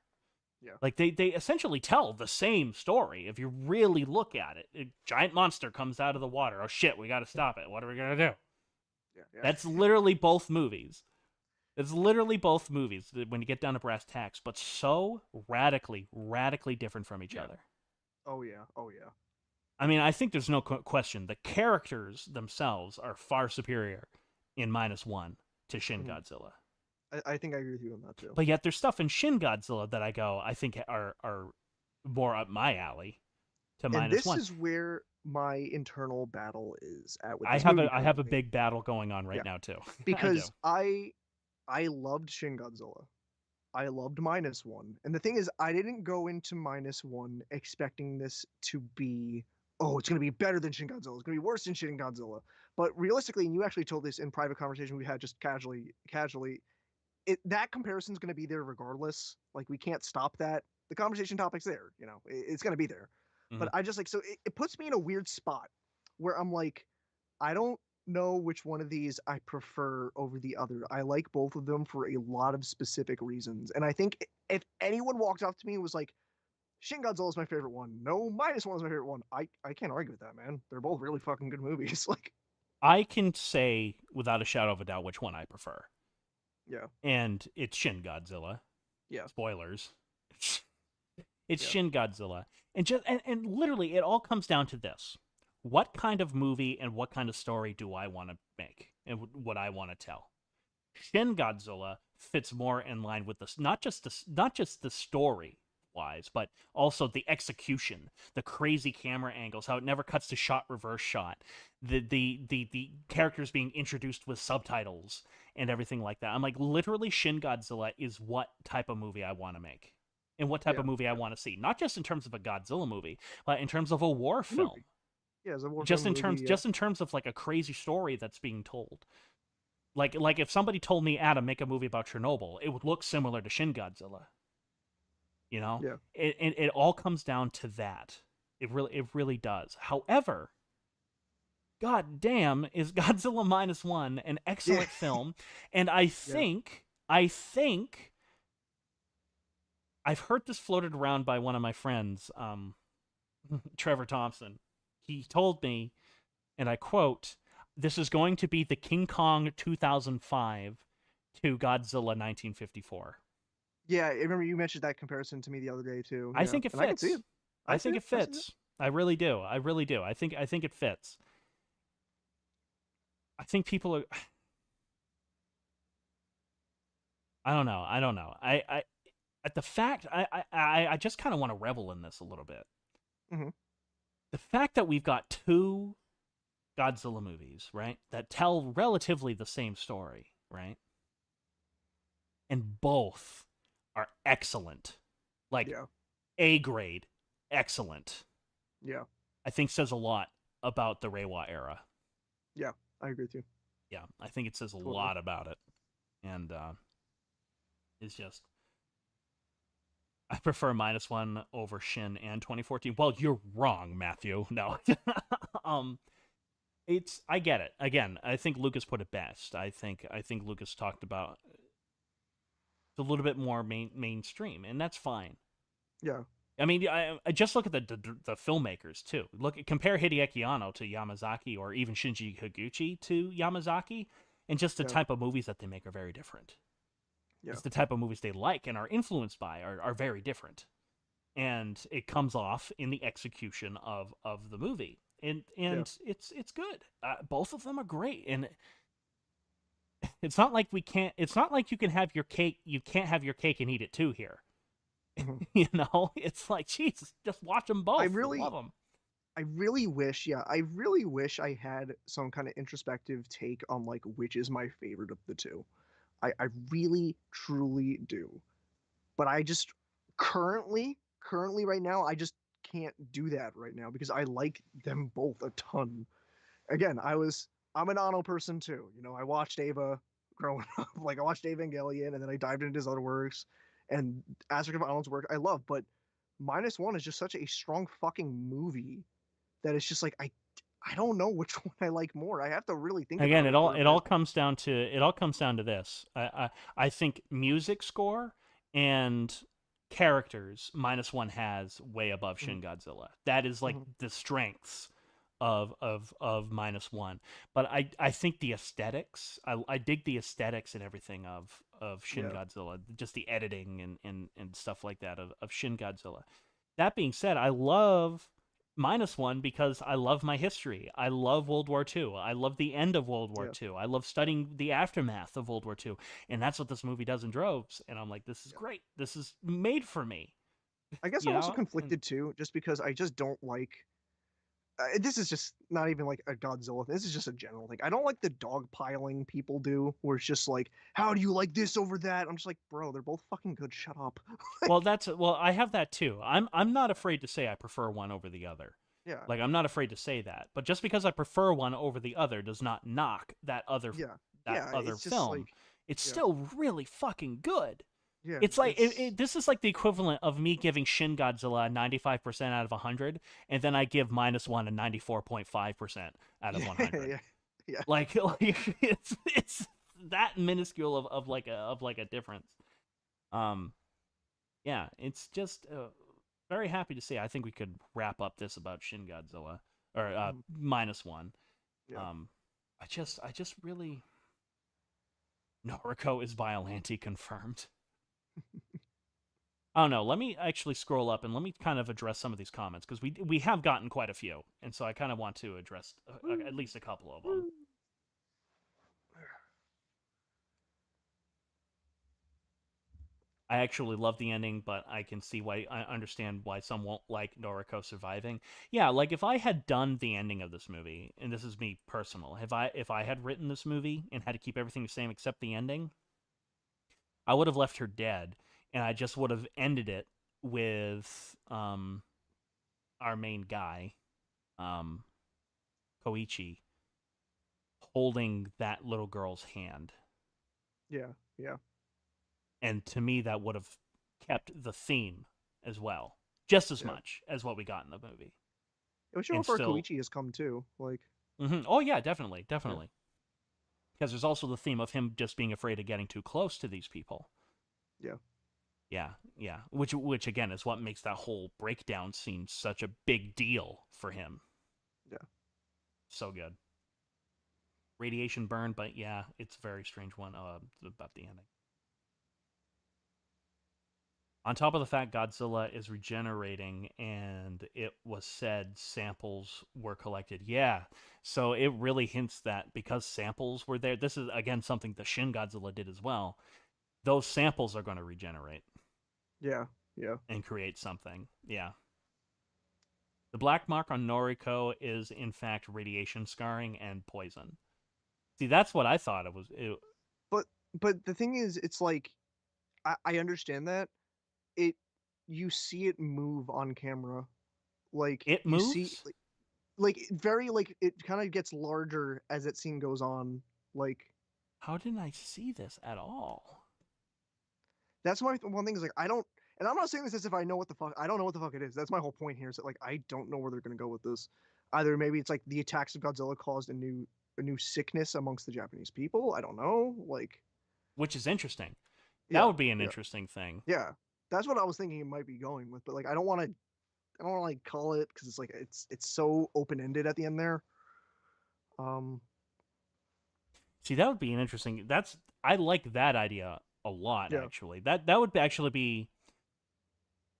Yeah. Like they essentially tell the same story if you really look at it. A giant monster comes out of the water. Oh shit, we got to stop it. What are we gonna do? Yeah. Yeah. That's literally both movies. It's literally both movies when you get down to brass tacks, but so radically different from each Yeah. other. Oh yeah. Oh yeah. I mean, I think there's no question. The characters themselves are far superior in Minus One to Shin Mhm. Godzilla. I think I agree with you on that too. But yet there's stuff in Shin Godzilla that I think are more up my alley to And Minus this One. is where my internal battle is at with this movie I have a currently. big battle going on right Yeah, now too. I do. because I loved Shin Godzilla. I loved Minus One. And the thing is, I didn't go into Minus One expecting this to be, oh, it's going to be better than Shin Godzilla. It's going to be worse than Shin Godzilla. But realistically, and you actually told this in private conversation we had just casually, that comparison is going to be there regardless. Like, we can't stop that. The conversation topic's there, it's going to be there. Mm-hmm. But I just like, so it puts me in a weird spot where I'm like, I don't know which one of these I prefer over the other. I like both of them for a lot of specific reasons. And I think if anyone walked up to me and was like, Shin Godzilla is my favorite one, no, Minus One is my favorite one, I can't argue with that, man. They're both really fucking good movies. Like, I can say without a shadow of a doubt which one I prefer, yeah, and it's Shin Godzilla. yeah, Spoilers. It's yeah, Shin Godzilla, and literally it all comes down to this: what kind of movie and what kind of story do I want to make, and what I want to tell? Shin Godzilla fits more in line with this, not just the story wise, but also the execution, the crazy camera angles, how it never cuts to shot reverse shot, the characters being introduced with subtitles and everything like that. I'm like, literally, Shin Godzilla is what type of movie I want to make. And what type yeah, of movie I yeah. want to see, not just in terms of a Godzilla movie, but in terms of a war The film, movie, yeah, it's a war film movie. Yeah, just in terms of like a crazy story that's being told. Like if somebody told me, Adam, make a movie about Chernobyl, it would look similar to Shin Godzilla. You know, yeah, it all comes down to that. It really does. However, god damn, is Godzilla Minus One an yeah, excellent film, and yeah. I think I've heard this floated around by one of my friends, Trevor Thompson. He told me, and I quote, "This is going to be the King Kong 2005 to Godzilla 1954." Yeah, I remember you mentioned that comparison to me the other day too. I Yeah, think it and I can see fits. it. I see it. I see it. Fits. I really do. I really do. I think it fits. I think people are. I don't know. I don't know. I at the fact I just kind of want to revel in this a little bit. Hmm. The fact that we've got two Godzilla movies, right, that tell relatively the same story, right, and both are excellent, like Yeah, A grade, excellent. yeah, I think says a lot about the Reiwa era. yeah. I agree with you Yeah, I think it says a totally. lot about it, and it's just I prefer Minus One over Shin and 2014. Well, you're wrong, Matthew. No, um, it's I get it. Again, I think Lucas put it best. I think Lucas talked about it's a little bit more mainstream, and that's fine. Yeah. I mean, I just look at the filmmakers too. Compare Hideaki Anno to Yamazaki, or even Shinji Higuchi to Yamazaki, and just the Yeah, type of movies that they make are very different. yeah, It's the type of movies they like and are influenced by are very different, and it comes off in the execution of the movie, yeah. and it's good. Both of them are great, and it's not like we can't. It's not like you can have your cake. You can't have your cake and eat it too here. Mhm. You know, it's like Jesus, just watch them I both. You love really, them. I really wish, yeah, I really wish I had some kind of introspective take on like which is my favorite of the two. I really, truly do. But I just currently right now, I just can't do that right now because I like them both a ton. Again, I'm an Anno person too. I watched Ava growing up. Like I watched Evangelion and then I dived into his other works and aspect of Anno's work I love, but Minus One is just such a strong fucking movie that it's just like I don't know which one I like more. I have to really think Again, about it it all for a it bit. all comes down to this. I think music score and characters Minus One has way above Mhm, Shin Godzilla. That is like mhm. the strengths of Minus One. But I think the aesthetics, I dig the aesthetics and everything of Shin Yeah, Godzilla, just the editing and stuff like that of Shin Godzilla. That being said, I love Minus One because I love my history. I love World War II. I love the end of World War yeah, II. I love studying the aftermath of World War II. And that's what this movie does in droves. And I'm like, this is yeah. great. This is made for me, I guess you I'm also know? And conflicted too, just because I just don't like. This is just not even like a Godzilla thing. This is just a general thing. I don't like the dog piling people do, where it's just like, how do you like this over that? I'm just like, bro, they're both fucking good. Shut up. well, I have that too. I'm not afraid to say I prefer one over the other. Yeah, Like I'm not afraid to say that. But just because I prefer one over the other does not knock yeah, that yeah. other It's just like, film. It's yeah, still really fucking good. yeah. It's like It's this is like the equivalent of me giving Shin Godzilla a 95% out of 100, and then I give Minus One a 94.5% out of yeah, 100. yeah, yeah. Like it's that minuscule of like a difference. Um, yeah, it's just very happy to see. I think we could wrap up this about Shin Godzilla or Mhm, Minus One. yeah. Um, I just really Noriko is Biollante confirmed. Oh no, let me actually scroll up and let me kind of address some of these comments because we have gotten quite a few, and so I kind of want to address at least a couple of them. I actually love the ending, but I can see why I understand why some won't like Noriko surviving. Yeah, like if I had done the ending of this movie, and this is me personal, if I had written this movie and had to keep everything the same except the ending, I would have left her dead, and I just would have ended it with our main guy, um Koichi, holding that little girl's hand. Yeah, yeah. And to me, that would have kept the theme as well, just as Yeah. much as what we got in the movie. It would show how And far still, Koichi has come too. Like, oh yeah, definitely, yeah, definitely. Because there's also the theme of him just being afraid of getting too close to these people. yeah, Yeah, yeah. Which again is what makes that whole breakdown scene such a big deal for him. yeah, So good. Radiation burn, but yeah, it's a very strange one about the ending. On top of the fact Godzilla is regenerating and it was said samples were collected. Yeah. So it really hints that because samples were there, this is again something the Shin Godzilla did as well. Those samples are going to regenerate yeah, yeah. and create something. Yeah. The black mark on Noriko is in fact radiation scarring and poison. See, that's what I thought it was. But the thing is, it's like I understand that it you see it move on camera. Like It you see moves? very like it kind of gets larger as that scene goes on. Like How didn't I see this at all? that's my one thing is like I don't, and I'm not saying this as if I know what the fuck. I don't know what the fuck it is. That's my whole point here. Is that like I don't know where they're gonna go with this. Either maybe it's like the attacks of Godzilla caused a new sickness amongst the Japanese people. I don't know. Like Which is interesting. That yeah, would be an yeah, interesting thing. yeah. That's what I was thinking it might be going with. But like I don't want to. I don't want to like call it because it's like it's so open ended at the end there. Um. See, that would be an interesting. That's I like that idea a lot. Yeah. Actually, that would actually be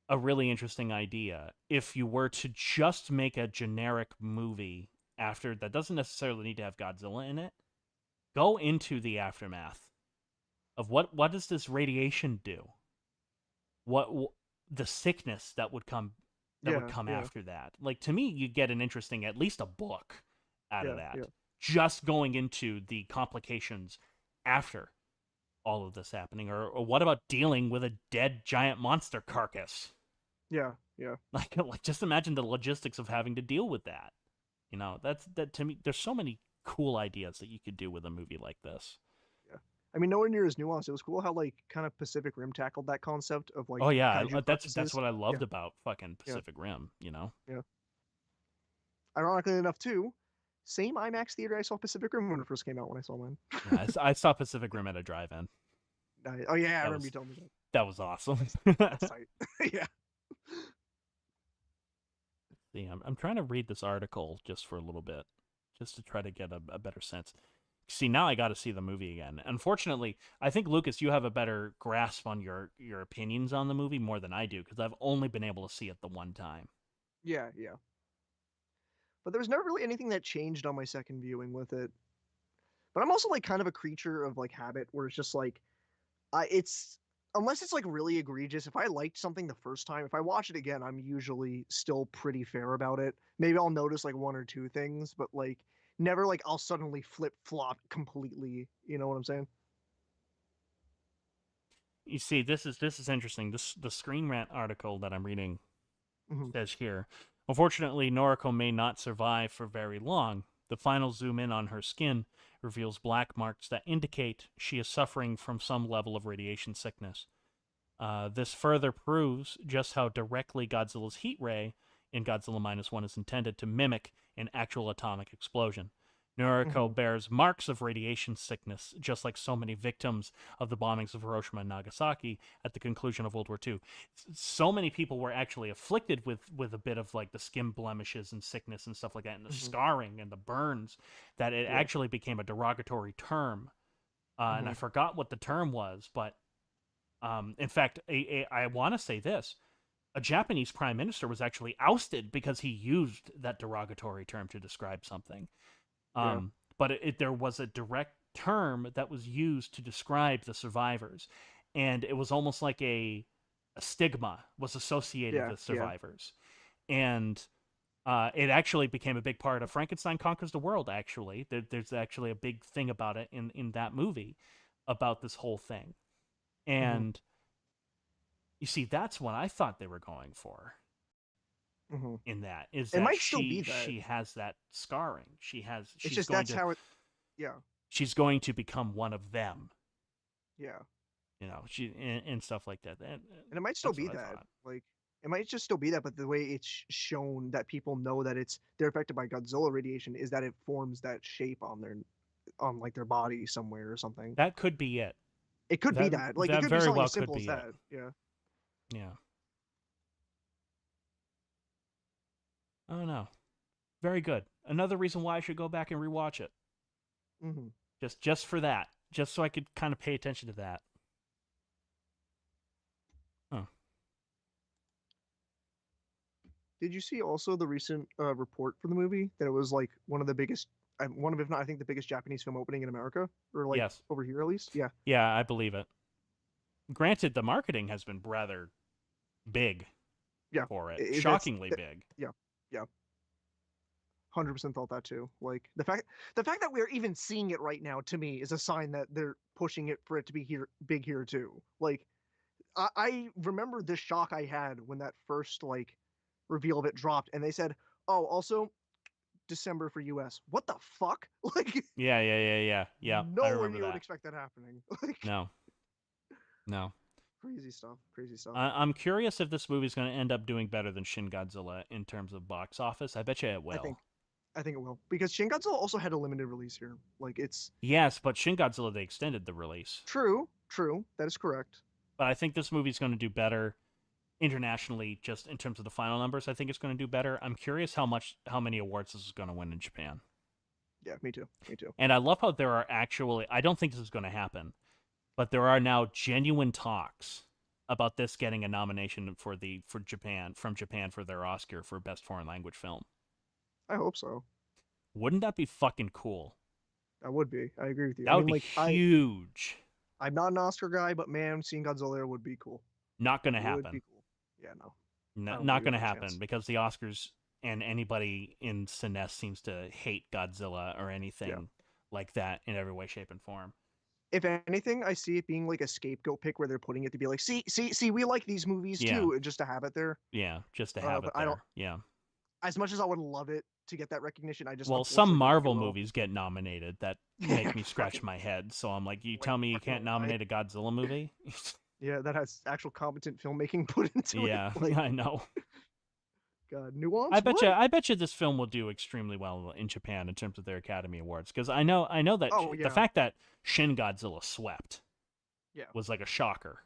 a really interesting idea if you were to just make a generic movie after that doesn't necessarily need to have Godzilla in it. Go into the aftermath of what does this radiation do? What the sickness that would Yeah. come Yeah. after that. Like to me, you get an interesting at least a book out of Yeah. Yeah. that. Just going into the complications after all of this happening, or what about dealing with a dead giant monster carcass? Yeah. Yeah. Like just imagine the logistics of having to deal with that. That to me. There's so many cool ideas that you could do with a movie like this. Yeah. I mean, nowhere near as nuanced. It was cool how like kind of Pacific Rim tackled that concept of like Oh yeah, kaiju that's carcasses. what I Yeah, loved about fucking yeah, Pacific Rim. You know. yeah. Ironically enough, too, same IMAX theater I saw Pacific Rim when it first came out when I saw mine. Yeah, I saw Pacific Rim at a drive-in. Oh yeah, I That remember you was telling me that. that was awesome. That's tight. Yeah. See, I'm trying to read this article just for a little bit, just to try to get a better sense. See, now I got to see the movie again. Unfortunately, I think Lucas, you have a better grasp on your opinions on the movie more than I do because I've only been able to see it the one time. Yeah, yeah. But there was never really anything that changed on my second viewing with it. But I'm also like kind of a creature of like habit where it's just like it's unless it's like really egregious. If I liked something the first time, if I watch it again, I'm usually still pretty fair about it. Maybe I'll notice like one or two things, but like never like I'll suddenly flip flop completely. You know what I'm saying? You see, this is interesting. This the Screen Rant article that I'm reading Hmm. says here. Unfortunately, Noriko may not survive for very long. The final zoom in on her skin reveals black marks that indicate she is suffering from some level of radiation sickness. This further proves just how directly Godzilla's heat ray in Godzilla Minus One is intended to mimic an actual atomic explosion. Noriko Hmm. bears marks of radiation sickness, just like so many victims of the bombings of Hiroshima and Nagasaki at the conclusion of World War II. So many people were actually afflicted with a bit of like the skin blemishes and sickness and stuff like that, and the Hmm. scarring and the burns, that it Yeah. actually became a derogatory term. And I Hmm. forgot what the term was, but in fact, I want to say this: a Japanese prime minister was actually ousted because he used that derogatory term to describe something. Yeah. But there was a direct term that was used to describe the survivors, and it was almost like a stigma was associated Yeah. with Yeah. survivors, and it actually became a big part of Frankenstein Conquers the World. Actually, there's actually a big thing about it in that movie about this whole thing, Hmm. and you see, that's what I thought they were going for Hmm. in that is It that might still she be that. she has that scarring. It's just that's how it. Yeah. She's going to become one of them, Yeah. and stuff like that. And it might still That's be what I that. thought. Like it might just still be that, but the way it's shown that people know that they're affected by Godzilla radiation is that it forms that shape on their on like their body somewhere or something. That could be it. It could be That that. Like it that could be very something well as could simple as be it. that. Yeah. Yeah. Oh no. Very good. Another reason why I should go back and rewatch it. Hmm. Just for that. Just so I could kind of pay attention to that. Oh. Did you see also the recent report for the movie that it was like one of the biggest, one of if not I think the biggest Japanese film opening in America or like Yes. over here at least? Yeah. Yeah, I believe it. Granted, the marketing has been rather big Yeah. for it. That's Shockingly big. yeah. Yeah. 100% thought that too. Like the fact that we're even seeing it right now to me is a sign that they're pushing it for it to be here big here too. Like I remember the shock I had when that first like reveal of it dropped and they said, "Oh, also December for US." What the fuck? Like Yeah. I nowhere remember near would that. expect that happening. Like No. No. crazy stuff. Crazy stuff. I'm curious if this movie's going to end up doing better than Shin Godzilla in terms of box office. I bet you it I will. think I think it will because Shin Godzilla also had a limited release here. Like it's Yes, but Shin Godzilla, they extended the release. true. That is correct. But I think this movie's going to do better internationally, just in terms of the final numbers. I think it's going to do better. I'm curious how many awards this is going to win in Japan. Yeah, me too. Me too. And I love how there are actually, I don't think this is going to happen, but there are now genuine talks about this getting a nomination for Japan from Japan for their Oscar for best foreign language film. I hope so. Wouldn't that be fucking cool? That would be. I agree with you. That I would mean, be like huge. I'm not an Oscar guy, but man, seeing Godzilla would be cool. Not going to Would happen. be cool. Yeah, no, I don't think Not we going to have a happen chance. because the Oscars and anybody in Sinest seems to hate Godzilla or Yeah. anything like that in every way, shape, and form. If anything, I see it being like a scapegoat pick where they're putting it to be like, see, we like these movies Yeah, too, and just to have it there. yeah, just to have But it I don't. there. Yeah, As much as I would love it to get that recognition. I just Well, some unfortunately don't think it Marvel will. movies get nominated that Yeah, make me scratch fucking my head. So I'm like, you wait tell me you fucking can't lie. nominate a Godzilla movie? Yeah, that has actual competent filmmaking put into it. Yeah, Like, I know. God, nuance? I bet you this film will do extremely well in Japan in terms of their Academy Awards because I know that Oh the yeah, fact that Shin Godzilla swept yeah, was like a shocker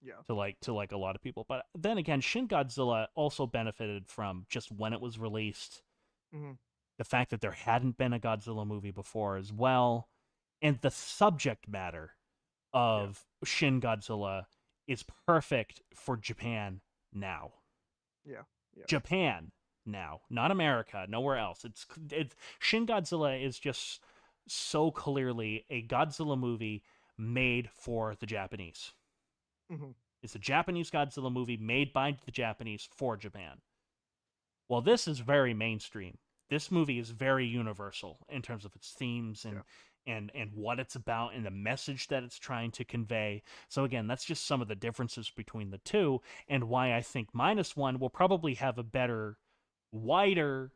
yeah. to like a lot of people. But then again, Shin Godzilla also benefited from just when it was released, Hmm. the fact that there hadn't been a Godzilla movie before as well, and the subject matter Yeah, of Shin Godzilla is perfect for Japan now. yeah, yeah. Japan now, not America, nowhere else. It's Shin Godzilla is just so clearly a Godzilla movie made for the Japanese. Hmm. It's a Japanese Godzilla movie made by the Japanese for Japan. Well, this is very mainstream. This movie is very universal in terms of its themes Yeah, and what it's about and the message that it's trying to convey. So again, that's just some of the differences between the two and why I think Minus One will probably have a better, wider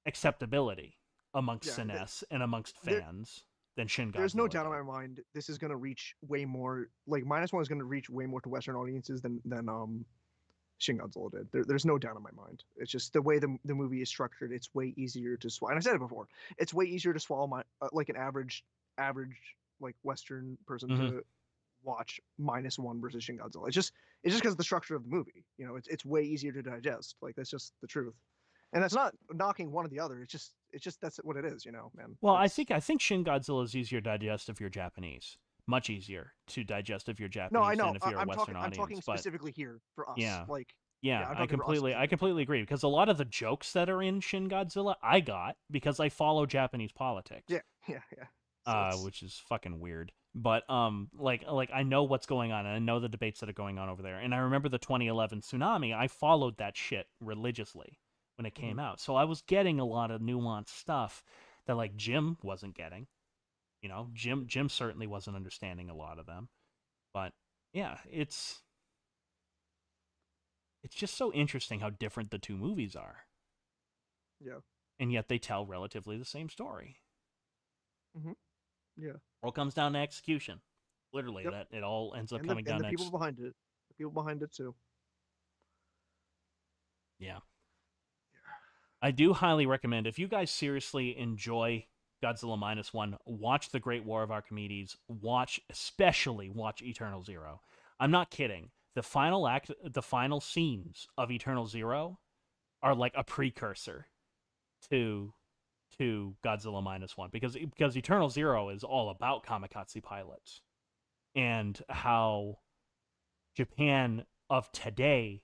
acceptability amongst yeah. Cines and amongst There, fans than Shin there's no Godzilla doubt in did. my mind this is gonna reach way more. Like Minus One is gonna reach way more to Western audiences than Shin Godzilla did. There's no doubt in my mind. It's just the way the movie is structured. It's way easier to swallow. And I said it before. It's way easier to swallow my like an average like Western person Mm-hmm. to watch Minus One versus Shin Godzilla. It's just because of the structure of the movie. You know, it's way easier to digest. Like that's just the truth. And that's not knocking one or the other. It's just that's what it is. You know, man. Well, That's I think Shin Godzilla is easier to digest if you're Japanese. Much easier to digest if you're no, I Japanese than know. if you're a I'm Western talking. I'm audience. talking But specifically here for us. yeah, Like, yeah, yeah, I'm talking for us I specifically. completely agree because a lot of the jokes that are in Shin Godzilla I got because I follow Japanese politics, Yeah, yeah, yeah. So it's which is fucking weird. But like I know what's going on and I know the debates that are going on over there. And I remember the 2011 tsunami. I followed that shit religiously when it mhm, came out, so I was getting a lot of nuanced stuff that like Jim wasn't getting. You know, Jim certainly wasn't understanding a lot of them. But yeah, it's just so interesting how different the two movies are, yeah. and yet they tell relatively the same story. Hmm. Yeah. All comes down to execution. Literally, Yep. that it all ends up And the coming and down the to people behind it, the people behind it too. yeah. Yeah. I do highly recommend if you guys seriously enjoy Godzilla Minus One, watch The Great War of Archimedes. Especially watch Eternal Zero. I'm not kidding. The final act, the final scenes of Eternal Zero are like a precursor to Godzilla Minus One because Eternal Zero is all about kamikaze pilots and how Japan of today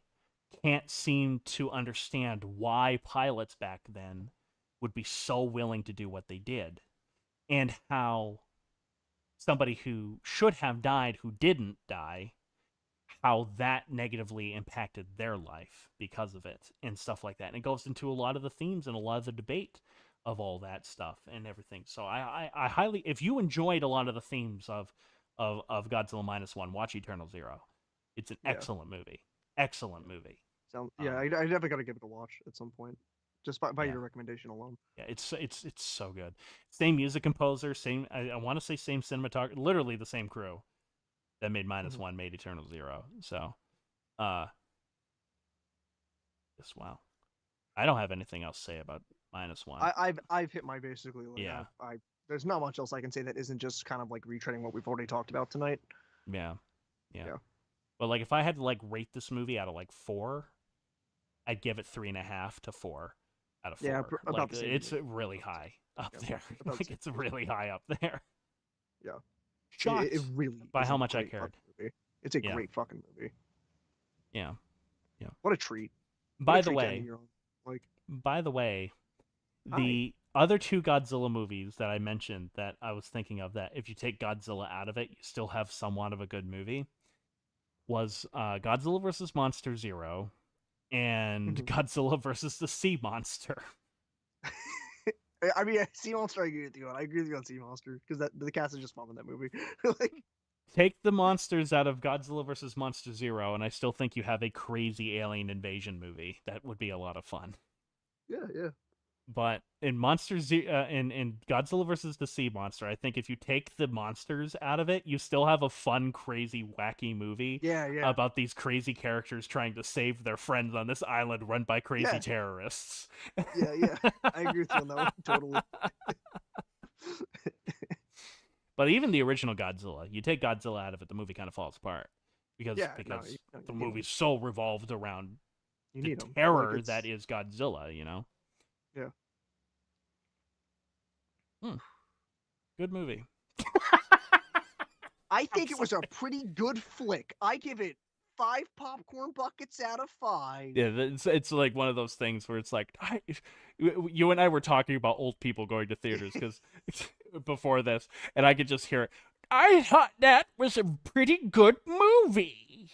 can't seem to understand why pilots back then would be so willing to do what they did and how somebody who should have died who didn't die, how that negatively impacted their life because of it and stuff like that. And it goes into a lot of the themes and a lot of the debate of all that stuff and everything. So I highly, if you enjoyed a lot of the themes of Godzilla Minus One, watch Eternal Zero. It's an Yeah. excellent movie. Excellent movie. Yeah. I definitely got to give it a watch at some point, just by Yeah, your recommendation alone. yeah. It's so good. Same music composer, same. I want to say same cinematographer. Literally the same crew that made Minus Hmm. One made Eternal Zero. So, uh, just wow. I don't have anything else to say about Minus One. I've hit my basically like Yeah, I there's not much else I can say that isn't just kind of like retreading what we've already talked about tonight. yeah, yeah. Yeah. But like, if I had to like rate this movie out of like four, I'd give it 3.5 to 4 out of Yeah. 4. About Like, the same to it's me. really high up Yeah. there. About the Like, same. it's really high up there. Yeah. It Shocked really by is how a much I great cared. fucking movie. It's a Yeah, great fucking movie. yeah, yeah. What a treat. What a By the treat to end the way, year on. Like, by the way, hi. the other two Godzilla movies that I mentioned that I was thinking of that if you take Godzilla out of it, you still have somewhat of a good movie was Godzilla versus Monster Zero and Mhm. Godzilla versus the Sea Monster. I mean, Sea Monster, I agree with you on. I agree with you on Sea Monster because that the cast is just fun in that movie. Like, Take the monsters out of Godzilla versus Monster Zero, and I still think you have a crazy alien invasion movie that would be a lot of fun. Yeah. But in in Godzilla versus the Sea Monster, I think if you take the monsters out of it, you still have a fun, crazy, wacky movie Yeah. about these crazy characters trying to save their friends on this island run by crazy Yeah. terrorists. Yeah. I agree with you on that one totally. But even the original Godzilla, you take Godzilla out of it, the movie kind of falls apart because Yeah. No, because no, the you need them. movie's so revolved around You the need them. Like terror that it's is Godzilla. You know, yeah. hmm, good movie. I I'm think it was sorry. a pretty good flick. I give it 5 popcorn buckets out of 5. Yeah, it's like one of those things where it's like you and I were talking about old people going to theaters because before this, and I could just hear it. I thought that was a pretty good movie.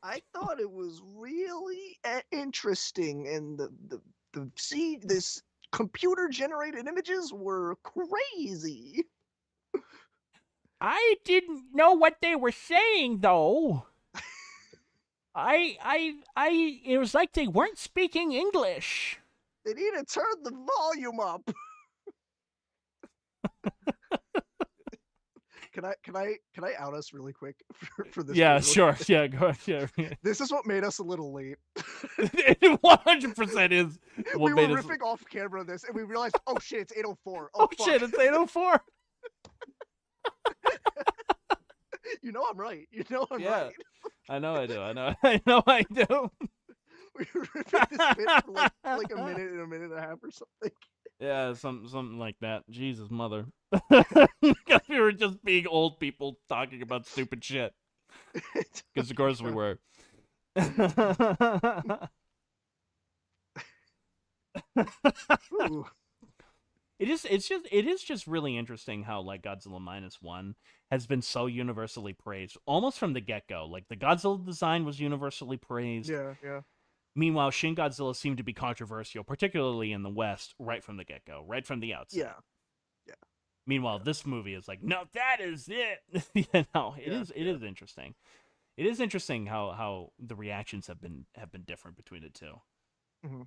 I thought it was really interesting, and the see this computer generated images were crazy. I didn't know what they were saying though. It was like they weren't speaking English. They need to turn the volume up. Can I out us really quick for this? Yeah, movie? sure. Yeah, go ahead. Yeah. This is what made us a little late. It 100% is what We were made us. riffing off camera this, and we realized, oh shit, it's 8:04. Oh Fuck. shit, it's 8:04. You know I'm right. You know I'm Yeah. right. I know I do. I know. I know I do. We were ripping this bit for like a minute and a minute and a half or something. Yeah, something like that. Jesus, mother. We were just being old people talking about stupid shit. Because of course we were. Ooh. It is just really interesting how like Godzilla Minus One has been so universally praised almost from the get go. Like the Godzilla design was universally praised. Yeah. Meanwhile, Shin Godzilla seemed to be controversial, particularly in the West, right from the get go, right from the outset. Yeah. Meanwhile, this movie is like, no, that is it. You know, it Yeah, is interesting. It is interesting how the reactions have been different between the two. Mm-hmm.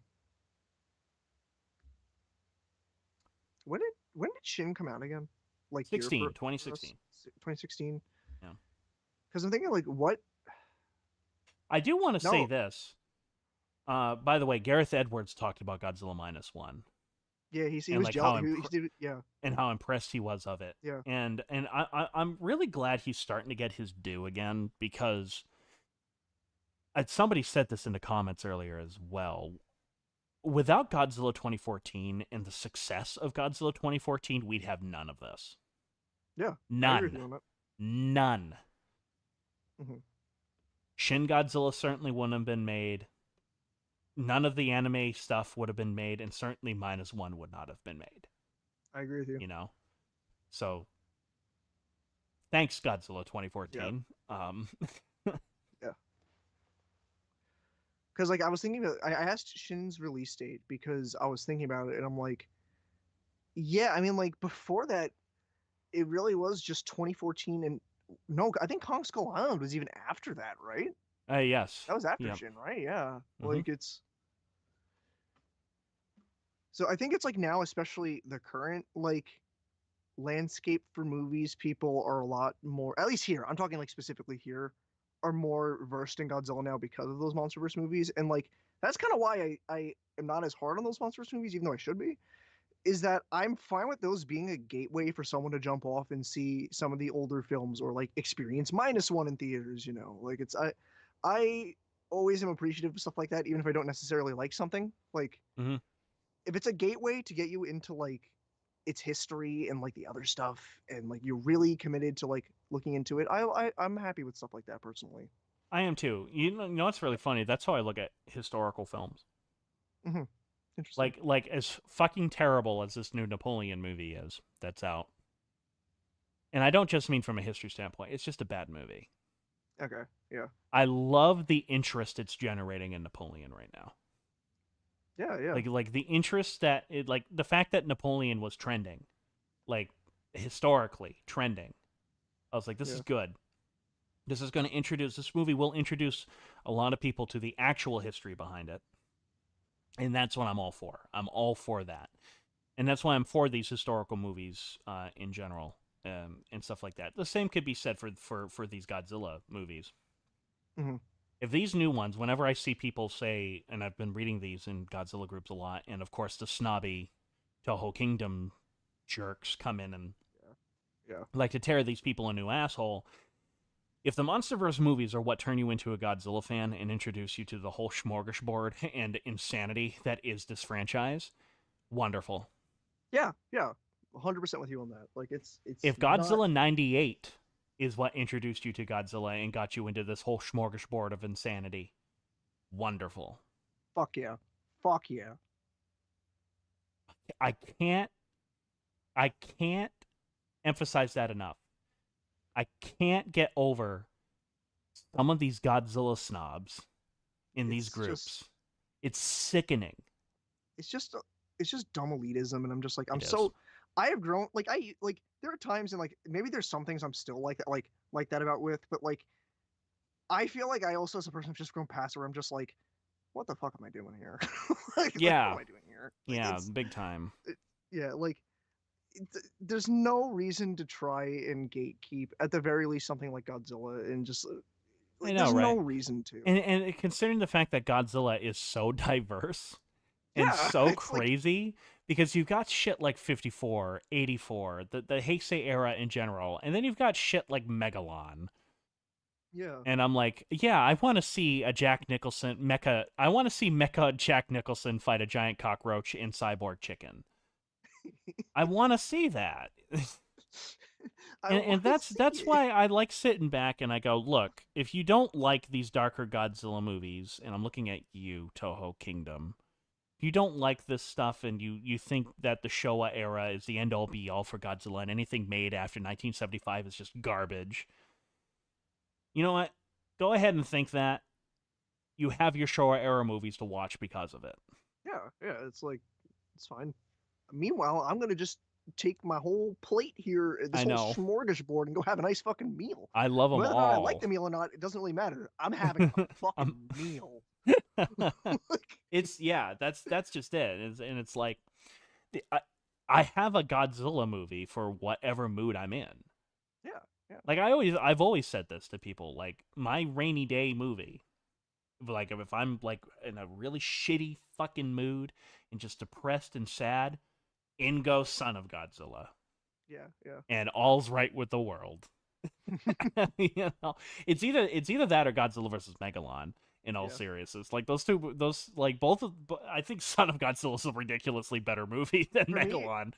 When did Shin come out again? Like here 16, for us? 2016. 2016. Yeah. Because I'm thinking like what? I do want to say No. this. By the way, Gareth Edwards talked about Godzilla Minus One Yeah, he and was like jealous. He did. Yeah. and how impressed he was of it. Yeah. And I'm really glad he's starting to get his due again because somebody said this in the comments earlier as well. Without Godzilla 2014 and the success of Godzilla 2014, we'd have none of this. Yeah. I agree with None. you on that. None. Mm-hmm. Shin Godzilla certainly wouldn't have been made. None of the anime stuff would have been made, and certainly Minus One would not have been made. I agree with you. You know? So, thanks, Godzilla 2014. Yeah. Yeah. Because like I was thinking, I asked Shin's release date because I was thinking about it, and I'm like, yeah, I mean, like before that, it really was just 2014, and no, I think Kong Skull Island was even after that, right? Yes. That was after Yep. Shin, right? Yeah. Mm-hmm. Like it's so I think it's like now, especially the current like landscape for movies, people are a lot more, at least here, I'm talking like specifically here, are more versed in Godzilla now because of those MonsterVerse movies. And like that's kind of why I am not as hard on those MonsterVerse movies, even though I should be, is that I'm fine with those being a gateway for someone to jump off and see some of the older films or like experience Minus One in theaters, you know. Like it's I always am appreciative of stuff like that, even if I don't necessarily like something. Like Mm-hmm. if it's a gateway to get you into like its history and like the other stuff, and like you're really committed to like looking into it, I'm happy with stuff like that personally. I am too. You know what's really funny? That's how I look at historical films. Mm-hmm. Interesting. Like as fucking terrible as this new Napoleon movie is that's out. And I don't just mean from a history standpoint. It's just a bad movie. Okay. Yeah. I love the interest it's generating in Napoleon right now. Yeah. Like the interest that it, like the fact that Napoleon was trending, like historically trending. I was like, this is good. This is going to introduce, this movie will introduce a lot of people to the actual history behind it. And that's what I'm all for. I'm all for that. And that's why I'm for these historical movies in general, and stuff like that. The same could be said for these Godzilla movies. Hmm. If these new ones, whenever I see people say, and I've been reading these in Godzilla groups a lot, and of course the snobby Toho Kingdom jerks come in and Yeah. Yeah. like to tear these people a new asshole. If the MonsterVerse movies are what turn you into a Godzilla fan and introduce you to the whole smorgasbord and insanity that is this franchise, wonderful. Yeah. Yeah. 100% with you on that. Like it's If not. Godzilla 98 is what introduced you to Godzilla and got you into this whole smorgasbord of insanity, wonderful. Fuck yeah. Fuck yeah. I can't I can't emphasize that enough. I can't get over some of these Godzilla snobs in these It's just groups. It's sickening. it's just it's just dumb elitism, and I'm just like I'm It is. so I have grown like I like there are times and like maybe there's some things I'm still like that about with, but like I feel like I also as a person have just grown past where I'm just like, what the fuck am I doing here? Like what Yeah. am I doing here? Like Yeah, big time. it, yeah, like there's no reason to try and gatekeep at the very least something like Godzilla and just I like know, there's no right? reason to. And considering the fact that Godzilla is so diverse and Yeah, so it's like crazy, because you've got shit like 54, 84, the Heisei era in general, and then you've got shit like Megalon. yeah. And I'm like, yeah, I want to see a Jack Nicholson mecha. I want to see mecha Jack Nicholson fight a giant cockroach in Cyborg Chicken. I want to see that. I And want to see that's it. why I like sitting back and I go, look, if you don't like these darker Godzilla movies, and I'm looking at you, Toho Kingdom, if you don't like this stuff and you think that the Showa era is the end all be all for Godzilla and anything made after 1975 is just garbage, you know what? Go ahead and think that. You have your Showa era movies to watch because of it. Yeah, yeah, it's like it's fine. Meanwhile, I'm gonna just take my whole plate here, this I whole know. smorgasbord, and go have a nice fucking meal. I love them Whether or not I like all. the meal or not, it doesn't really matter. I'm having a I'm fucking meal. Like, it's yeah, that's just it. And it's like I, I have a Godzilla movie for whatever mood I'm in. yeah, yeah. Like I've always said this to people. Like my rainy day movie, like if I'm like in a really shitty fucking mood and just depressed and sad, in goes Son of Godzilla, Yeah, yeah. and all's right with the world. You know, it's either that or Godzilla versus Megalon. In all Yeah. seriousness, like those like both of, I think Son of Godzilla is a ridiculously better movie than For me, Megalon,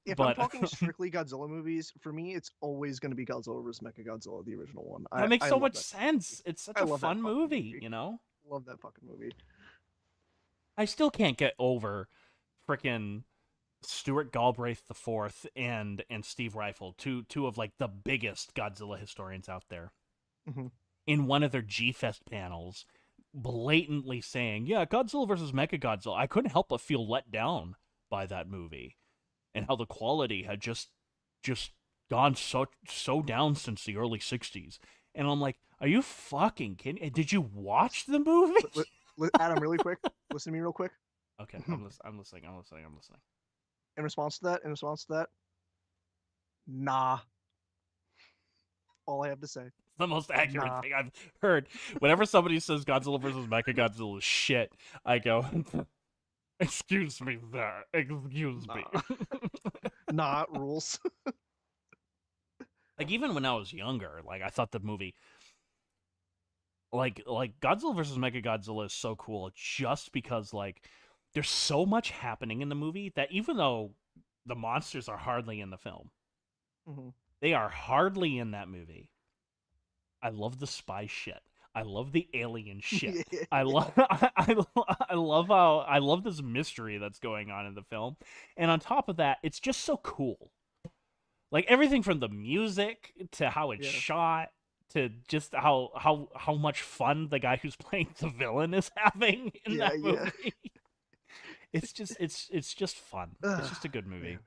if I'm but talking strictly Godzilla movies, for me, it's always going to be Godzilla vs. Mechagodzilla, the original one. that makes I so love much that. sense. It's such I a love that fun fucking movie, movie. you know. Love that fucking movie. I still can't get over frickin' Stuart Galbraith the Fourth and Steve Rifle, two of like the biggest Godzilla historians out there, Hmm. in one of their G Fest panels, blatantly saying, "Yeah, Godzilla versus Mechagodzilla." I couldn't help but feel let down by that movie and how the quality had just gone so down since the early '60s. And I'm like, "Are you fucking kidding? Did you watch the movie?" Adam, really quick, listen to me real quick. Okay, In I'm listening. I'm listening. I'm listening. response to that, nah. All I have to say, The most accurate nah. thing I've heard. Whenever somebody says Godzilla versus Mechagodzilla is shit, I go, "Excuse me, there. Excuse me." Nah. Nah rules. Like even when I was younger, like I thought the movie, like Godzilla versus Mechagodzilla is so cool just because like there's so much happening in the movie that even though the monsters are hardly in the film, Hmm. they are hardly in that movie. I love the spy shit. I love the alien shit. I Yeah. love I love how I love this mystery that's going on in the film. And on top of that, it's just so cool. Like everything from the music to how it's Yeah. shot to just how much fun the guy who's playing the villain is having in Yeah. that Yeah. movie. It's just fun. It's just a good movie. Man.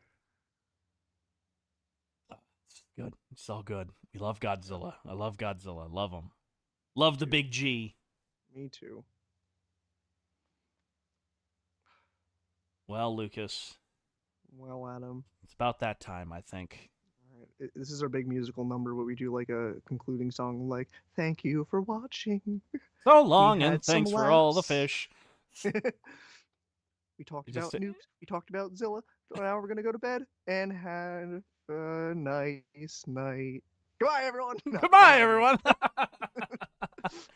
It's good. It's all good. We love Godzilla. I love Godzilla. Love him. Me Love the too. big G. Me too. Well, Lucas, Well, Adam. it's about that time, I think. All right. This is our big musical number where we do like a concluding song, like "Thank you for watching. So We long, and had some thanks for all the laughs. fish. We talked Just about nukes. We talked about Zilla. So now we're gonna go to bed and have a nice night. Goodbye, everyone. No, I goodbye, don't have any. everyone.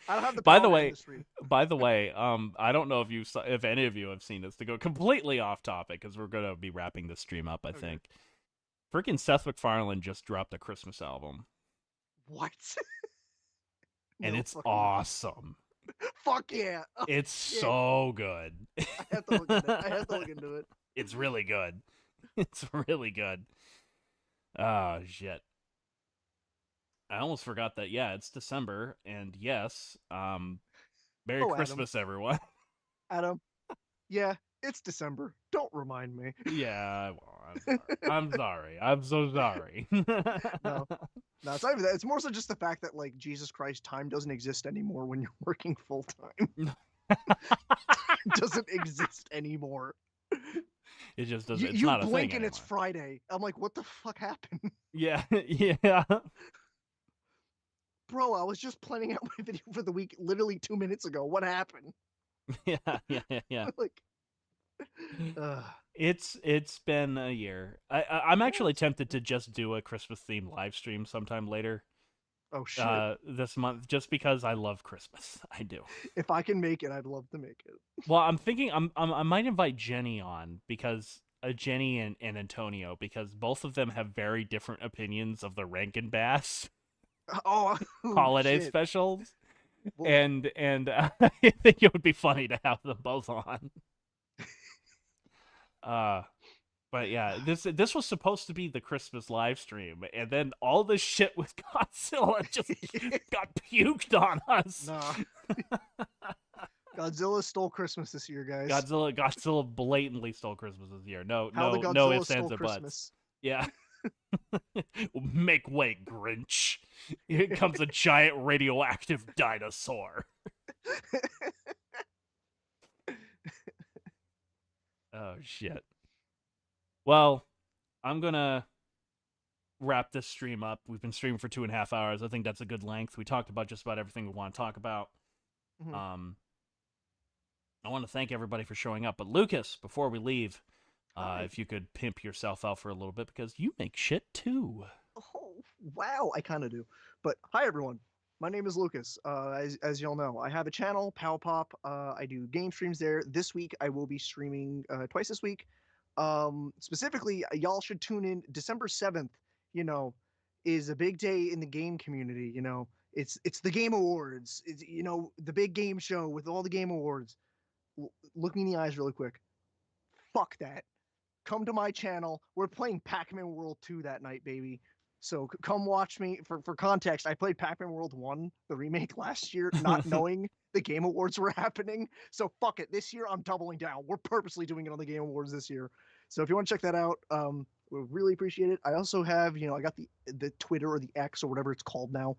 I don't have the By power the to end way, the stream. I don't know if any of you have seen this. To go completely off topic, because we're gonna be wrapping this stream up, I Okay. think. Freaking Seth MacFarlane just dropped a Christmas album, What? and No it's fucking way. awesome. Fuck yeah. Oh, It's shit. so good. I have to look at it. I have to look into it. It's really good. It's really good. Oh shit. I almost forgot that. Yeah, it's December, and yes, Merry Oh, Adam. Christmas, everyone. Adam. Yeah, it's December. Don't remind me. Yeah, well, I'm sorry. I'm sorry. I'm so sorry. No. No, it's not even that. It's more so just the fact that, like, Jesus Christ, time doesn't exist anymore when you're working full time. It doesn't exist anymore. It just doesn't. You, It's you not a thing blink and anymore. it's Friday. I'm like, what the fuck happened? Yeah, yeah, Bro, I was just planning out my video for the week literally 2 minutes ago. What happened? yeah. Like, uh, It's been a year. I'm yeah, actually tempted to just do a Christmas themed live stream sometime later oh shit. this month, just because I love Christmas. I do. If I can make it, I'd love to make it. Well, I'm thinking I might invite Jenny on because Jenny and Antonio, because both of them have very different opinions of the Rankin Bass Oh, holiday shit. specials, Well, and I think it would be funny to have them both on. Uh, but yeah, this was supposed to be the Christmas live stream, and then all this shit with Godzilla just got puked on us. nah. Godzilla stole Christmas this year, guys. Godzilla blatantly stole Christmas this year. No, How the no Godzilla ifs, ands, stole or buts. Christmas. Yeah. Make way, Grinch. Here comes a giant radioactive dinosaur. Oh, shit. Well, I'm gonna wrap this stream up. We've been streaming for 2.5 hours. I think that's a good length. We talked about just about everything we want to talk about. Mhm. I want to thank everybody for showing up. But Lucas, before we leave, Hi. if you could pimp yourself out for a little bit, because you make shit too. Oh, wow, I kind of do. But hi, everyone. My name is Lucas. As y'all know, I have a channel, Pow Pop. I do game streams there. This week, I will be streaming twice this week. Specifically, y'all should tune in. December 7th, you know, is a big day in the game community. You know, it's the Game Awards. It's, you know, the big game show with all the Game Awards. Look me in the eyes really quick. Fuck that. Come to my channel. We're playing Pac-Man World 2 that night, baby. So come watch me. For context, I played Pac-Man World 1, the remake, last year, not knowing the Game Awards were happening. So fuck it. This year I'm doubling down. We're purposely doing it on the Game Awards this year. So if you want to check that out, we really appreciate it. I also have, I got the Twitter or the X or whatever it's called now.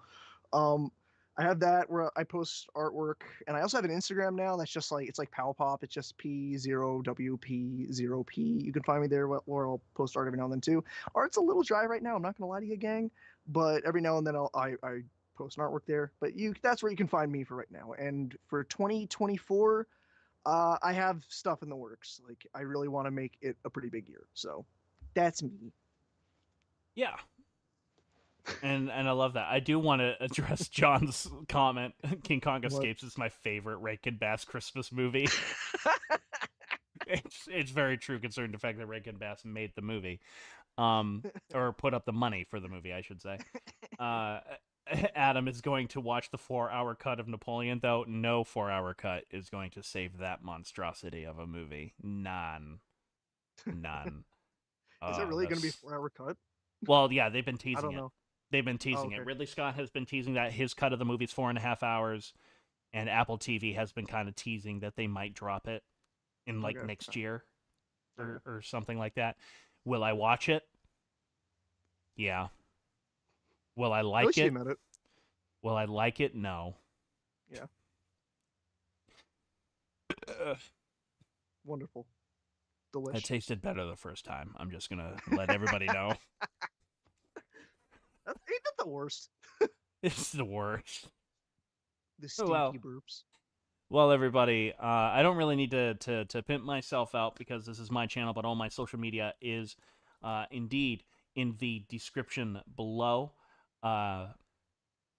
Um, I have that where I post artwork, and I also have an Instagram now that's just like, it's like Pow Pop. It's just P0WP0P. You can find me there where I'll post art every now and then too. Art's a little dry right now. I'm not gonna lie to you, gang, but every now and then I post an artwork there. But that's where you can find me for right now. And for 2024, I have stuff in the works. Like I really want to make it a pretty big year. So that's me. Yeah. And I love that. I do want to address John's comment. King Kong What? Escapes is my favorite Rankin Bass Christmas movie. It's very true considering the fact that Rankin Bass made the movie, or put up the money for the movie, I should say. Adam is going to watch the 4-hour cut of Napoleon, though. No 4-hour cut is going to save that monstrosity of a movie. None. Is it really going to be a That's... 4-hour cut? Well, yeah, they've been I teasing don't it. know. They've been Oh, teasing it. okay. Ridley Scott has been teasing that his cut of the movie is 4.5 hours, and Apple TV has been kind of teasing that they might drop it in like Okay. next year Okay. or something like that. Will I watch it? Yeah. Will I At like least you it? met it. Will I like it? No. Yeah. Wonderful. delicious. It tasted better the first time. I'm just gonna let everybody know. Ain't that the worst? It's the worst. The Oh, stinky burps. Well, everybody, I don't really need to pimp myself out because this is my channel, but all my social media is indeed in the description below.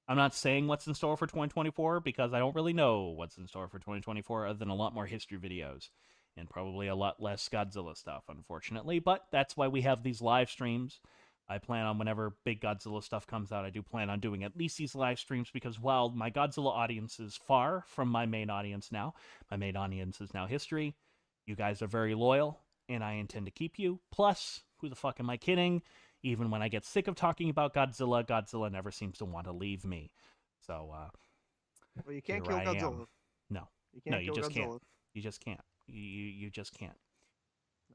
I'm not saying what's in store for 2024 because I don't really know what's in store for 2024 other than a lot more history videos and probably a lot less Godzilla stuff, unfortunately. But that's why we have these live streams. I plan on, whenever big Godzilla stuff comes out, I do plan on doing at least these live streams because while my Godzilla audience is far from my main audience now, my main audience is now history, you guys are very loyal, and I intend to keep you. Plus, who the fuck am I kidding? Even when I get sick of talking about Godzilla, Godzilla never seems to want to leave me. So, well, you can't kill Godzilla. No. You can't you kill just Godzilla. can't. You just can't. You just can't.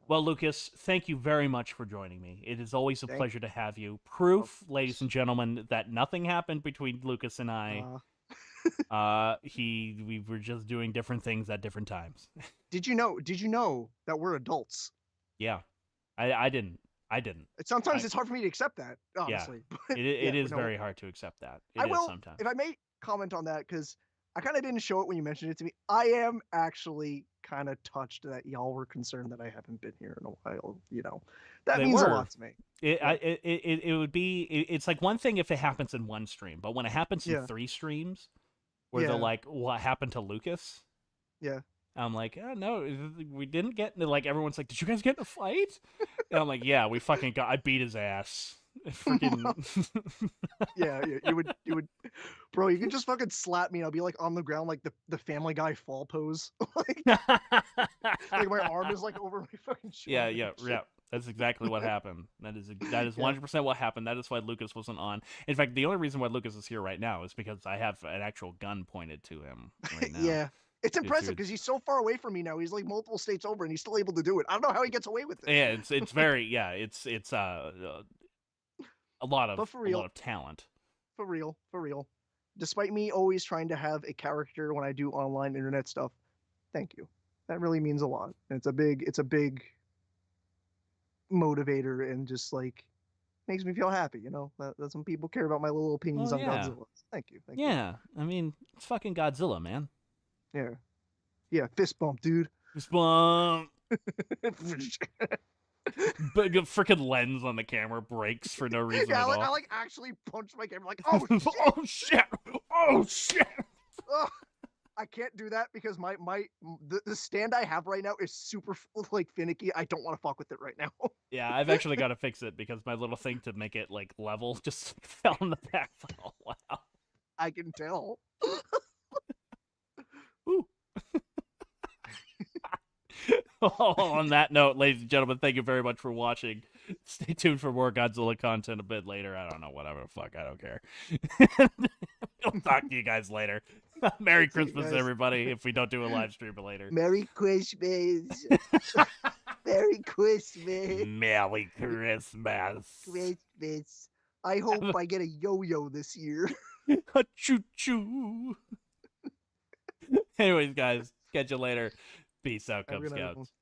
Well, Lucas, thank you very much for joining me. It is always a pleasure to have you. Proof, ladies and gentlemen, that nothing happened between Lucas and I. We were just doing different things at different times. Did you know that we're adults? Yeah. I didn't. Sometimes it's hard for me to accept that, honestly. Yeah. But it is very hard to accept that. I will, sometimes. If I may comment on that, because I kind of didn't show it when you mentioned it to me. I am actually kind of touched that y'all were concerned that I haven't been here in a while. You know, that means a lot to me. It would be. It's like one thing if it happens in one stream, but when it happens in 3 streams, where they're like, "What happened to Lucas?" Yeah. I'm like, oh, no, we didn't get into, like, everyone's like, did you guys get in a fight? And I'm like, yeah, I beat his ass. Freaking. yeah, you would, bro, you can just fucking slap me and I'll be like on the ground, like the Family Guy fall pose. like my arm is like over my fucking shoulder. Yeah. That's exactly what happened. That is 100% what happened. That is why Lucas wasn't on. In fact, the only reason why Lucas is here right now is because I have an actual gun pointed to him right now. Yeah. It's impressive because he's so far away from me now. He's like multiple states over, and he's still able to do it. I don't know how he gets away with it. Yeah, it's very it's a lot of talent. For real. Despite me always trying to have a character when I do online internet stuff, thank you. That really means a lot. It's a big motivator and just like makes me feel happy. You know that some people care about my little opinions on Godzilla. Thank you. Yeah, I mean it's fucking Godzilla, man. Yeah, fist bump, dude. Fist bump. Big freaking lens on the camera breaks for no reason at all. I like actually punch my camera like, oh shit. Oh shit. I can't do that because the stand I have right now is super like finicky. I don't want to fuck with it right now. Yeah, I've actually got to fix it because my little thing to make it like level just fell in the back. Oh wow. I can tell. Ooh. On that note, ladies and gentlemen, thank you very much for watching. Stay tuned for more Godzilla content a bit later. I don't know, whatever the fuck, I don't care. We'll talk to you guys later. Merry Christmas, everybody, if we don't do a live stream later. Merry Christmas. Merry Christmas. Merry Christmas. Christmas. I hope I get a yo-yo this year. Choo-choo. Anyways, guys, catch you later. Peace out, Cub Scouts.